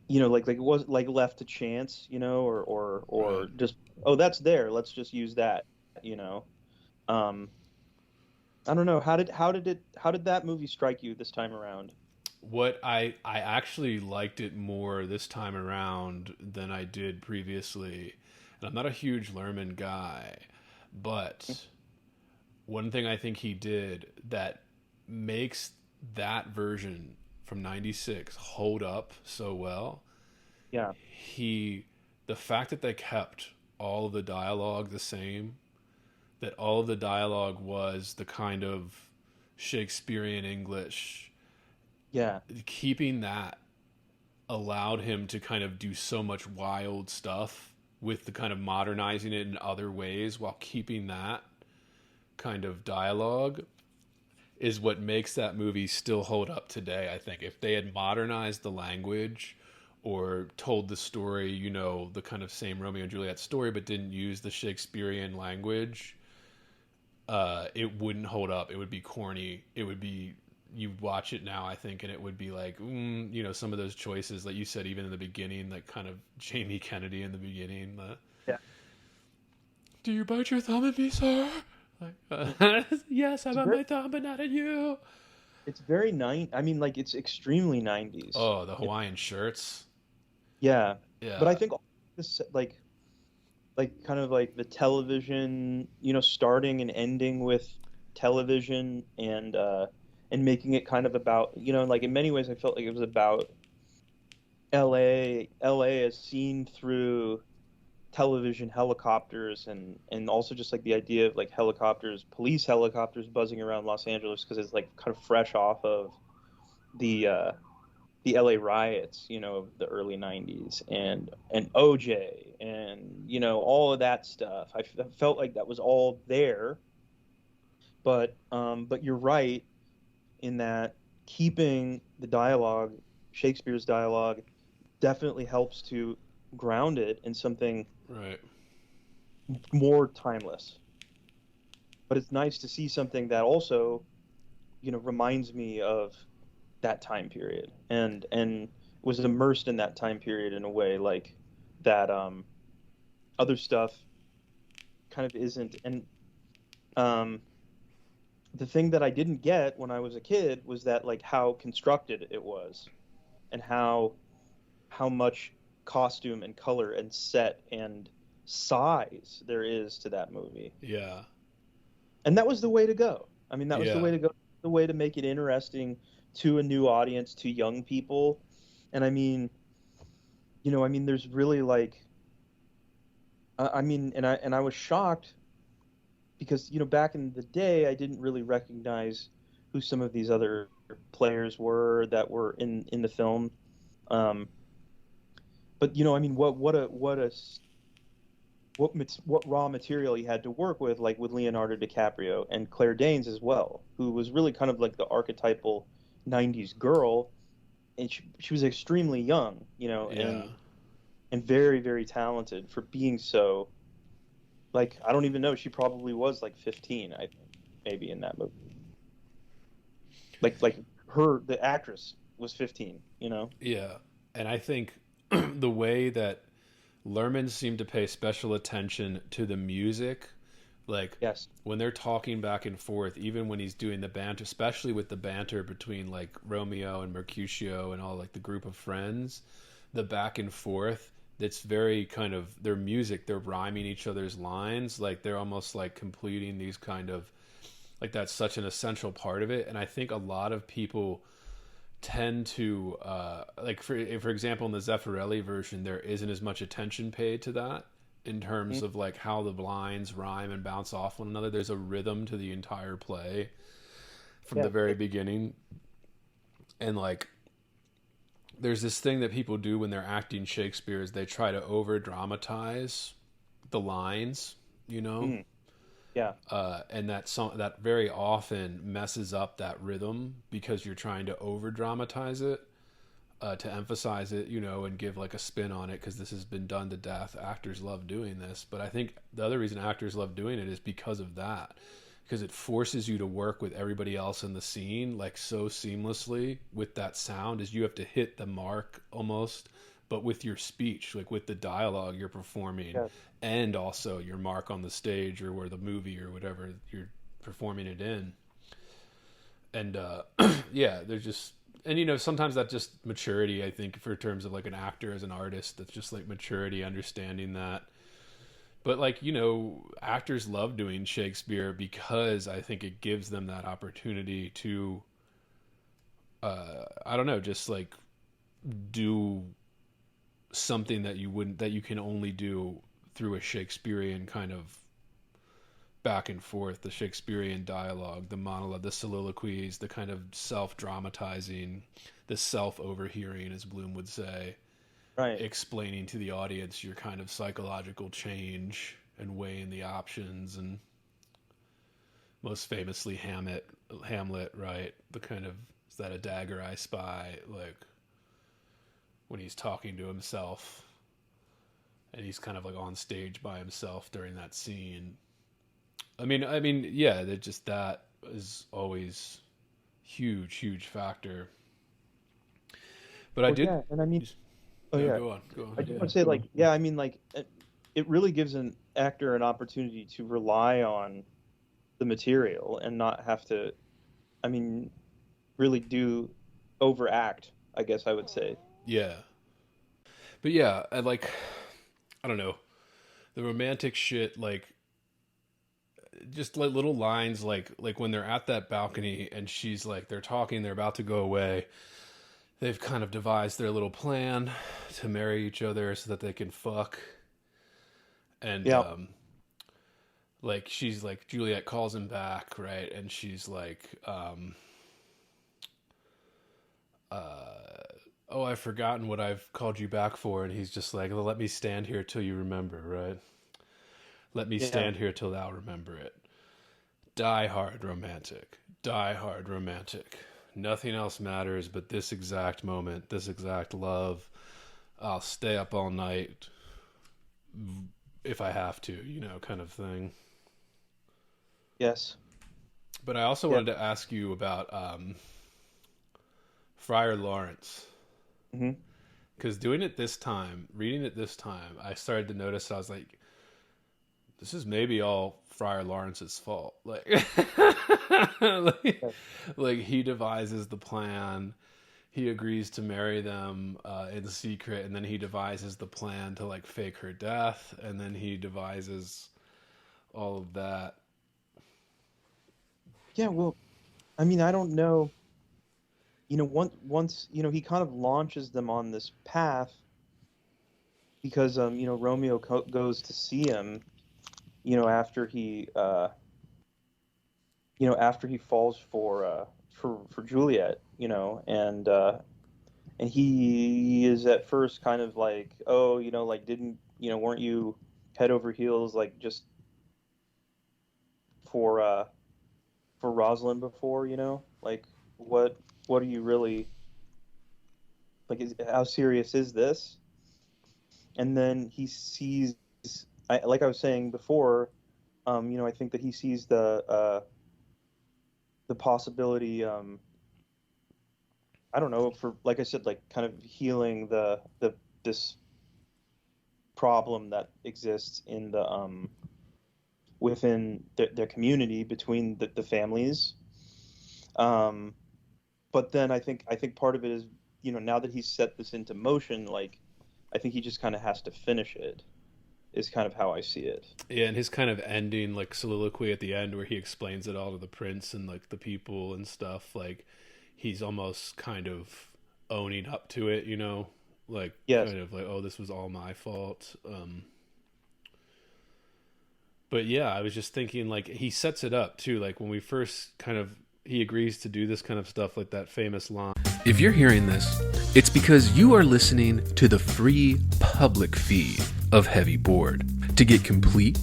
[SPEAKER 1] like it was like left to chance, or
[SPEAKER 2] Right.
[SPEAKER 1] just, oh, that's there, let's just use that, you know. um I don't know, how did that movie strike you this time around?
[SPEAKER 2] What I actually liked it more this time around than I did previously. And I'm not a huge Lerman guy, but one thing I think he did that makes that version from 96 hold up so well,
[SPEAKER 1] Yeah.
[SPEAKER 2] he the fact that they kept all of the dialogue the same, that all of the dialogue was the kind of Shakespearean English,
[SPEAKER 1] Yeah.
[SPEAKER 2] keeping that allowed him to kind of do so much wild stuff with the kind of modernizing it in other ways while keeping that kind of dialogue is what makes that movie still hold up today. I think if they had modernized the language or told the story, the kind of same Romeo and Juliet story, but didn't use the Shakespearean language, it wouldn't hold up. It would be corny. It would be, you watch it now, I think, and it would be like, some of those choices, like you said, even in the beginning, like kind of Jamie Kennedy in the beginning.
[SPEAKER 1] Yeah.
[SPEAKER 2] Do you bite your thumb at me, sir? Like, yes, I
[SPEAKER 1] It's
[SPEAKER 2] bite
[SPEAKER 1] very,
[SPEAKER 2] my thumb, but not at you.
[SPEAKER 1] it's very I mean, like, it's extremely 90s.
[SPEAKER 2] Oh, the Hawaiian shirts.
[SPEAKER 1] Yeah. But I
[SPEAKER 2] Yeah,
[SPEAKER 1] think all this, like kind of like the television, starting and ending with television, and making it kind of about, like in many ways I felt like it was about LA as seen through television, helicopters, and also just like the idea of like helicopters, police helicopters buzzing around Los Angeles, because it's like kind of fresh off of the LA riots, of the early 90s, and OJ, and all of that stuff. I felt like that was all there, but you're right in that keeping the dialogue, Shakespeare's dialogue, definitely helps to ground it in something
[SPEAKER 2] right.
[SPEAKER 1] more timeless. But it's nice to see something that also, reminds me of that time period, and was immersed in that time period in a way like that other stuff kind of isn't. And um the thing that I didn't get when I was a kid was that, like, how constructed it was, and how much costume and color and set size there is to that movie.
[SPEAKER 2] Yeah.
[SPEAKER 1] And that was the way to go. I mean, that was the
[SPEAKER 2] Yeah.
[SPEAKER 1] way to go, the way to make it interesting to a new audience, to young people. And I mean, I mean, there's really like, I mean, and I was shocked because, back in the day, I didn't really recognize who some of these other players were that were in the film. Um, but I mean, what raw material he had to work with, like with Leonardo DiCaprio and Claire Danes as well, who was really kind of like the archetypal '90s girl, and she was extremely young,
[SPEAKER 2] Yeah.
[SPEAKER 1] and very, very talented for being so. Like, I don't even know, she probably was like 15, I think, maybe in that movie. Like the actress was 15.
[SPEAKER 2] Yeah. And I think the way that Lerman seemed to pay special attention to the music, like
[SPEAKER 1] Yes.
[SPEAKER 2] when they're talking back and forth, even when he's doing the banter, especially with the banter between like Romeo and Mercutio and all like the group of friends, the back and forth, that's very kind of their music, they're rhyming each other's lines, like they're almost like completing these kind of, like that's such an essential part of it. And I think a lot of people tend to like for example in the Zeffirelli version there isn't as much attention paid to that in terms
[SPEAKER 1] Mhm.
[SPEAKER 2] of like how the lines rhyme and bounce off one another. There's a rhythm to the entire play from
[SPEAKER 1] Yeah.
[SPEAKER 2] the very beginning, and like there's this thing that people do when they're acting Shakespeare is they try to over dramatize the lines,
[SPEAKER 1] Mhm. Yeah.
[SPEAKER 2] and that very often messes up that rhythm because you're trying to over dramatize it, to emphasize it, and give like a spin on it because this has been done to death. Actors love doing this, but I think the other reason actors love doing it is because of that, because it forces you to work with everybody else in the scene like so seamlessly with that sound, is you have to hit the mark almost, but with your speech, like with the dialogue you're performing,
[SPEAKER 1] Yes.
[SPEAKER 2] and also your mark on the stage or where the movie or whatever you're performing it in. And yeah, there's just, and sometimes that's just maturity, I think, for terms of like an actor as an artist, that's just like maturity, understanding that. But like, actors love doing Shakespeare because I think it gives them that opportunity to I don't know, just like do something that you can only do through a Shakespearean kind of back and forth, the Shakespearean dialogue, the monologue, the soliloquies, the kind of self-dramatizing, the self-overhearing, as Bloom would say,
[SPEAKER 1] Right.
[SPEAKER 2] explaining to the audience your kind of psychological change and weighing the options. And most famously Hamlet, right? The kind of, is that a dagger I spy, like when he's talking to himself and he's kind of like on stage by himself during that scene. I mean, yeah, that is always huge factor. But I
[SPEAKER 1] Well,
[SPEAKER 2] did.
[SPEAKER 1] yeah, and I mean, oh
[SPEAKER 2] No,
[SPEAKER 1] yeah,
[SPEAKER 2] go on.
[SPEAKER 1] I just want to say, like, yeah, I mean, like, it really gives an actor an opportunity to rely on the material and not have to, I mean, really do overact, I guess I would say.
[SPEAKER 2] Yeah, but yeah, I don't know, the romantic shit, like just like little lines, like when they're at that balcony and she's like, they're talking, they're about to go away. They've kind of devised their little plan to marry each other so that they can fuck. And
[SPEAKER 1] Yeah.
[SPEAKER 2] like she's like, Juliet calls him back, right? And she's like, oh, I've forgotten what I've called you back for. And he's just like, well, let me stand here till you remember, right? Let me stand here till thou remember it. Die hard romantic. Die hard romantic. Nothing else matters but this exact moment, this exact love. I'll stay up all night if I have to, kind of thing.
[SPEAKER 1] Yes.
[SPEAKER 2] But I also wanted to ask you about Friar Lawrence.
[SPEAKER 1] Mm-hmm.
[SPEAKER 2] Because reading it this time, I started to notice, I was like, this is maybe all Friar Lawrence's fault. Like, like he devises the plan. he agrees to marry them in secret, and then he devises the plan to like fake her death, and then he devises all of that.
[SPEAKER 1] Yeah, well, I mean, I don't know. Once he kind of launches them on this path because Romeo goes to see him, after he falls for Juliet, and he is at first kind of like, oh, like, didn't, weren't you head over heels, like, just for uh for Rosalind before, like, what are you really like, how serious is this? And then he sees, like I was saying before, I think that he sees the possibility, I don't know, for, like I said, like, kind of healing the this problem that exists in the within the community between the families. Um, but then I think part of it is, now that he's set this into motion, like, I think he just kind of has to finish it. Is kind of how I see it.
[SPEAKER 2] Yeah, and his kind of ending like soliloquy at the end where he explains it all to the prince and like the people and stuff, like he's almost kind of owning up to it, like
[SPEAKER 1] Yes.
[SPEAKER 2] kind of like, oh, this was all my fault. But yeah, I was just thinking like he sets it up too, like when we first kind of he agrees to do this kind of stuff, like that famous line.
[SPEAKER 7] If you're hearing this, it's because you are listening to the free public feed of Heavy Board. To get complete,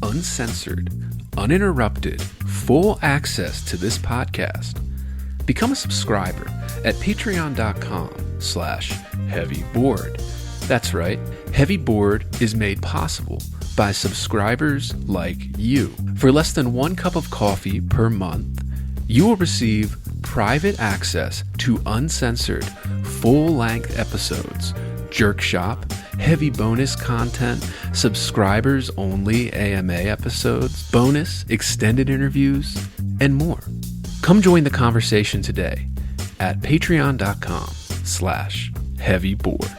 [SPEAKER 7] uncensored, uninterrupted, full access to this podcast, become a subscriber at patreon.com/heavyboard. That's right, Heavy Board is made possible by subscribers like you. For less than 1 cup of coffee per month, you will receive private access to uncensored, full-length episodes, Jerk Shop, heavy bonus content, subscribers-only AMA episodes, bonus extended interviews, and more. Come join the conversation today at patreon.com/heavyboard.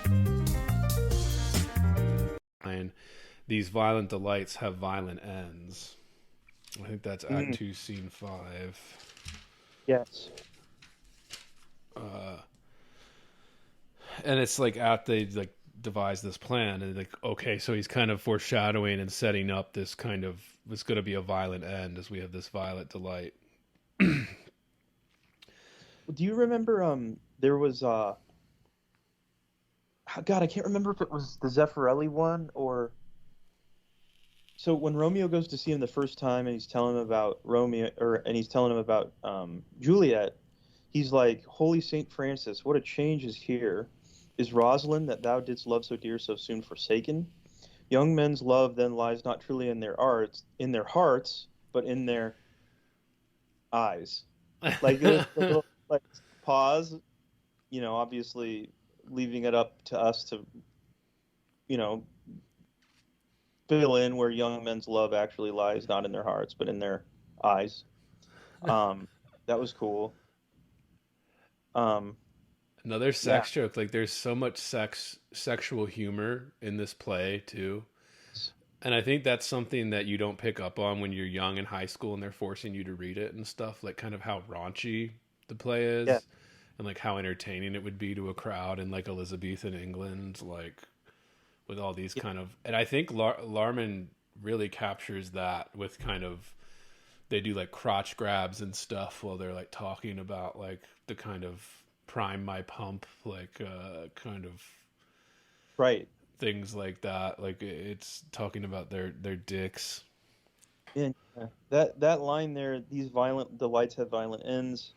[SPEAKER 2] And these violent delights have violent ends. I think that's Act 2, Scene 5.
[SPEAKER 1] Yes.
[SPEAKER 2] And it's like after they like devise this plan, and like, okay, so he's kind of foreshadowing and setting up this kind of, it's going to be a violent end as we have this violent delight.
[SPEAKER 1] Do you remember there was God, I can't remember if it was the Zeffirelli one or, so when Romeo goes to see him the first time and he's telling him about Juliet, he's like, Holy Saint Francis, what a change is here. Is Rosalind that thou didst love so dear so soon forsaken? Young men's love then lies not truly in their hearts, but in their eyes. Like, there's a little like pause, obviously leaving it up to us to, fill in where young men's love actually lies not in their hearts, but in their eyes. That was cool.
[SPEAKER 2] Another sex joke. Like there's so much sexual humor in this play too. And I think that's something that you don't pick up on when you're young in high school and they're forcing you to read it and stuff, like kind of how raunchy the play is and like how entertaining it would be to a crowd in like Elizabethan England, like with all these kind of, and I think Larman really captures that with kind of, they do like crotch grabs and stuff while they're like talking about like the kind of prime my pump, like kind of
[SPEAKER 1] right
[SPEAKER 2] things like that. Like it's talking about their dicks.
[SPEAKER 1] And that line there, these violent delights have violent ends,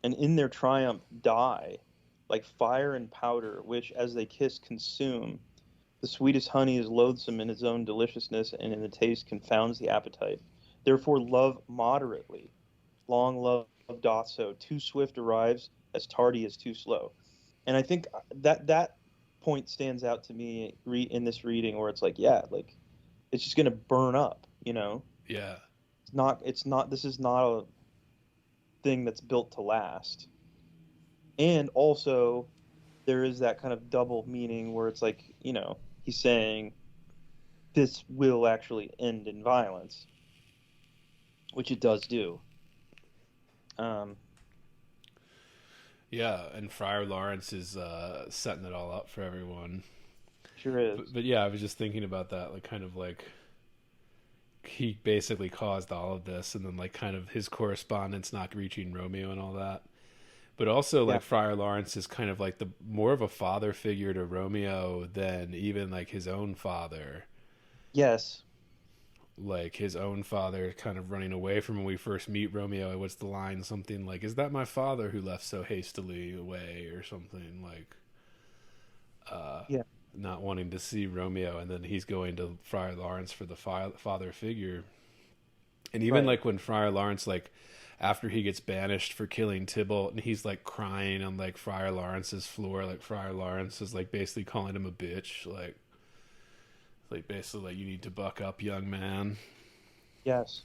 [SPEAKER 1] and in their triumph die, like fire and powder, which as they kiss consume. The sweetest honey is loathsome in its own deliciousness, and in the taste confounds the appetite. Therefore love moderately. Long love doth so. Too swift arrives, as tardy as too slow. And I think that point stands out to me in this reading, where it's like, like it's just going to burn up,
[SPEAKER 2] Yeah.
[SPEAKER 1] This is not a thing that's built to last. And also there is that kind of double meaning where it's like, he's saying this will actually end in violence, which it does do. Um,
[SPEAKER 2] Yeah, and Friar Lawrence is setting it all up for everyone.
[SPEAKER 1] sure is.
[SPEAKER 2] But yeah, I was just thinking about that, like kind of like he basically caused all of this, and then like kind of his correspondence not reaching Romeo and all that. But also
[SPEAKER 1] Yeah.
[SPEAKER 2] like Friar Lawrence is kind of like the more of a father figure to Romeo than even like his own father.
[SPEAKER 1] Yes.
[SPEAKER 2] Like his own father kind of running away from when we first meet Romeo. What's the line? Something like, "Is that my father who left so hastily away?" or something like
[SPEAKER 1] Yeah.
[SPEAKER 2] not wanting to see Romeo, and then he's going to Friar Lawrence for the father figure. And even
[SPEAKER 1] Right.
[SPEAKER 2] like when Friar Lawrence, like after he gets banished for killing Tybalt, and he's like crying on like Friar Lawrence's floor, like Friar Lawrence is like basically calling him a bitch, like basically like, you need to buck up, young man.
[SPEAKER 1] Yes.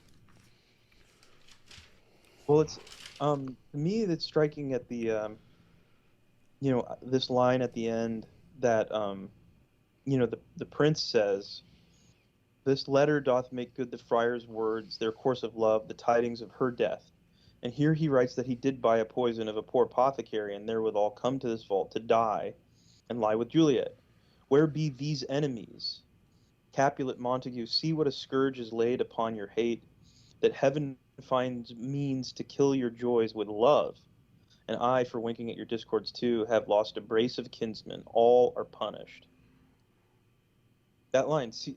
[SPEAKER 1] Well, it's to me that's striking at the this line at the end that the prince says, "This letter doth make good the friar's words, their course of love, the tidings of her death." And here he writes that he did buy a poison of a poor apothecary, and therewithal come to this vault to die and lie with Juliet. Where be these enemies? Capulet Montague, see what a scourge is laid upon your hate, that heaven finds means to kill your joys with love. And I, for winking at your discords too, have lost a brace of kinsmen. All are punished. That line, see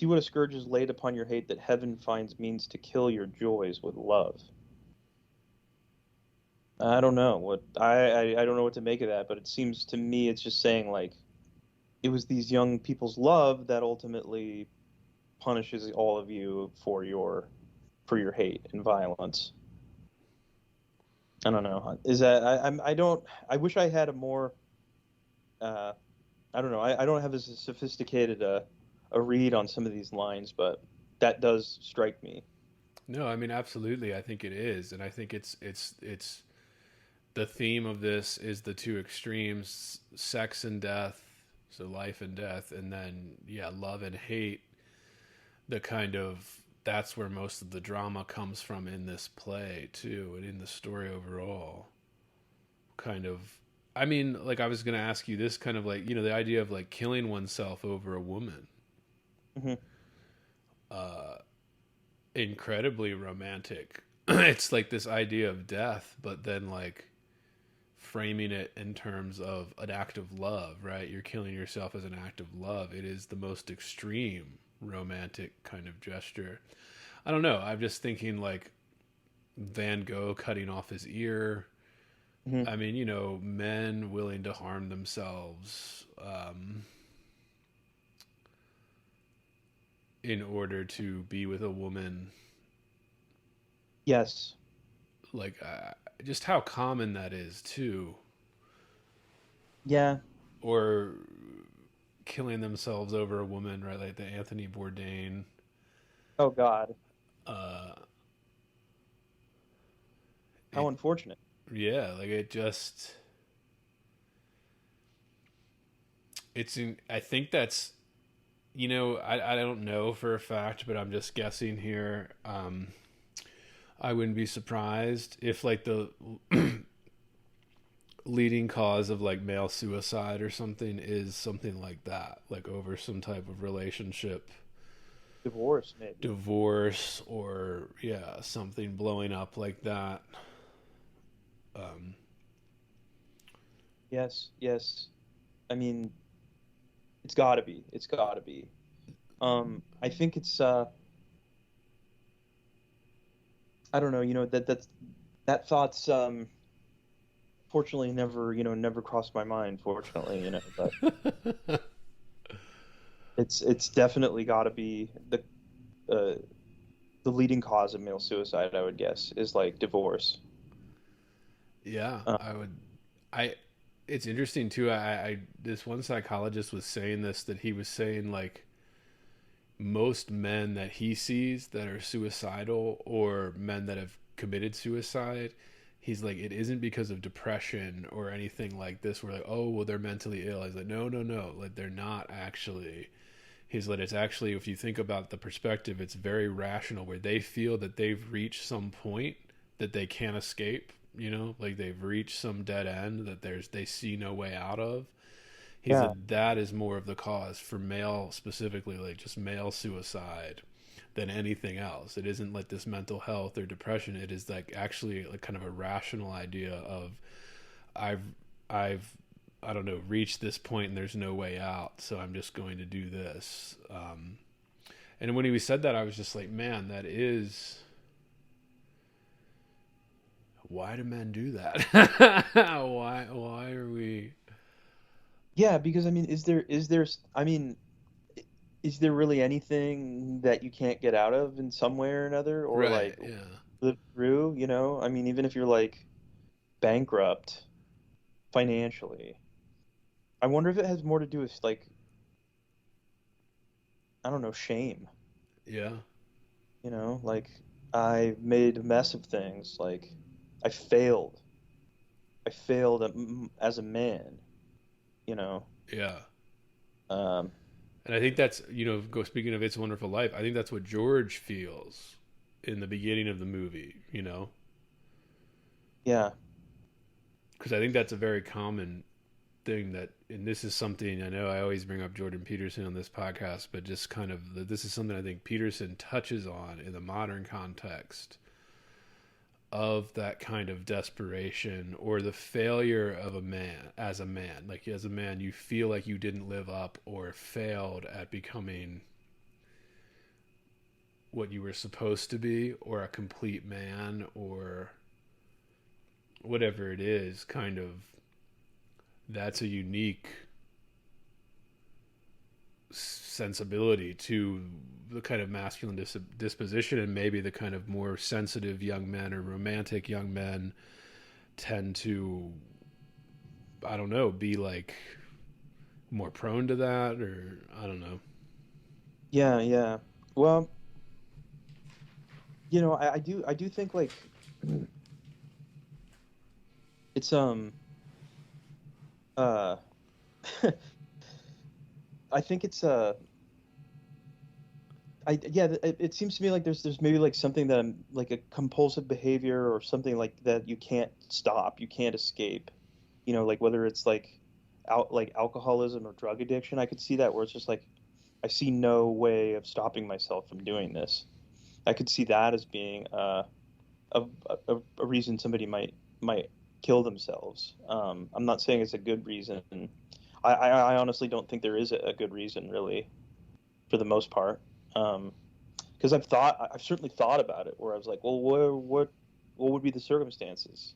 [SPEAKER 1] what a scourge is laid upon your hate, that heaven finds means to kill your joys with love. I don't know I don't know what to make of that, but it seems to me it's just saying like it was these young people's love that ultimately punishes all of you for your hate and violence. I don't know. Is that I don't I wish I had a more uh I don't know. I don't have as sophisticated a read on some of these lines, but that does strike me.
[SPEAKER 2] No, I mean absolutely. I think it is, and I think it's the theme of this is the two extremes: sex and death, so life and death, and then yeah, love and hate. The kind of that's where most of the drama comes from in this play too, and in the story overall. Kind of, I mean, like I was gonna ask you this, kind of like the idea of like killing oneself over a woman.
[SPEAKER 1] Hmm.
[SPEAKER 2] Incredibly romantic. It's like this idea of death, but then like framing it in terms of an act of love, right? You're killing yourself as an act of love. It is the most extreme romantic kind of gesture. I don't know. I'm just thinking like Van Gogh cutting off his ear.
[SPEAKER 1] Hmm.
[SPEAKER 2] I mean, men willing to harm themselves in order to be with a woman.
[SPEAKER 1] Yes.
[SPEAKER 2] Like, just how common that is, too.
[SPEAKER 1] Yeah.
[SPEAKER 2] Or killing themselves over a woman, right? Like the Anthony Bourdain.
[SPEAKER 1] Oh God.
[SPEAKER 2] Uh,
[SPEAKER 1] How
[SPEAKER 2] it,
[SPEAKER 1] unfortunate.
[SPEAKER 2] yeah, like it just. I think that's. I don't know for a fact, but I'm just guessing here. I wouldn't be surprised if like the leading cause of like male suicide or something is something like that, like over some type of relationship,
[SPEAKER 1] Divorce, maybe.
[SPEAKER 2] divorce, or yeah, something blowing up like that. Um,
[SPEAKER 1] Yes. Yes. I mean, it's got to be. It's got to be. I think it's. I don't know. That thought's fortunately never crossed my mind. Fortunately, but it's definitely got to be uh, the leading cause of male suicide. I would guess is like divorce.
[SPEAKER 2] yeah,
[SPEAKER 1] Uh,
[SPEAKER 2] I would. I. It's interesting too. I this one psychologist was saying this, that he was saying like most men that he sees that are suicidal or men that have committed suicide he's like, it isn't because of depression or anything like this. We're like, oh, well, they're mentally ill. He's like, no, no, no. Like, they're not actually. He's like, it's actually, if you think about the perspective, it's very rational, where they feel that they've reached some point that they can't escape, you know, like they've reached some dead end that they see no way out of. He's like, that is more of the cause for male, specifically, like just male suicide, than anything else. It isn't like this mental health or depression. It is like actually like kind of a rational idea of I've I don't know, reached this point and there's no way out, so I'm just going to do this. And when he said that, I was just like, man, that is, why do men do that? Why are we?
[SPEAKER 1] Yeah, because I mean, I mean, is there really anything that you can't get out of in some way or another, or
[SPEAKER 2] Right,
[SPEAKER 1] like
[SPEAKER 2] yeah.
[SPEAKER 1] live through, you know? I mean, even if you're like bankrupt financially, I wonder if it has more to do with like, I don't know, shame,
[SPEAKER 2] Yeah.
[SPEAKER 1] you know? Like I made a mess of things, like I failed. I failed as a man, you know?
[SPEAKER 2] Yeah.
[SPEAKER 1] Um,
[SPEAKER 2] And I think that's, speaking of It's a Wonderful Life, I think that's what George feels in the beginning of the movie, you know?
[SPEAKER 1] yeah.
[SPEAKER 2] Because I think that's a very common thing that, and this is something I know I always bring up Jordan Peterson on this podcast, but just kind of, this is something I think Peterson touches on in the modern context of that kind of desperation or the failure of a man as a man. Like as a man, you feel like you didn't live up or failed at becoming what you were supposed to be, or a complete man, or whatever it is. Kind of, that's a unique sensibility to the kind of masculine disposition, and maybe the kind of more sensitive young men or romantic young men tend to, I don't know, be like more prone to that, or I don't know.
[SPEAKER 1] Yeah, yeah. Well, you know, I do think like it's uh I think it's it seems to me like there's maybe like something that I'm like a compulsive behavior or something like that you can't stop, you can't escape. You know, like whether it's like alcoholism or drug addiction, I could see that where it's just like I see no way of stopping myself from doing this. I could see that as being a, a reason somebody might kill themselves. I'm not saying it's a good reason. I honestly don't think there is a good reason really, for the most part. Because I've certainly thought about it, where I was like, well, what would be the circumstances,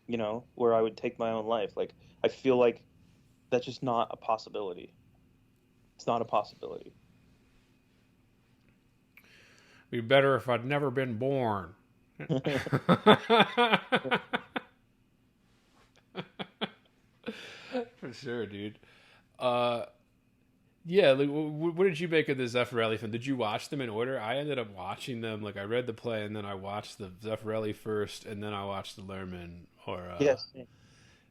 [SPEAKER 1] you know, where I would take my own life? Like, I feel like that's just not a possibility. It's not a possibility.
[SPEAKER 2] Be better if I'd never been born. For sure, dude. Yeah, like, what did you make of the Zeffirelli film? Did you watch them in order? I ended up watching them. Like, I read the play, and then I watched the Zeffirelli first, and then I watched the Lerman. Or
[SPEAKER 1] Yes.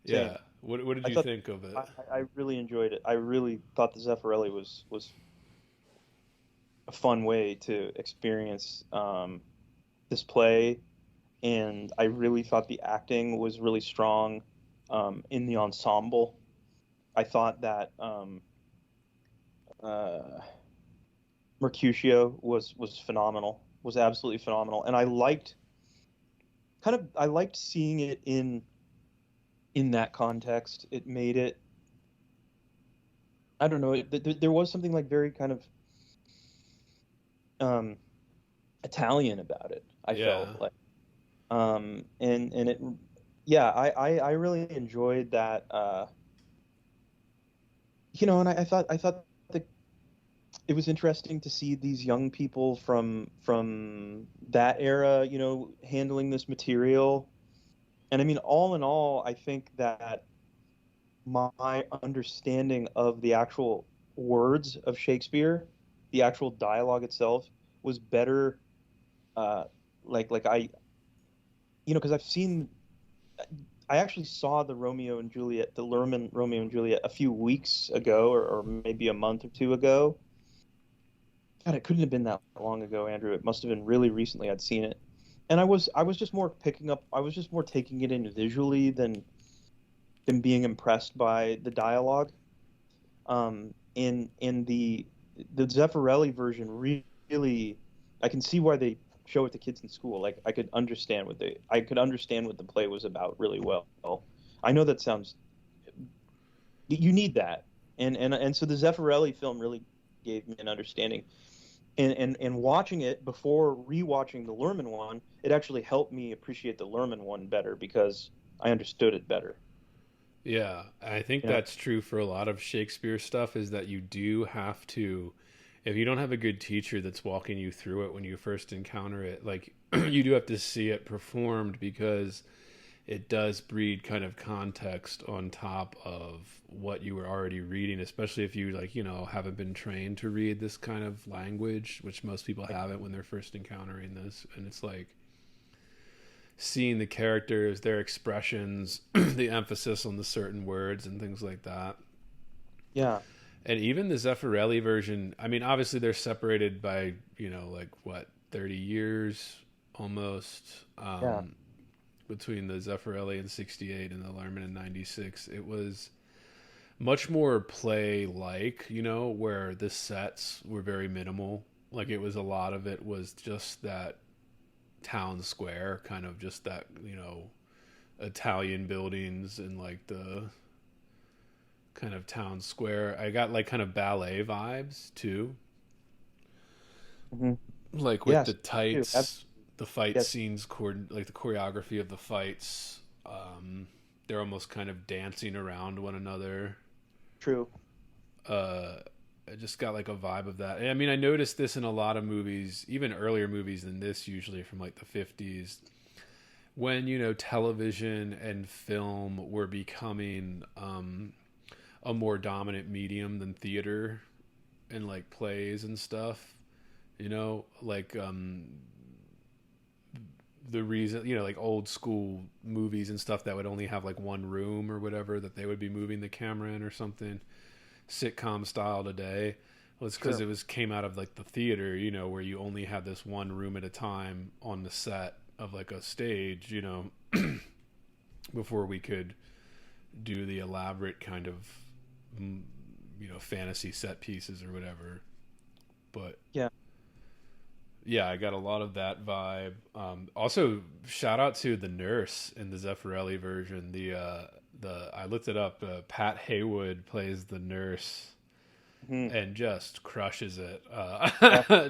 [SPEAKER 2] yeah.
[SPEAKER 1] Same.
[SPEAKER 2] What did
[SPEAKER 1] I
[SPEAKER 2] you
[SPEAKER 1] thought
[SPEAKER 2] think of it?
[SPEAKER 1] I really enjoyed it. I really thought the Zeffirelli was a fun way to experience this play, and I really thought the acting was really strong in the ensemble. I thought that uh, Mercutio was phenomenal, was absolutely phenomenal, and I liked seeing it in that context. It made it, I don't know, there was something like very kind of um, Italian about it. I
[SPEAKER 2] Yeah.
[SPEAKER 1] felt like, and it, yeah, I really enjoyed that. You know, and I thought that it was interesting to see these young people from that era, you know, handling this material. And I mean, all in all, I think that my understanding of the actual words of Shakespeare, the actual dialogue itself, was better. Uh, like I, you know, because I've seen I actually saw the Lerman Romeo and Juliet a few weeks ago, or maybe a month or two ago. God, it couldn't have been that long ago, Andrew. It must have been really recently I'd seen it. And I was just more I was just more taking it in visually than being impressed by the dialogue. In the Zeffirelli version, really, I can see why they show it to kids in school. Like I could understand what the play was about really well. I know that sounds you need that, and so the Zeffirelli film really gave me an understanding. And watching it before rewatching the Lerman one, it actually helped me appreciate the Lerman one better because I understood it better.
[SPEAKER 2] Yeah, I think
[SPEAKER 1] Yeah.
[SPEAKER 2] that's true for a lot of Shakespeare stuff, is that you do have to, if you don't have a good teacher that's walking you through it when you first encounter it, like you do have to see it performed, because it does breed kind of context on top of what you were already reading, especially if you, like, haven't been trained to read this kind of language, which most people haven't when they're first encountering this. And it's like seeing the characters, their expressions, the emphasis on the certain words and things like that.
[SPEAKER 1] Yeah.
[SPEAKER 2] And even the Zeffirelli version, I mean, obviously they're separated by, 30 years almost.
[SPEAKER 1] Yeah.
[SPEAKER 2] Between the Zeffirelli in 68 and the Lerman in 96. It was much more play-like, where the sets were very minimal. Like, it was, a lot of it was just that town square, kind of just that, Italian buildings and, like, the kind of town square. I got, like, kind of ballet vibes, too.
[SPEAKER 1] Mm-hmm.
[SPEAKER 2] Like, with
[SPEAKER 1] Yes,
[SPEAKER 2] the tights, the fight
[SPEAKER 1] Yes.
[SPEAKER 2] scenes, like the choreography of the fights, they're almost kind of dancing around one another.
[SPEAKER 1] True.
[SPEAKER 2] I just got like a vibe of that. I mean, I noticed this in a lot of movies, even earlier movies than this, usually from like the 50s, when, television and film were becoming a more dominant medium than theater and like plays and stuff, like the reason, like old school movies and stuff that would only have like one room or whatever that they would be moving the camera in or something, sitcom style today. Well, it's because
[SPEAKER 1] Sure.
[SPEAKER 2] it came out of like the theater, where you only had this one room at a time on the set of like a stage, before we could do the elaborate kind of, fantasy set pieces or whatever. But yeah, I got a lot of that vibe. Also, shout out to the nurse in the Zeffirelli version. I looked it up. Pat Haywood plays the nurse, and just crushes it.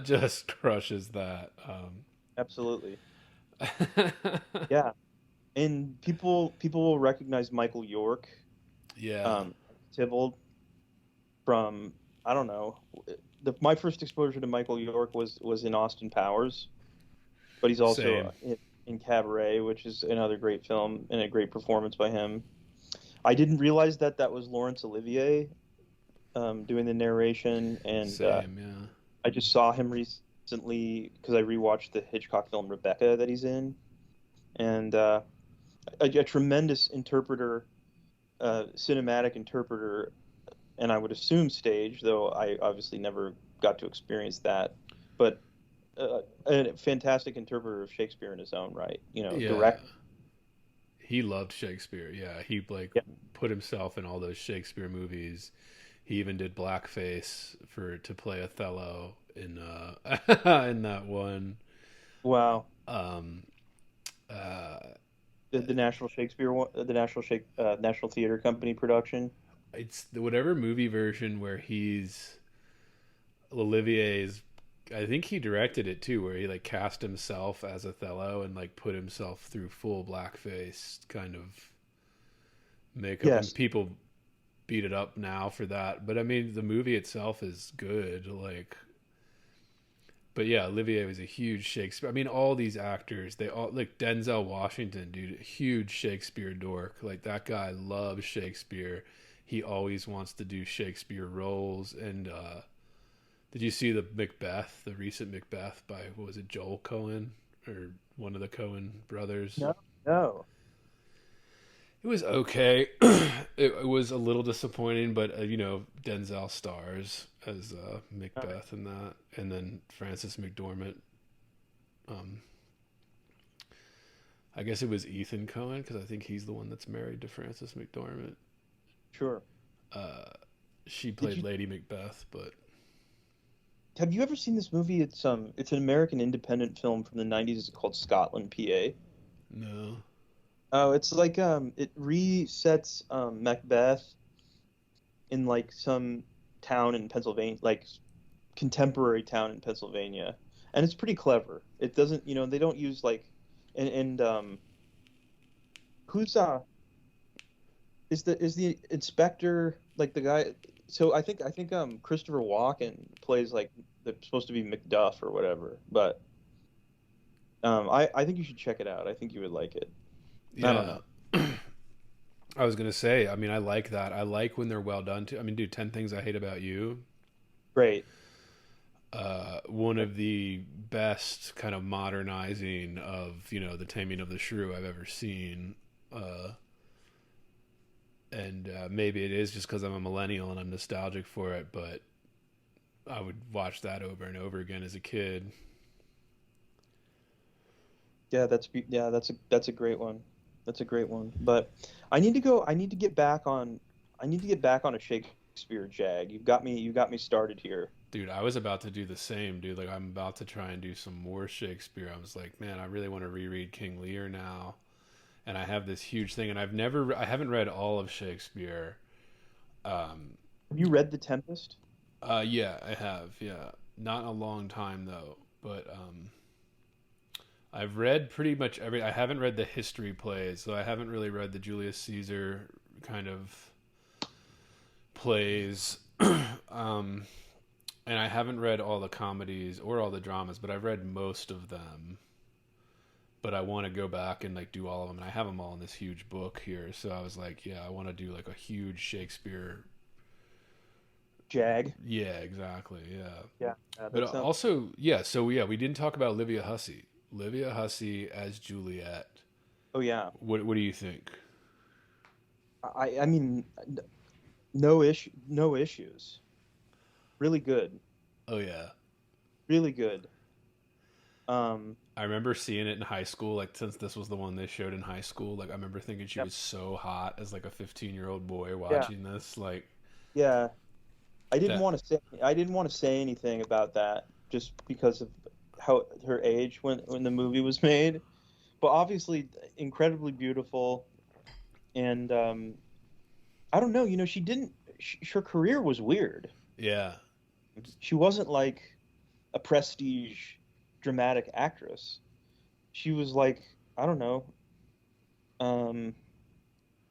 [SPEAKER 2] Just crushes that.
[SPEAKER 1] Absolutely. Yeah. And people will recognize Michael York,
[SPEAKER 2] Yeah.
[SPEAKER 1] Tybalt from, I don't know. My first exposure to Michael York was in Austin Powers, but he's also in Cabaret, which is another great film and a great performance by him. I didn't realize that was Laurence Olivier doing the narration, and
[SPEAKER 2] Same, yeah.
[SPEAKER 1] I just saw him recently because I rewatched the Hitchcock film Rebecca that he's in, and a tremendous interpreter, cinematic interpreter. And I would assume stage, though I obviously never got to experience that. But a fantastic interpreter of Shakespeare in his own right. Direct.
[SPEAKER 2] He loved Shakespeare. Yeah, he put himself in all those Shakespeare movies. He even did blackface to play Othello in in that one.
[SPEAKER 1] Wow. The National Theater Company production.
[SPEAKER 2] It's whatever movie version where Olivier's, I think he directed it too, where he like cast himself as Othello and like put himself through full blackface kind of makeup.
[SPEAKER 1] Yes.
[SPEAKER 2] And people beat it up now for that, but I mean the movie itself is good. But yeah, Olivier was a huge Shakespeare. I mean, all these actors, they all, like Denzel Washington, dude, huge Shakespeare dork. Like that guy loves Shakespeare. He always wants to do Shakespeare roles. And did you see the recent Macbeth by, what was it, Joel Cohen or one of the Cohen brothers?
[SPEAKER 1] No.
[SPEAKER 2] It was okay. It was a little disappointing, but Denzel stars as Macbeth in that, and then Frances McDormand. I guess it was Ethan Coen because I think he's the one that's married to Frances McDormand.
[SPEAKER 1] Sure.
[SPEAKER 2] She played Lady Macbeth, but
[SPEAKER 1] Have you ever seen this movie? It's an American independent film from the 90s. It's called Scotland, PA.
[SPEAKER 2] no.
[SPEAKER 1] Oh, it's like it resets Macbeth in like some town in Pennsylvania, like contemporary town in Pennsylvania, and it's pretty clever. It doesn't, they don't use like and who's is the inspector like the guy? So I think Christopher Walken plays like they're supposed to be Macduff or whatever, but I think you should check it out. I think you would like it.
[SPEAKER 2] Yeah.
[SPEAKER 1] I don't know.
[SPEAKER 2] I was gonna say. I mean, I like that. I like when they're well done too. I mean, dude, 10 Things I Hate About You.
[SPEAKER 1] Great.
[SPEAKER 2] One of the best kind of modernizing of the Taming of the Shrew I've ever seen. And maybe it is just because I'm a millennial and I'm nostalgic for it, but I would watch that over and over again as a kid.
[SPEAKER 1] Yeah, that's a great one. That's a great one. But I need to get back on a Shakespeare jag. You got me started here.
[SPEAKER 2] Dude, I was about to do the same, dude. Like, I'm about to try and do some more Shakespeare. I was like, man, I really want to reread King Lear now. And I have this huge thing, and I haven't read all of Shakespeare.
[SPEAKER 1] Have you read The Tempest?
[SPEAKER 2] Yeah, I have. Yeah, not in a long time though, but I've read pretty much I haven't read the history plays, so I haven't really read the Julius Caesar kind of plays. And I haven't read all the comedies or all the dramas, but I've read most of them. But I want to go back and like do all of them, and I have them all in this huge book here. So I was like, yeah, I want to do like a huge Shakespeare
[SPEAKER 1] Jag.
[SPEAKER 2] Yeah, exactly. Yeah.
[SPEAKER 1] Yeah.
[SPEAKER 2] But also, yeah. So yeah, we didn't talk about Olivia Hussey. Olivia Hussey as Juliet.
[SPEAKER 1] Oh yeah.
[SPEAKER 2] What do you think?
[SPEAKER 1] I mean, no issues. Really good.
[SPEAKER 2] Oh yeah.
[SPEAKER 1] Really good.
[SPEAKER 2] I remember seeing it in high school. Like, since this was the one they showed in high school, like I remember thinking she was so hot as like a 15-year-old boy watching this. Like,
[SPEAKER 1] yeah. I didn't want to say anything about that just because of how her age when the movie was made, but obviously incredibly beautiful, and I don't know, her career was weird.
[SPEAKER 2] Yeah.
[SPEAKER 1] She wasn't like a prestige dramatic actress. She was like, I don't know.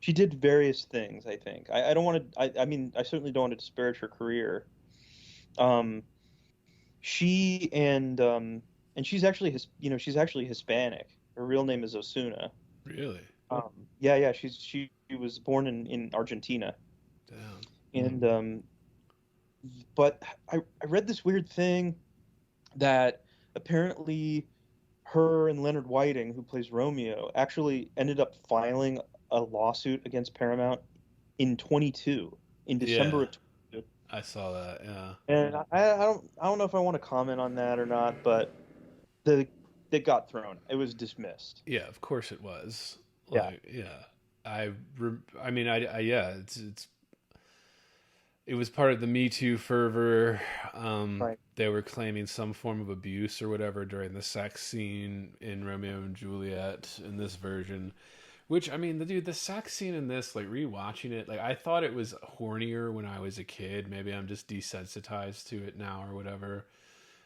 [SPEAKER 1] She did various things, I think. I don't want to. I mean, I certainly don't want to disparage her career. She and she's actually she's actually Hispanic. Her real name is Osuna.
[SPEAKER 2] Really?
[SPEAKER 1] Yeah. She was born in Argentina.
[SPEAKER 2] Damn.
[SPEAKER 1] And but I read this weird thing that apparently her and Leonard Whiting, who plays Romeo, actually ended up filing a lawsuit against Paramount in December of 22.
[SPEAKER 2] I saw that, yeah.
[SPEAKER 1] And I don't know if I want to comment on that or not, but it got thrown. It was dismissed.
[SPEAKER 2] Yeah, of course it was. Like, yeah. It was part of the Me Too fervor.
[SPEAKER 1] Right.
[SPEAKER 2] They were claiming some form of abuse or whatever during the sex scene in Romeo and Juliet in this version. Which, I mean, the sex scene in this, like, rewatching it, like, I thought it was hornier when I was a kid. Maybe I'm just desensitized to it now or whatever.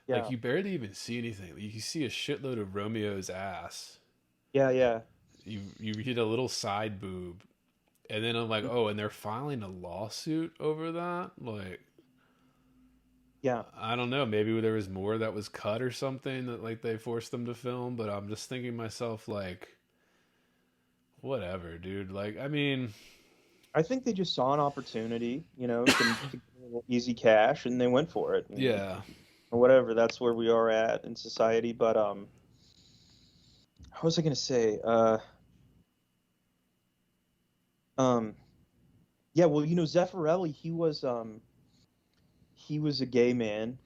[SPEAKER 1] Yeah.
[SPEAKER 2] Like, you barely even see anything. Like, you see a shitload of Romeo's ass.
[SPEAKER 1] Yeah.
[SPEAKER 2] You get a little side boob. And then I'm like, oh, and they're filing a lawsuit over that? Like,
[SPEAKER 1] yeah.
[SPEAKER 2] I don't know. Maybe there was more that was cut or something that, like, they forced them to film. But I'm just thinking to myself, like, whatever, dude. Like, I mean,
[SPEAKER 1] I think they just saw an opportunity, to get a little easy cash, and they went for it.
[SPEAKER 2] Yeah.
[SPEAKER 1] Or whatever. That's where we are at in society. But what was I going to say? Um, yeah, well, Zeffirelli, he was a gay man.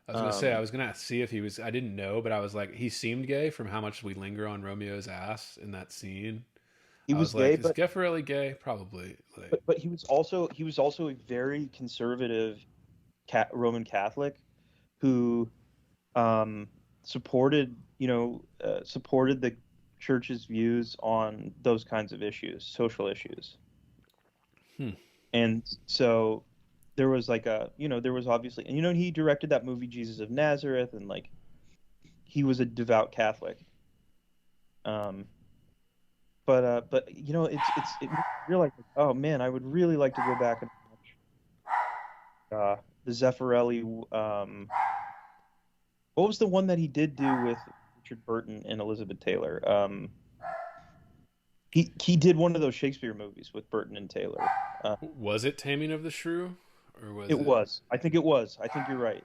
[SPEAKER 2] I was gonna say I
[SPEAKER 1] Um,
[SPEAKER 2] was gonna see if he was. I didn't know, but I was like, he seemed gay from how much we linger on Romeo's ass in that scene.
[SPEAKER 1] he
[SPEAKER 2] I
[SPEAKER 1] was
[SPEAKER 2] was
[SPEAKER 1] gay,
[SPEAKER 2] like, is Geffarelli gay? Probably. Like,
[SPEAKER 1] but he was also a very conservative Roman Catholic who um, supported supported the church's views on those kinds of issues, social issues.
[SPEAKER 2] hmm.
[SPEAKER 1] And so there was there was obviously, and he directed that movie Jesus of Nazareth, and like he was a devout Catholic. Um, but it makes me realize, like, oh man, I would really like to go back and watch the Zeffirelli. What was the one that he did do with Richard Burton and Elizabeth Taylor? He did one of those Shakespeare movies with Burton and Taylor.
[SPEAKER 2] Was it Taming of the Shrew, or was
[SPEAKER 1] It
[SPEAKER 2] it?
[SPEAKER 1] was. I think it was. I think you're right.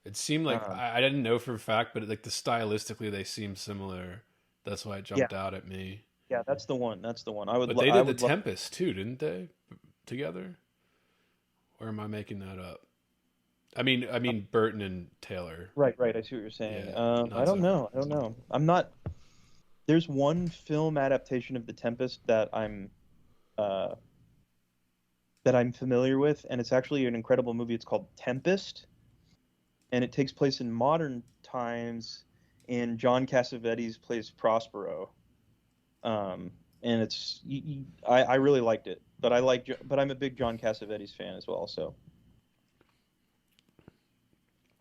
[SPEAKER 2] It seemed like
[SPEAKER 1] Um,
[SPEAKER 2] I didn't know for a fact, but like the stylistically they seemed similar. That's why it
[SPEAKER 1] yeah,
[SPEAKER 2] jumped out at me.
[SPEAKER 1] yeah, that's the one. That's the one.
[SPEAKER 2] But they
[SPEAKER 1] I
[SPEAKER 2] did the
[SPEAKER 1] would love.
[SPEAKER 2] Tempest too, didn't they? Together, or am I making that up? I mean Burton and Taylor.
[SPEAKER 1] Right, right. I see what you're saying.
[SPEAKER 2] Yeah,
[SPEAKER 1] I
[SPEAKER 2] not
[SPEAKER 1] don't
[SPEAKER 2] Zephyr.
[SPEAKER 1] know. I don't know. I'm not. There's one film adaptation of The Tempest uh, that I'm familiar with, and it's actually an incredible movie. It's called Tempest, and it takes place in modern times, and John Cassavetes plays Prospero. And I really liked it, but but I'm a big John Cassavetes fan as well. So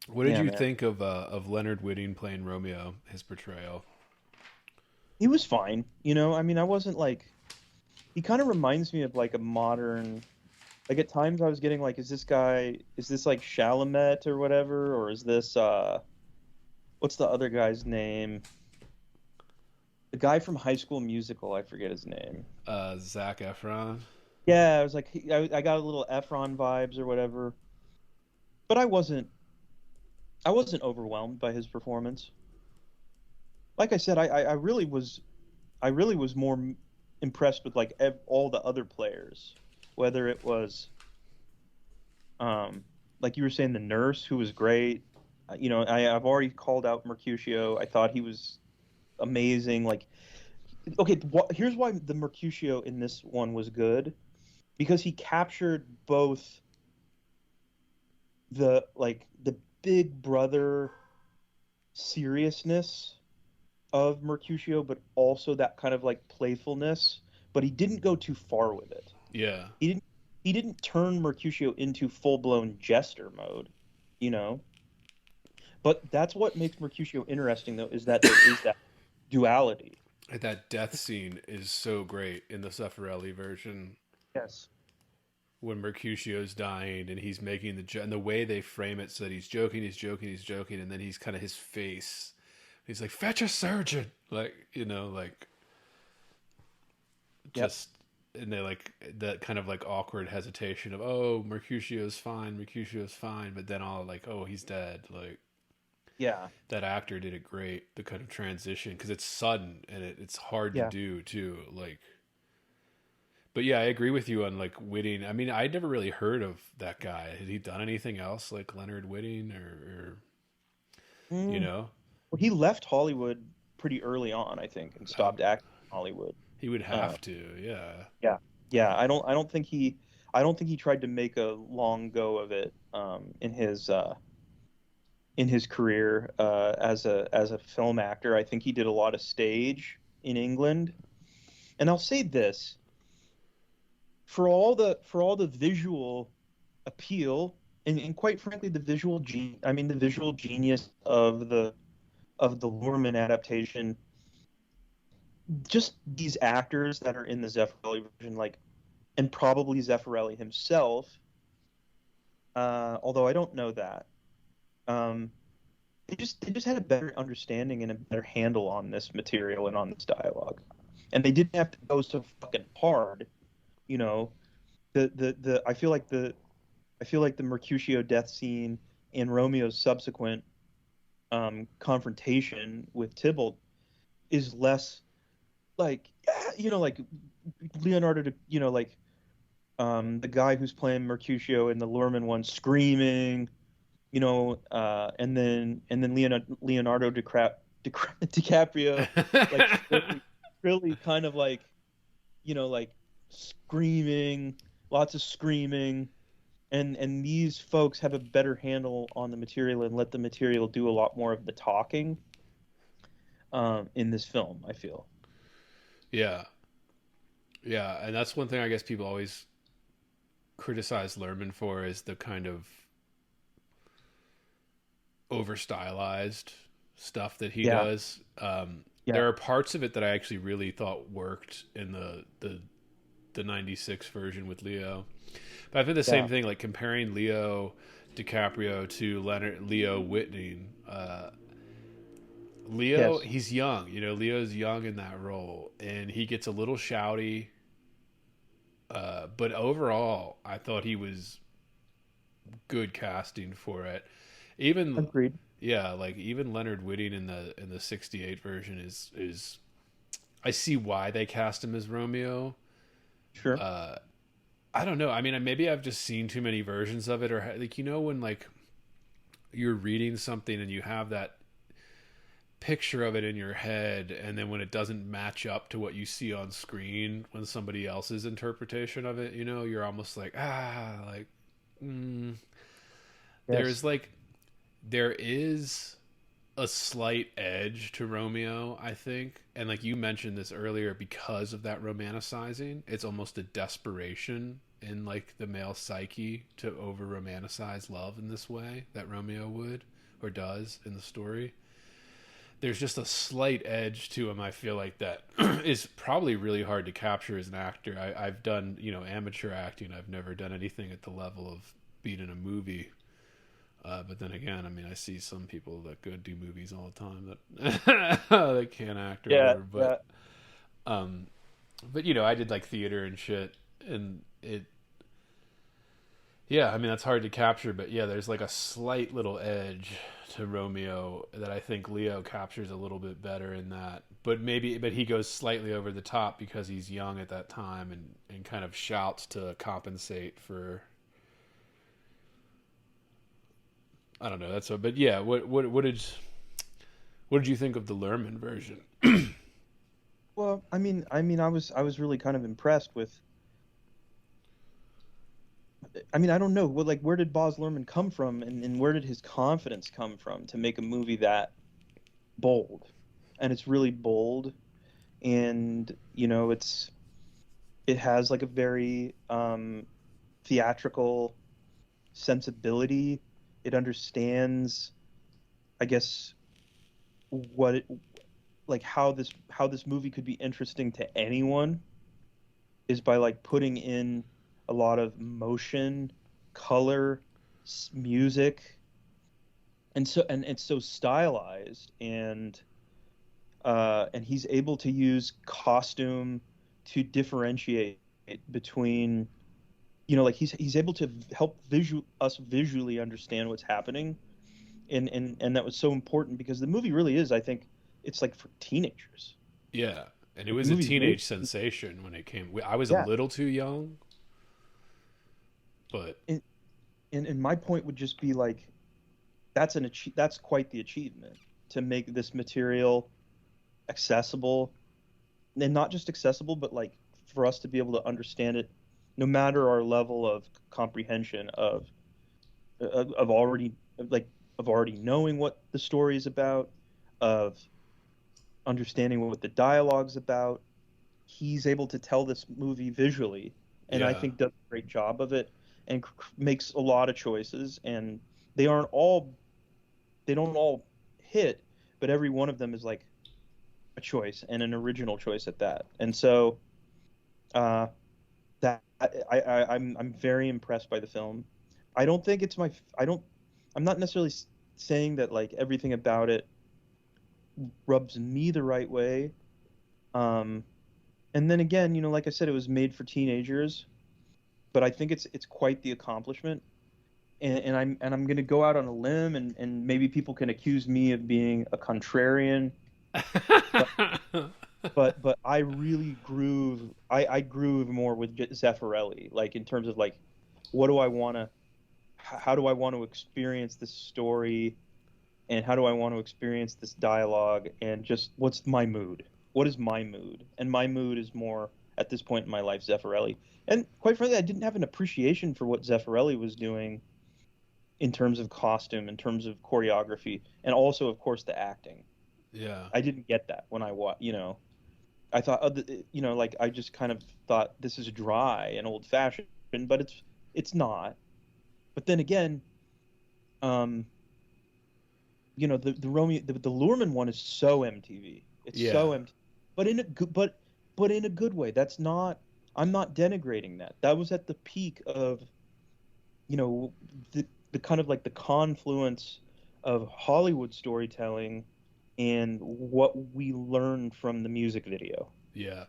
[SPEAKER 2] What did
[SPEAKER 1] yeah,
[SPEAKER 2] you
[SPEAKER 1] man,
[SPEAKER 2] think of Leonard Whiting playing Romeo? His portrayal.
[SPEAKER 1] he was fine. I mean, I wasn't like, he kind of reminds me of like a modern. Like at times I was getting like, is this like Chalamet or whatever, or is this what's the other guy's name? The guy from High School Musical, I forget his name.
[SPEAKER 2] Zac Efron.
[SPEAKER 1] Yeah, I was like, I got a little Efron vibes or whatever, but I wasn't overwhelmed by his performance. Like I said, I really was more impressed with like all the other players, whether it was like you were saying, the nurse, who was great. I've already called out Mercutio. I thought he was amazing. Like, okay, here's why the Mercutio in this one was good, because he captured both the big brother seriousness of Mercutio, but also that kind of like playfulness. But he didn't go too far with it.
[SPEAKER 2] Yeah.
[SPEAKER 1] He didn't turn Mercutio into full blown jester mode, you know. But that's what makes Mercutio interesting, though, is that there is that duality.
[SPEAKER 2] That death scene is so great in the Zeffirelli version
[SPEAKER 1] Yes.
[SPEAKER 2] when Mercutio's dying and he's making and the way they frame it so that he's joking, and then he's kind of his face. He's like, "Fetch a surgeon," like like
[SPEAKER 1] Yep.
[SPEAKER 2] just and they like that kind of like awkward hesitation of, "Oh, Mercutio's fine," but then all like, "Oh, he's dead," like.
[SPEAKER 1] Yeah.
[SPEAKER 2] That actor did it great. The kind of transition, because it's sudden and it's hard to
[SPEAKER 1] Yeah.
[SPEAKER 2] do too. Like, but yeah, I agree with you on like Whiting. I mean, I'd never really heard of that guy. Had he done anything else like Leonard Whiting or
[SPEAKER 1] Mm. Well, he left Hollywood pretty early on, I think, and stopped acting in Hollywood.
[SPEAKER 2] he would
[SPEAKER 1] Uh,
[SPEAKER 2] have to, yeah.
[SPEAKER 1] yeah. Yeah. I don't think he tried to make a long go of it in his career as a film actor. I think he did a lot of stage in England. And I'll say this, for all the visual appeal, and quite frankly the the visual genius of the Luhrmann adaptation, just these actors that are in the Zeffirelli version, like, and probably Zeffirelli himself, although I don't know that. Um, they just had a better understanding and a better handle on this material and on this dialogue, and they didn't have to go so fucking hard. You know, the I feel like the Mercutio death scene and Romeo's subsequent confrontation with Tybalt is less like like Leonardo, like the guy who's playing Mercutio in the Lurman one screaming, and then Leonardo DiCaprio, like really kind of like, like screaming, lots of screaming, and these folks have a better handle on the material and let the material do a lot more of the talking, in this film, I feel.
[SPEAKER 2] Yeah. Yeah, and that's one thing I guess people always criticize Lerman for is the kind of over stylized stuff that he
[SPEAKER 1] Yeah.
[SPEAKER 2] does.
[SPEAKER 1] Yeah.
[SPEAKER 2] There are parts of it that I actually really thought worked in the '96 version with Leo, but I've had the same
[SPEAKER 1] Yeah.
[SPEAKER 2] thing, like comparing Leo DiCaprio to Leo Whitney. Leo,
[SPEAKER 1] Yes.
[SPEAKER 2] he's young. Leo's young in that role, and he gets a little shouty. But overall, I thought he was good casting for it. Even
[SPEAKER 1] Agreed.
[SPEAKER 2] yeah, like even Leonard Whiting in the '68 version is I see why they cast him as Romeo.
[SPEAKER 1] Sure.
[SPEAKER 2] I don't know. I mean, maybe I've just seen too many versions of it, or like when like you're reading something and you have that picture of it in your head, and then when it doesn't match up to what you see on screen when somebody else's interpretation of it, you're almost like like mm.
[SPEAKER 1] Yes.
[SPEAKER 2] There is a slight edge to Romeo, I think, and like you mentioned this earlier, because of that romanticizing, it's almost a desperation in like the male psyche to over romanticize love in this way that Romeo would or does in the story. There's just a slight edge to him, I feel like, that is probably really hard to capture as an actor. I've done, amateur acting. I've never done anything at the level of being in a movie. But then again, I mean, I see some people that go do movies all the time that that can't act or
[SPEAKER 1] Yeah.
[SPEAKER 2] whatever.
[SPEAKER 1] Yeah.
[SPEAKER 2] But I did like theater and shit, and yeah, I mean that's hard to capture. But yeah, there's like a slight little edge to Romeo that I think Leo captures a little bit better in that. But he goes slightly over the top because he's young at that time and kind of shouts to compensate for. I don't know. But yeah. What did you think of the Lerman version?
[SPEAKER 1] Well, I was really kind of impressed with. I mean, I don't know. Well, like, where did Baz Luhrmann come from, and where did his confidence come from to make a movie that bold? And it's really bold, and it has like a very theatrical sensibility. It understands, I guess, what it like how this movie could be interesting to anyone is by like putting in a lot of motion, color, music, and it's so stylized, and he's able to use costume to differentiate between, like he's able to help us visually understand what's happening, and that was so important because the movie really is, I think, it's like for teenagers.
[SPEAKER 2] Yeah, and it
[SPEAKER 1] The
[SPEAKER 2] was a
[SPEAKER 1] movie's made.
[SPEAKER 2] teenage sensation when it came. I was a
[SPEAKER 1] Yeah.
[SPEAKER 2] little too young, but
[SPEAKER 1] And my point would just be like that's quite the achievement to make this material accessible, and not just accessible, but like for us to be able to understand it, no matter our level of comprehension of already like of already knowing what the story is about, of understanding what the dialogue's about. He's able to tell this movie visually, and I
[SPEAKER 2] yeah,
[SPEAKER 1] think does a great job of it, and makes a lot of choices, and they aren't all they don't all hit, but every one of them is like a choice and an original choice at that. And so uh, that I'm very impressed by the film. I don't think it's my I don't I'm not necessarily saying that like everything about it rubs me the right way. Um, and then again, like I said, it was made for teenagers, but I think it's quite the accomplishment. And I'm going to go out on a limb, and maybe people can accuse me of being a contrarian, but but I really groove. I groove more with Zeffirelli, like in terms of like, what do I want to, how do I want to experience this story, and how do I want to experience this dialogue, and just what's my mood? What is my mood? And my mood is more at this point in my life Zeffirelli. And quite frankly, I didn't have an appreciation for what Zeffirelli was doing in terms of costume, in terms of choreography, and also, of course, the acting.
[SPEAKER 2] Yeah.
[SPEAKER 1] I didn't get that when I watched, I thought, like I just kind of thought this is dry and old fashioned, but it's not. But then again, um, the Romeo, the Luhrmann one is so MTV. It's so
[SPEAKER 2] Yeah.
[SPEAKER 1] MTV, but in a good, but in a good way. That's not. I'm not denigrating that. That was at the peak of, you know, the kind of like the confluence of Hollywood storytelling and what we learned from the music video,
[SPEAKER 2] Yeah.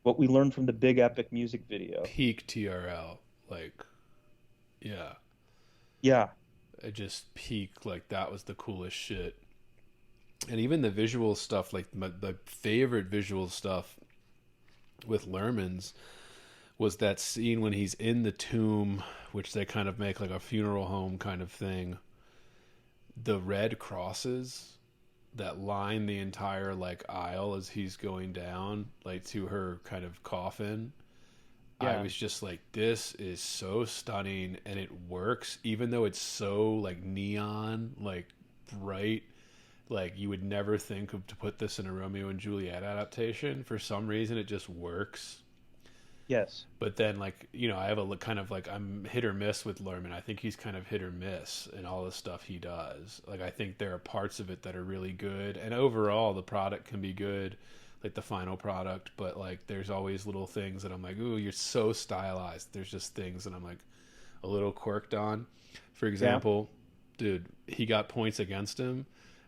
[SPEAKER 1] what we learned from the big epic music video.
[SPEAKER 2] Peak TRL. Like, yeah.
[SPEAKER 1] Yeah,
[SPEAKER 2] It just peaked. Like, that was the coolest shit. And even the visual stuff, like my favorite visual stuff with Lerman's was that scene when he's in the tomb, which they kind of make like a funeral home kind of thing. The red crosses that line the entire like aisle as he's going down, like to her kind of coffin. I
[SPEAKER 1] yeah,
[SPEAKER 2] was just like, this is so stunning, and it works, even though it's so like neon, like bright. Like you would never think of to put this in a Romeo and Juliet adaptation. For some reason, it just works.
[SPEAKER 1] yes,
[SPEAKER 2] But then, like, I have a kind of like I'm hit or miss with Lerman. I think he's kind of hit or miss in all the stuff he does. Like, I think there are parts of it that are really good, and overall, the product can be good, like the final product. But like, there's always little things that I'm like, ooh, you're so stylized. There's just things that I'm like a little quirked on. For example, dude, he got points against him.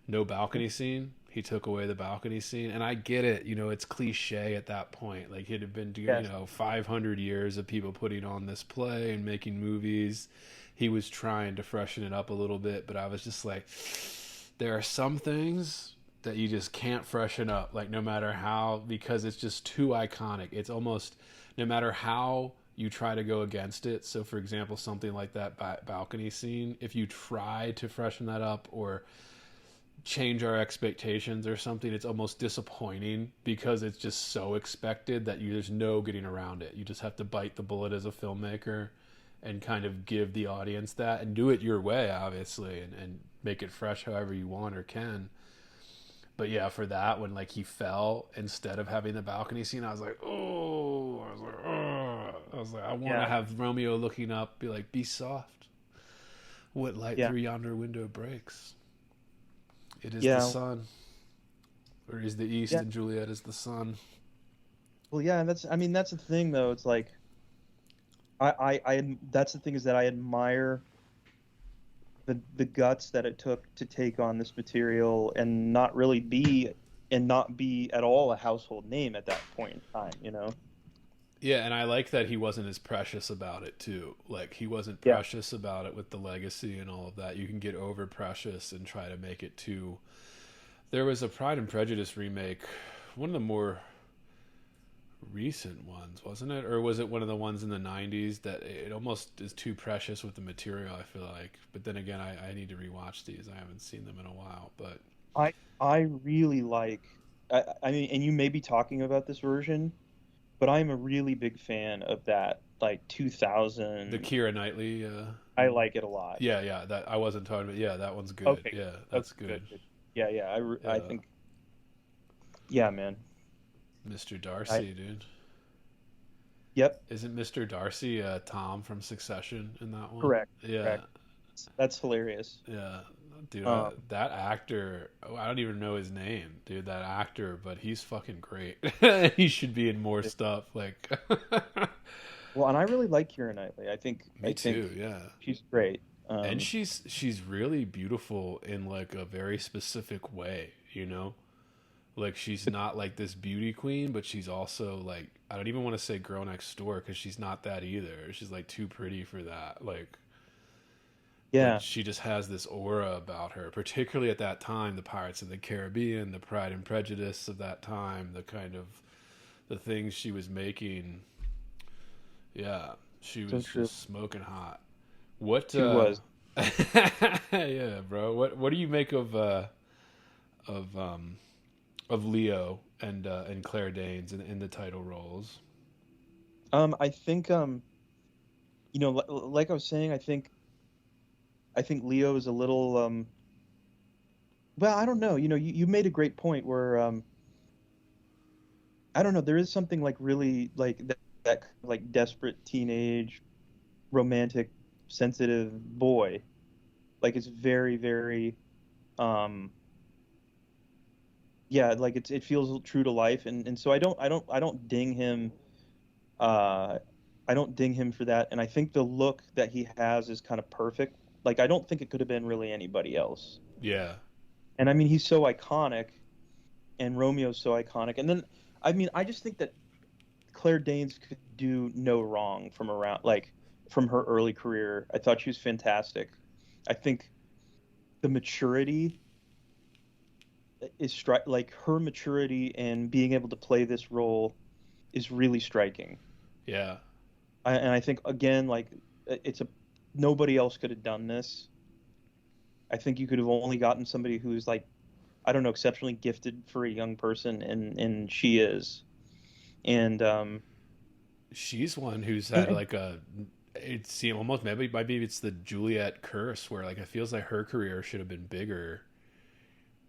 [SPEAKER 2] No balcony scene. He took away the balcony scene, and I get it. It's cliche at that point. Like, it had been,
[SPEAKER 1] yes,
[SPEAKER 2] 500 years of people putting on this play and making movies. He was trying to freshen it up a little bit, but I was just like, there are some things that you just can't freshen up, like no matter how, because it's just too iconic. It's almost, no matter how you try to go against it. So, for example, something like that balcony scene, if you try to freshen that up or change our expectations or something, it's almost disappointing because it's just so expected that there's no getting around it. You just have to bite the bullet as a filmmaker and kind of give the audience that and do it your way, obviously, and make it fresh however you want or can. But yeah, for that, when like he fell instead of having the balcony scene, I was like, oh, I want to have Romeo looking up, be like, be soft. What light
[SPEAKER 1] yeah,
[SPEAKER 2] through yonder window breaks? It is the
[SPEAKER 1] yeah,
[SPEAKER 2] sun, or is the east,
[SPEAKER 1] yeah.
[SPEAKER 2] and Juliet is the sun.
[SPEAKER 1] Well, yeah, and that's the thing though. It's like that's the thing is that I admire the guts that it took to take on this material and not be at all a household name at that point in time.
[SPEAKER 2] Yeah, and I like that he wasn't as precious about it too. Like, he wasn't
[SPEAKER 1] Yeah,
[SPEAKER 2] precious about it with the legacy and all of that. You can get over precious and try to make it too. There was a Pride and Prejudice remake, one of the more recent ones, wasn't it? Or was it one of the ones in the 90s that it almost is too precious with the material, I feel like. But then again, I need to rewatch these. I haven't seen them in a while, but
[SPEAKER 1] I really like. I mean, and you may be talking about this version, but I'm a really big fan of that, like
[SPEAKER 2] the
[SPEAKER 1] 2000.
[SPEAKER 2] Keira Knightley,
[SPEAKER 1] I like it a lot.
[SPEAKER 2] yeah, that I wasn't talking about. Yeah, that one's good.
[SPEAKER 1] Okay,
[SPEAKER 2] Yeah,
[SPEAKER 1] okay,
[SPEAKER 2] that's good.
[SPEAKER 1] good. Yeah, yeah. I
[SPEAKER 2] Yeah,
[SPEAKER 1] think, yeah, man.
[SPEAKER 2] Mr.
[SPEAKER 1] I
[SPEAKER 2] Darcy, dude.
[SPEAKER 1] Yep,
[SPEAKER 2] Isn't Mr. Darcy Tom from Succession in that one?
[SPEAKER 1] correct,
[SPEAKER 2] Yeah,
[SPEAKER 1] correct. That's hilarious.
[SPEAKER 2] yeah, dude.
[SPEAKER 1] Um,
[SPEAKER 2] That actor, I don't even know his name, dude. That actor, but he's fucking great. He should be in more stuff. Like,
[SPEAKER 1] well, and I really like Keira Knightley.
[SPEAKER 2] me
[SPEAKER 1] I think
[SPEAKER 2] too. Yeah,
[SPEAKER 1] she's great.
[SPEAKER 2] and she's really beautiful in like a very specific way. Like, she's not like this beauty queen, but she's also like, I don't even want to say girl next door because she's not that either. She's like too pretty for that. Like,
[SPEAKER 1] Yeah.
[SPEAKER 2] that she just has this aura about her, particularly at that time, the Pirates of the Caribbean, the Pride and Prejudice of that time, the kind of the things she was making. Yeah, she
[SPEAKER 1] So
[SPEAKER 2] was
[SPEAKER 1] true.
[SPEAKER 2] just smoking hot. What
[SPEAKER 1] She was.
[SPEAKER 2] yeah, bro. What do you make of um of Leo and Claire Danes in the title roles?
[SPEAKER 1] I think like I was saying, I think Leo is a little well, I don't know. You made a great point where I don't know, there is something like really like that kind of, like desperate teenage romantic sensitive boy. Like it's very very um yeah, like it feels true to life, and so I don't ding him uh I don't ding him for that, and I think the look that he has is kind of perfect. Like I don't think it could have been really anybody else.
[SPEAKER 2] Yeah.
[SPEAKER 1] And I mean, he's so iconic, and Romeo's so iconic. And then, I mean, I just think that Claire Danes could do no wrong from her early career. I thought she was fantastic. I think the maturity like her maturity and being able to play this role is really striking.
[SPEAKER 2] Yeah.
[SPEAKER 1] And I think again, like it's a nobody else could have done this. I think you could have only gotten somebody who's like, I don't know, exceptionally gifted for a young person, and she is. And
[SPEAKER 2] She's one who's had
[SPEAKER 1] and
[SPEAKER 2] like a it seems almost maybe it's the Juliet curse where like it feels like her career should have been bigger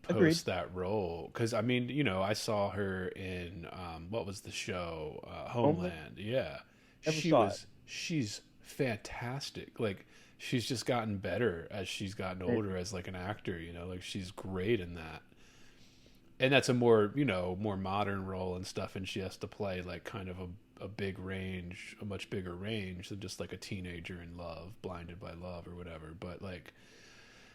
[SPEAKER 1] agreed.
[SPEAKER 2] post that role, because I mean, I saw her in what was the show,
[SPEAKER 1] Homeland,
[SPEAKER 2] Homeland. Yeah,
[SPEAKER 1] never saw it.
[SPEAKER 2] she's fantastic. Like she's just gotten better as she's gotten older as like an actor. Like she's great in that. And that's a more more modern role and stuff, and she has to play like kind of a big range, a much bigger range than just like a teenager in love, blinded by love or whatever. But like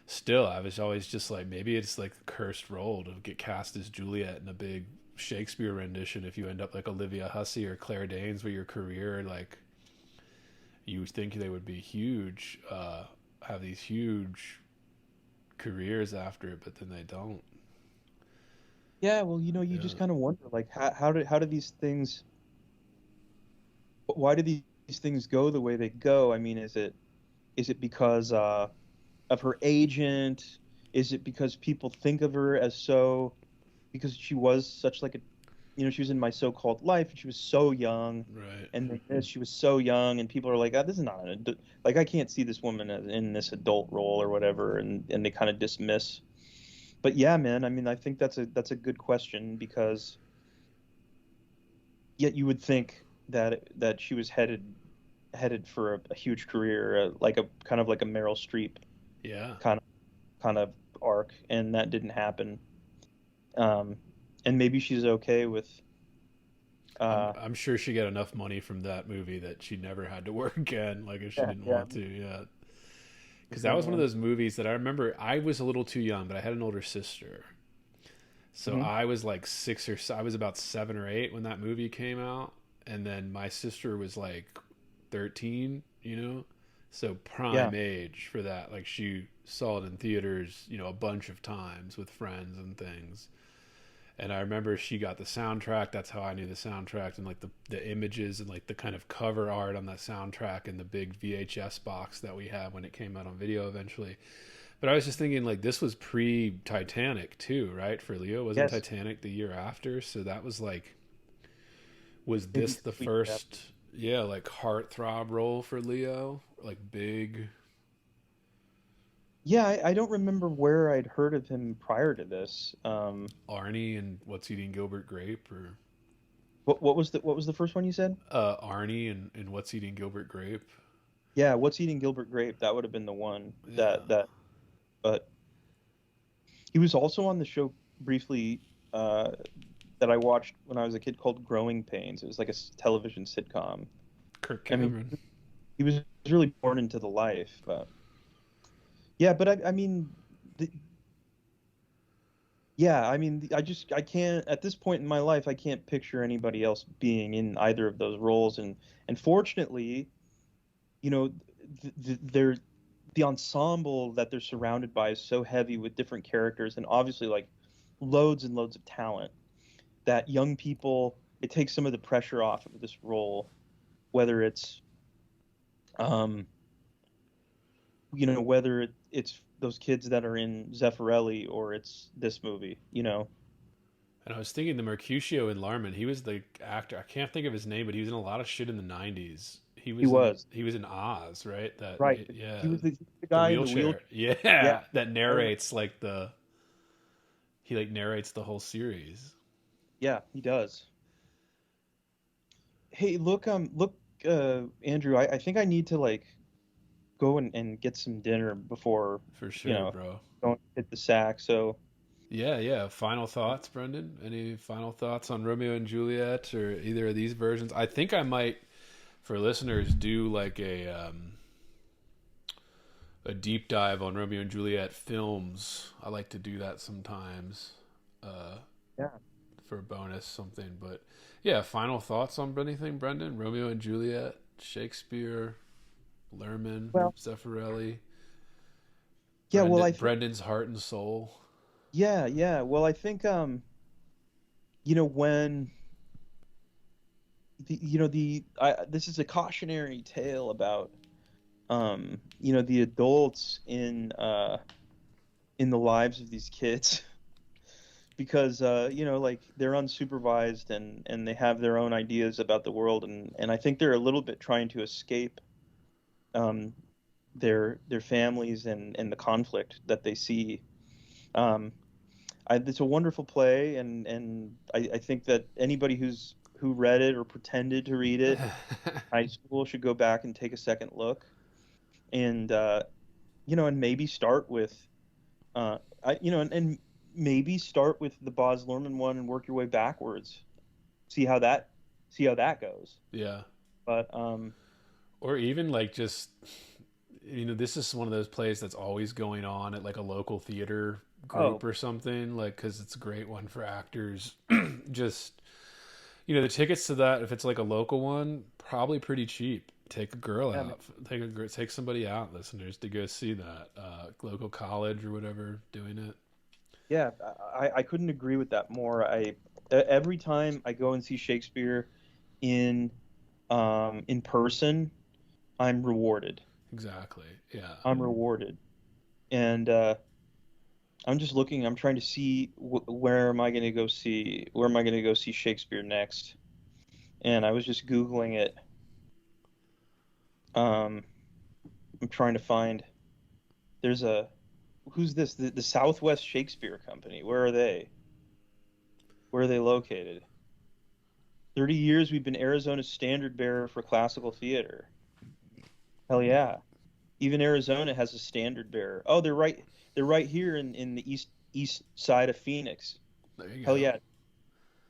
[SPEAKER 2] still, I was always just like, maybe it's like the cursed role to get cast as Juliet in a big Shakespeare rendition. If you end up like Olivia Hussey or Claire Danes with your career, like you would think they would be huge, have these huge careers after it, but then they don't.
[SPEAKER 1] Yeah, well, you
[SPEAKER 2] Yeah.
[SPEAKER 1] just kind of wonder, like, how do these things, why do these things go the way they go? I mean, is it because of her agent? Is it because people think of her as because she was such like she was in My So-Called Life, and she was so young,
[SPEAKER 2] Right.
[SPEAKER 1] and she was so young, and people are like, this is not like I can't see this woman in this adult role or whatever, and they kind of dismiss. But yeah, man, I mean, I think that's a good question, because yet you would think that she was headed for a huge career, like a kind of like a Meryl Streep
[SPEAKER 2] Yeah.
[SPEAKER 1] kind of arc, and that didn't happen. Um, and maybe she's okay with. Uh,
[SPEAKER 2] I'm sure she got enough money from that movie that she never had to work again. Like if she
[SPEAKER 1] yeah,
[SPEAKER 2] didn't
[SPEAKER 1] yeah,
[SPEAKER 2] want to, yeah. Because that
[SPEAKER 1] yeah,
[SPEAKER 2] was one of
[SPEAKER 1] man.
[SPEAKER 2] those movies that I remember. I was a little too young, but I had an older sister, so
[SPEAKER 1] Mhm.
[SPEAKER 2] I was like I was about 7 or 8 when that movie came out, and then my sister was like 13. So
[SPEAKER 1] Yeah,
[SPEAKER 2] prime age for that. Like she saw it in theaters, a bunch of times with friends and things. And I remember she got the soundtrack. That's how I knew the soundtrack, and like the images and like the kind of cover art on that soundtrack and the big VHS box that we had when it came out on video eventually. But I was just thinking, like, this was pre-Titanic too, right? For Leo, wasn't
[SPEAKER 1] yes,
[SPEAKER 2] Titanic the year after? So that was like, was
[SPEAKER 1] maybe
[SPEAKER 2] this the
[SPEAKER 1] sweet.
[SPEAKER 2] first, yeah, like heartthrob role for Leo? Like big.
[SPEAKER 1] Yeah, I don't remember where I'd heard of him prior to this.
[SPEAKER 2] Arnie and What's Eating Gilbert Grape, or
[SPEAKER 1] what was the first one you said?
[SPEAKER 2] Arnie and What's Eating Gilbert Grape.
[SPEAKER 1] Yeah, What's Eating Gilbert Grape? That would have been the one
[SPEAKER 2] Yeah.
[SPEAKER 1] but he was also on the show briefly that I watched when I was a kid, called Growing Pains. It was like a television sitcom.
[SPEAKER 2] Kirk
[SPEAKER 1] I mean,
[SPEAKER 2] Cameron.
[SPEAKER 1] he was really born into the life, but yeah, but I mean, the, yeah, I mean, I can't at this point in my life, I can't picture anybody else being in either of those roles, and fortunately, you know, they're the ensemble that they're surrounded by is so heavy with different characters and obviously like loads and loads of talent that young people, it takes some of the pressure off of this role, whether it's um whether it's those kids that are in Zeffirelli or it's this movie,
[SPEAKER 2] And I was thinking the Mercutio in Larman, he was the actor. I can't think of his name, but he was in a lot of shit in the '90s.
[SPEAKER 1] He was
[SPEAKER 2] He was in Oz, right? That
[SPEAKER 1] right.
[SPEAKER 2] yeah,
[SPEAKER 1] He was the
[SPEAKER 2] the
[SPEAKER 1] guy in the
[SPEAKER 2] wheelchair.
[SPEAKER 1] wheel.
[SPEAKER 2] Yeah,
[SPEAKER 1] Yeah,
[SPEAKER 2] that narrates like the he like narrates the whole series.
[SPEAKER 1] yeah, he does. Hey, look, Andrew, I think I need to like go and get some dinner before,
[SPEAKER 2] For
[SPEAKER 1] you
[SPEAKER 2] sure,
[SPEAKER 1] know,
[SPEAKER 2] bro.
[SPEAKER 1] going to hit the sack. So,
[SPEAKER 2] Yeah, yeah. Final thoughts, Brendan? Any final thoughts on Romeo and Juliet or either of these versions? I think I might, for listeners, do like a deep dive on Romeo and Juliet films. I like to do that sometimes
[SPEAKER 1] yeah.
[SPEAKER 2] for a bonus something. But yeah, final thoughts on anything, Brendan? Romeo and Juliet, Shakespeare, Lerman,
[SPEAKER 1] Well,
[SPEAKER 2] Zeffirelli,
[SPEAKER 1] yeah, well, I think
[SPEAKER 2] Brendan's Heart and Soul.
[SPEAKER 1] yeah, yeah. Well, I think when this is a cautionary tale about the adults in the lives of these kids because like they're unsupervised and they have their own ideas about the world and I think they're a little bit trying to escape um their families and the conflict that they see. um it's a wonderful play and I think that anybody who read it or pretended to read it high school should go back and take a second look and and maybe start with and maybe start with the Boz Luhrmann one and work your way backwards. See how that goes.
[SPEAKER 2] Yeah.
[SPEAKER 1] But
[SPEAKER 2] Or even like just, this is one of those plays that's always going on at like a local theater group
[SPEAKER 1] oh
[SPEAKER 2] or something, like, because it's a great one for actors. Just, the tickets to that, if it's like a local one, probably pretty cheap. Take a girl
[SPEAKER 1] yeah,
[SPEAKER 2] out, take somebody out, listeners, to go see that local college or whatever doing it.
[SPEAKER 1] yeah, I couldn't agree with that more. Every time I go and see Shakespeare in person, I'm rewarded.
[SPEAKER 2] Exactly. Yeah.
[SPEAKER 1] I'm rewarded, and I'm just looking. I'm trying to see where am I going to go see Shakespeare next. And I was just googling it. I'm trying to find. There's a who's this? The Southwest Shakespeare Company. Where are they? Where are they located? 30 years we've been Arizona's standard bearer for classical theater. Hell yeah. Even Arizona has a standard bearer. Oh, they're right here in the east side of Phoenix.
[SPEAKER 2] There you
[SPEAKER 1] Hell
[SPEAKER 2] go.
[SPEAKER 1] yeah.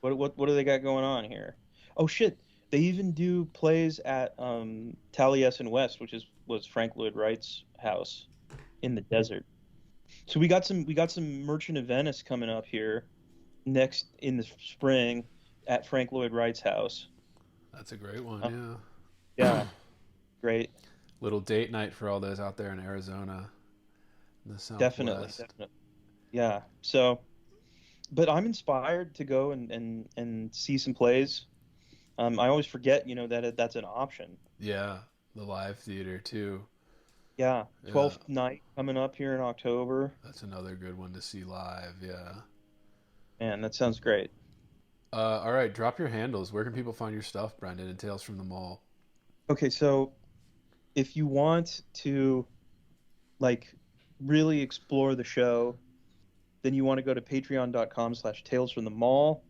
[SPEAKER 1] What do they got going on here? Oh shit. They even do plays at Taliesin West, which was Frank Lloyd Wright's house in the desert. So we got some Merchant of Venice coming up here next in the spring at Frank Lloyd Wright's house.
[SPEAKER 2] That's a great one.
[SPEAKER 1] Uh,
[SPEAKER 2] Yeah.
[SPEAKER 1] yeah, great.
[SPEAKER 2] Little date night for all those out there in Arizona, in the
[SPEAKER 1] Definitely,
[SPEAKER 2] Southwest.
[SPEAKER 1] definitely. Yeah. So, but I'm inspired to go and see some plays. I always forget, that that's an option.
[SPEAKER 2] Yeah, the live theater too.
[SPEAKER 1] Yeah,
[SPEAKER 2] Yeah,
[SPEAKER 1] 12th night coming up here in October.
[SPEAKER 2] that's another good one to see live. Yeah.
[SPEAKER 1] Man, that sounds great.
[SPEAKER 2] All right, drop your handles. Where can people find your stuff, Brendan, and Tales from the Mall?
[SPEAKER 1] Okay, so if you want to like really explore the show, then you want to go to patreon.com/tales from the mall.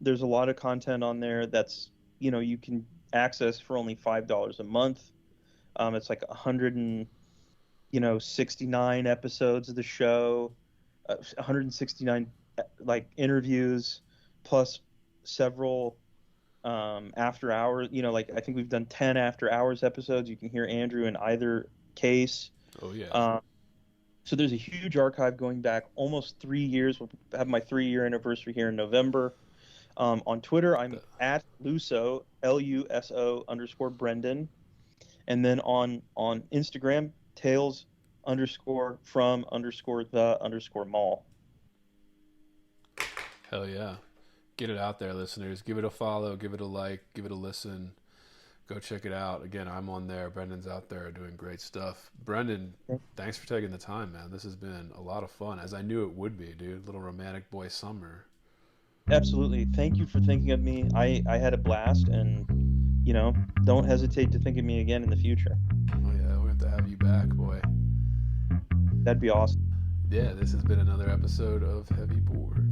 [SPEAKER 1] There's a lot of content on there that's, you can access for only $5 a month. It's like 169 episodes of the show, 169 like interviews, plus several after hours. Like I think we've done 10 after hours episodes. You can hear Andrew in either case.
[SPEAKER 2] Oh yeah.
[SPEAKER 1] So there's a huge archive going back almost 3 years. We'll have my 3-year anniversary here in November. On Twitter, I'm at Luso, Luso _Brendan. And then on Instagram, Tales _from_the_mall.
[SPEAKER 2] Hell yeah. Get it out there, listeners. Give it a follow, give it a like, give it a listen. Go check it out. Again, I'm on there. Brendan's out there doing great stuff. Brendan, thanks for taking the time, man. This has been a lot of fun, as I knew it would be, dude. Little romantic boy summer.
[SPEAKER 1] Absolutely. Thank you for thinking of me. I had a blast, and, you know, don't hesitate to think of me again in the future.
[SPEAKER 2] Oh, yeah. We'll have to have you back, boy.
[SPEAKER 1] That'd be awesome.
[SPEAKER 2] Yeah, this has been another episode of Heavy Board.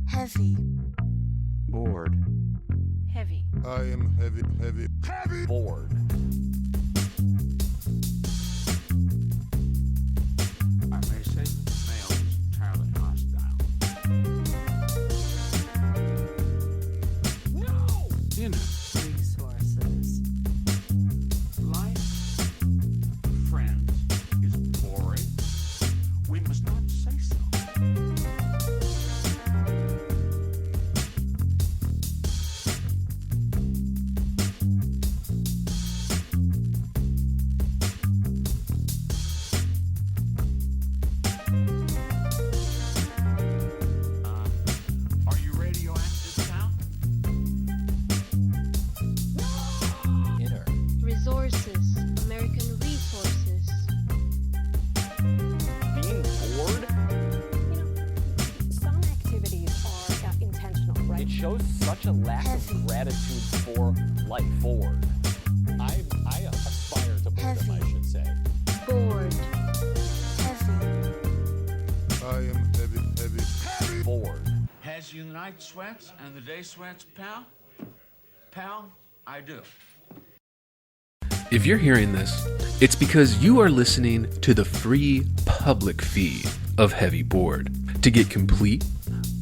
[SPEAKER 3] Heavy.
[SPEAKER 4] Bored.
[SPEAKER 3] Heavy.
[SPEAKER 5] I am heavy
[SPEAKER 6] Bored. I may say that the male is entirely hostile. No! Dinner.
[SPEAKER 3] Resources.
[SPEAKER 6] Life, friends, is boring. We must not say so. Are you radioactive, pal?
[SPEAKER 4] Inner.
[SPEAKER 8] Resources. American resources.
[SPEAKER 9] Being bored,
[SPEAKER 10] Some activities are intentional, right?
[SPEAKER 9] it shows such a lack
[SPEAKER 3] Heavy.
[SPEAKER 9] of gratitude for life. Bored. I aspire to boredom,
[SPEAKER 3] Heavy.
[SPEAKER 9] I should say.
[SPEAKER 8] Bored.
[SPEAKER 3] Heavy.
[SPEAKER 5] I am heavy
[SPEAKER 9] Bored.
[SPEAKER 6] Has you the night sweats and the day sweats, pal? Pal, I do.
[SPEAKER 7] If you're hearing this, it's because you are listening to the free public feed of Heavy Board. To get complete,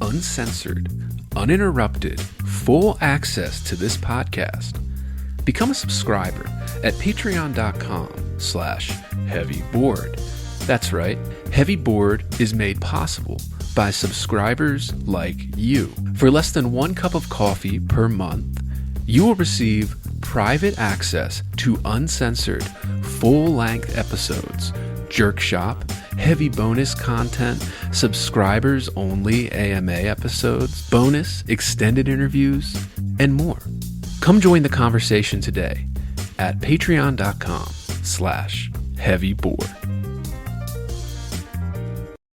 [SPEAKER 7] uncensored, uninterrupted, full access to this podcast, become a subscriber at patreon.com/heavyboard. That's right, Heavy Board is made possible by subscribers like you. For less than 1 cup of coffee per month, you will receive private access to uncensored, full-length episodes, jerk shop, heavy bonus content, subscribers-only AMA episodes, bonus extended interviews, and more. Come join the conversation today at patreon.com/heavyboard.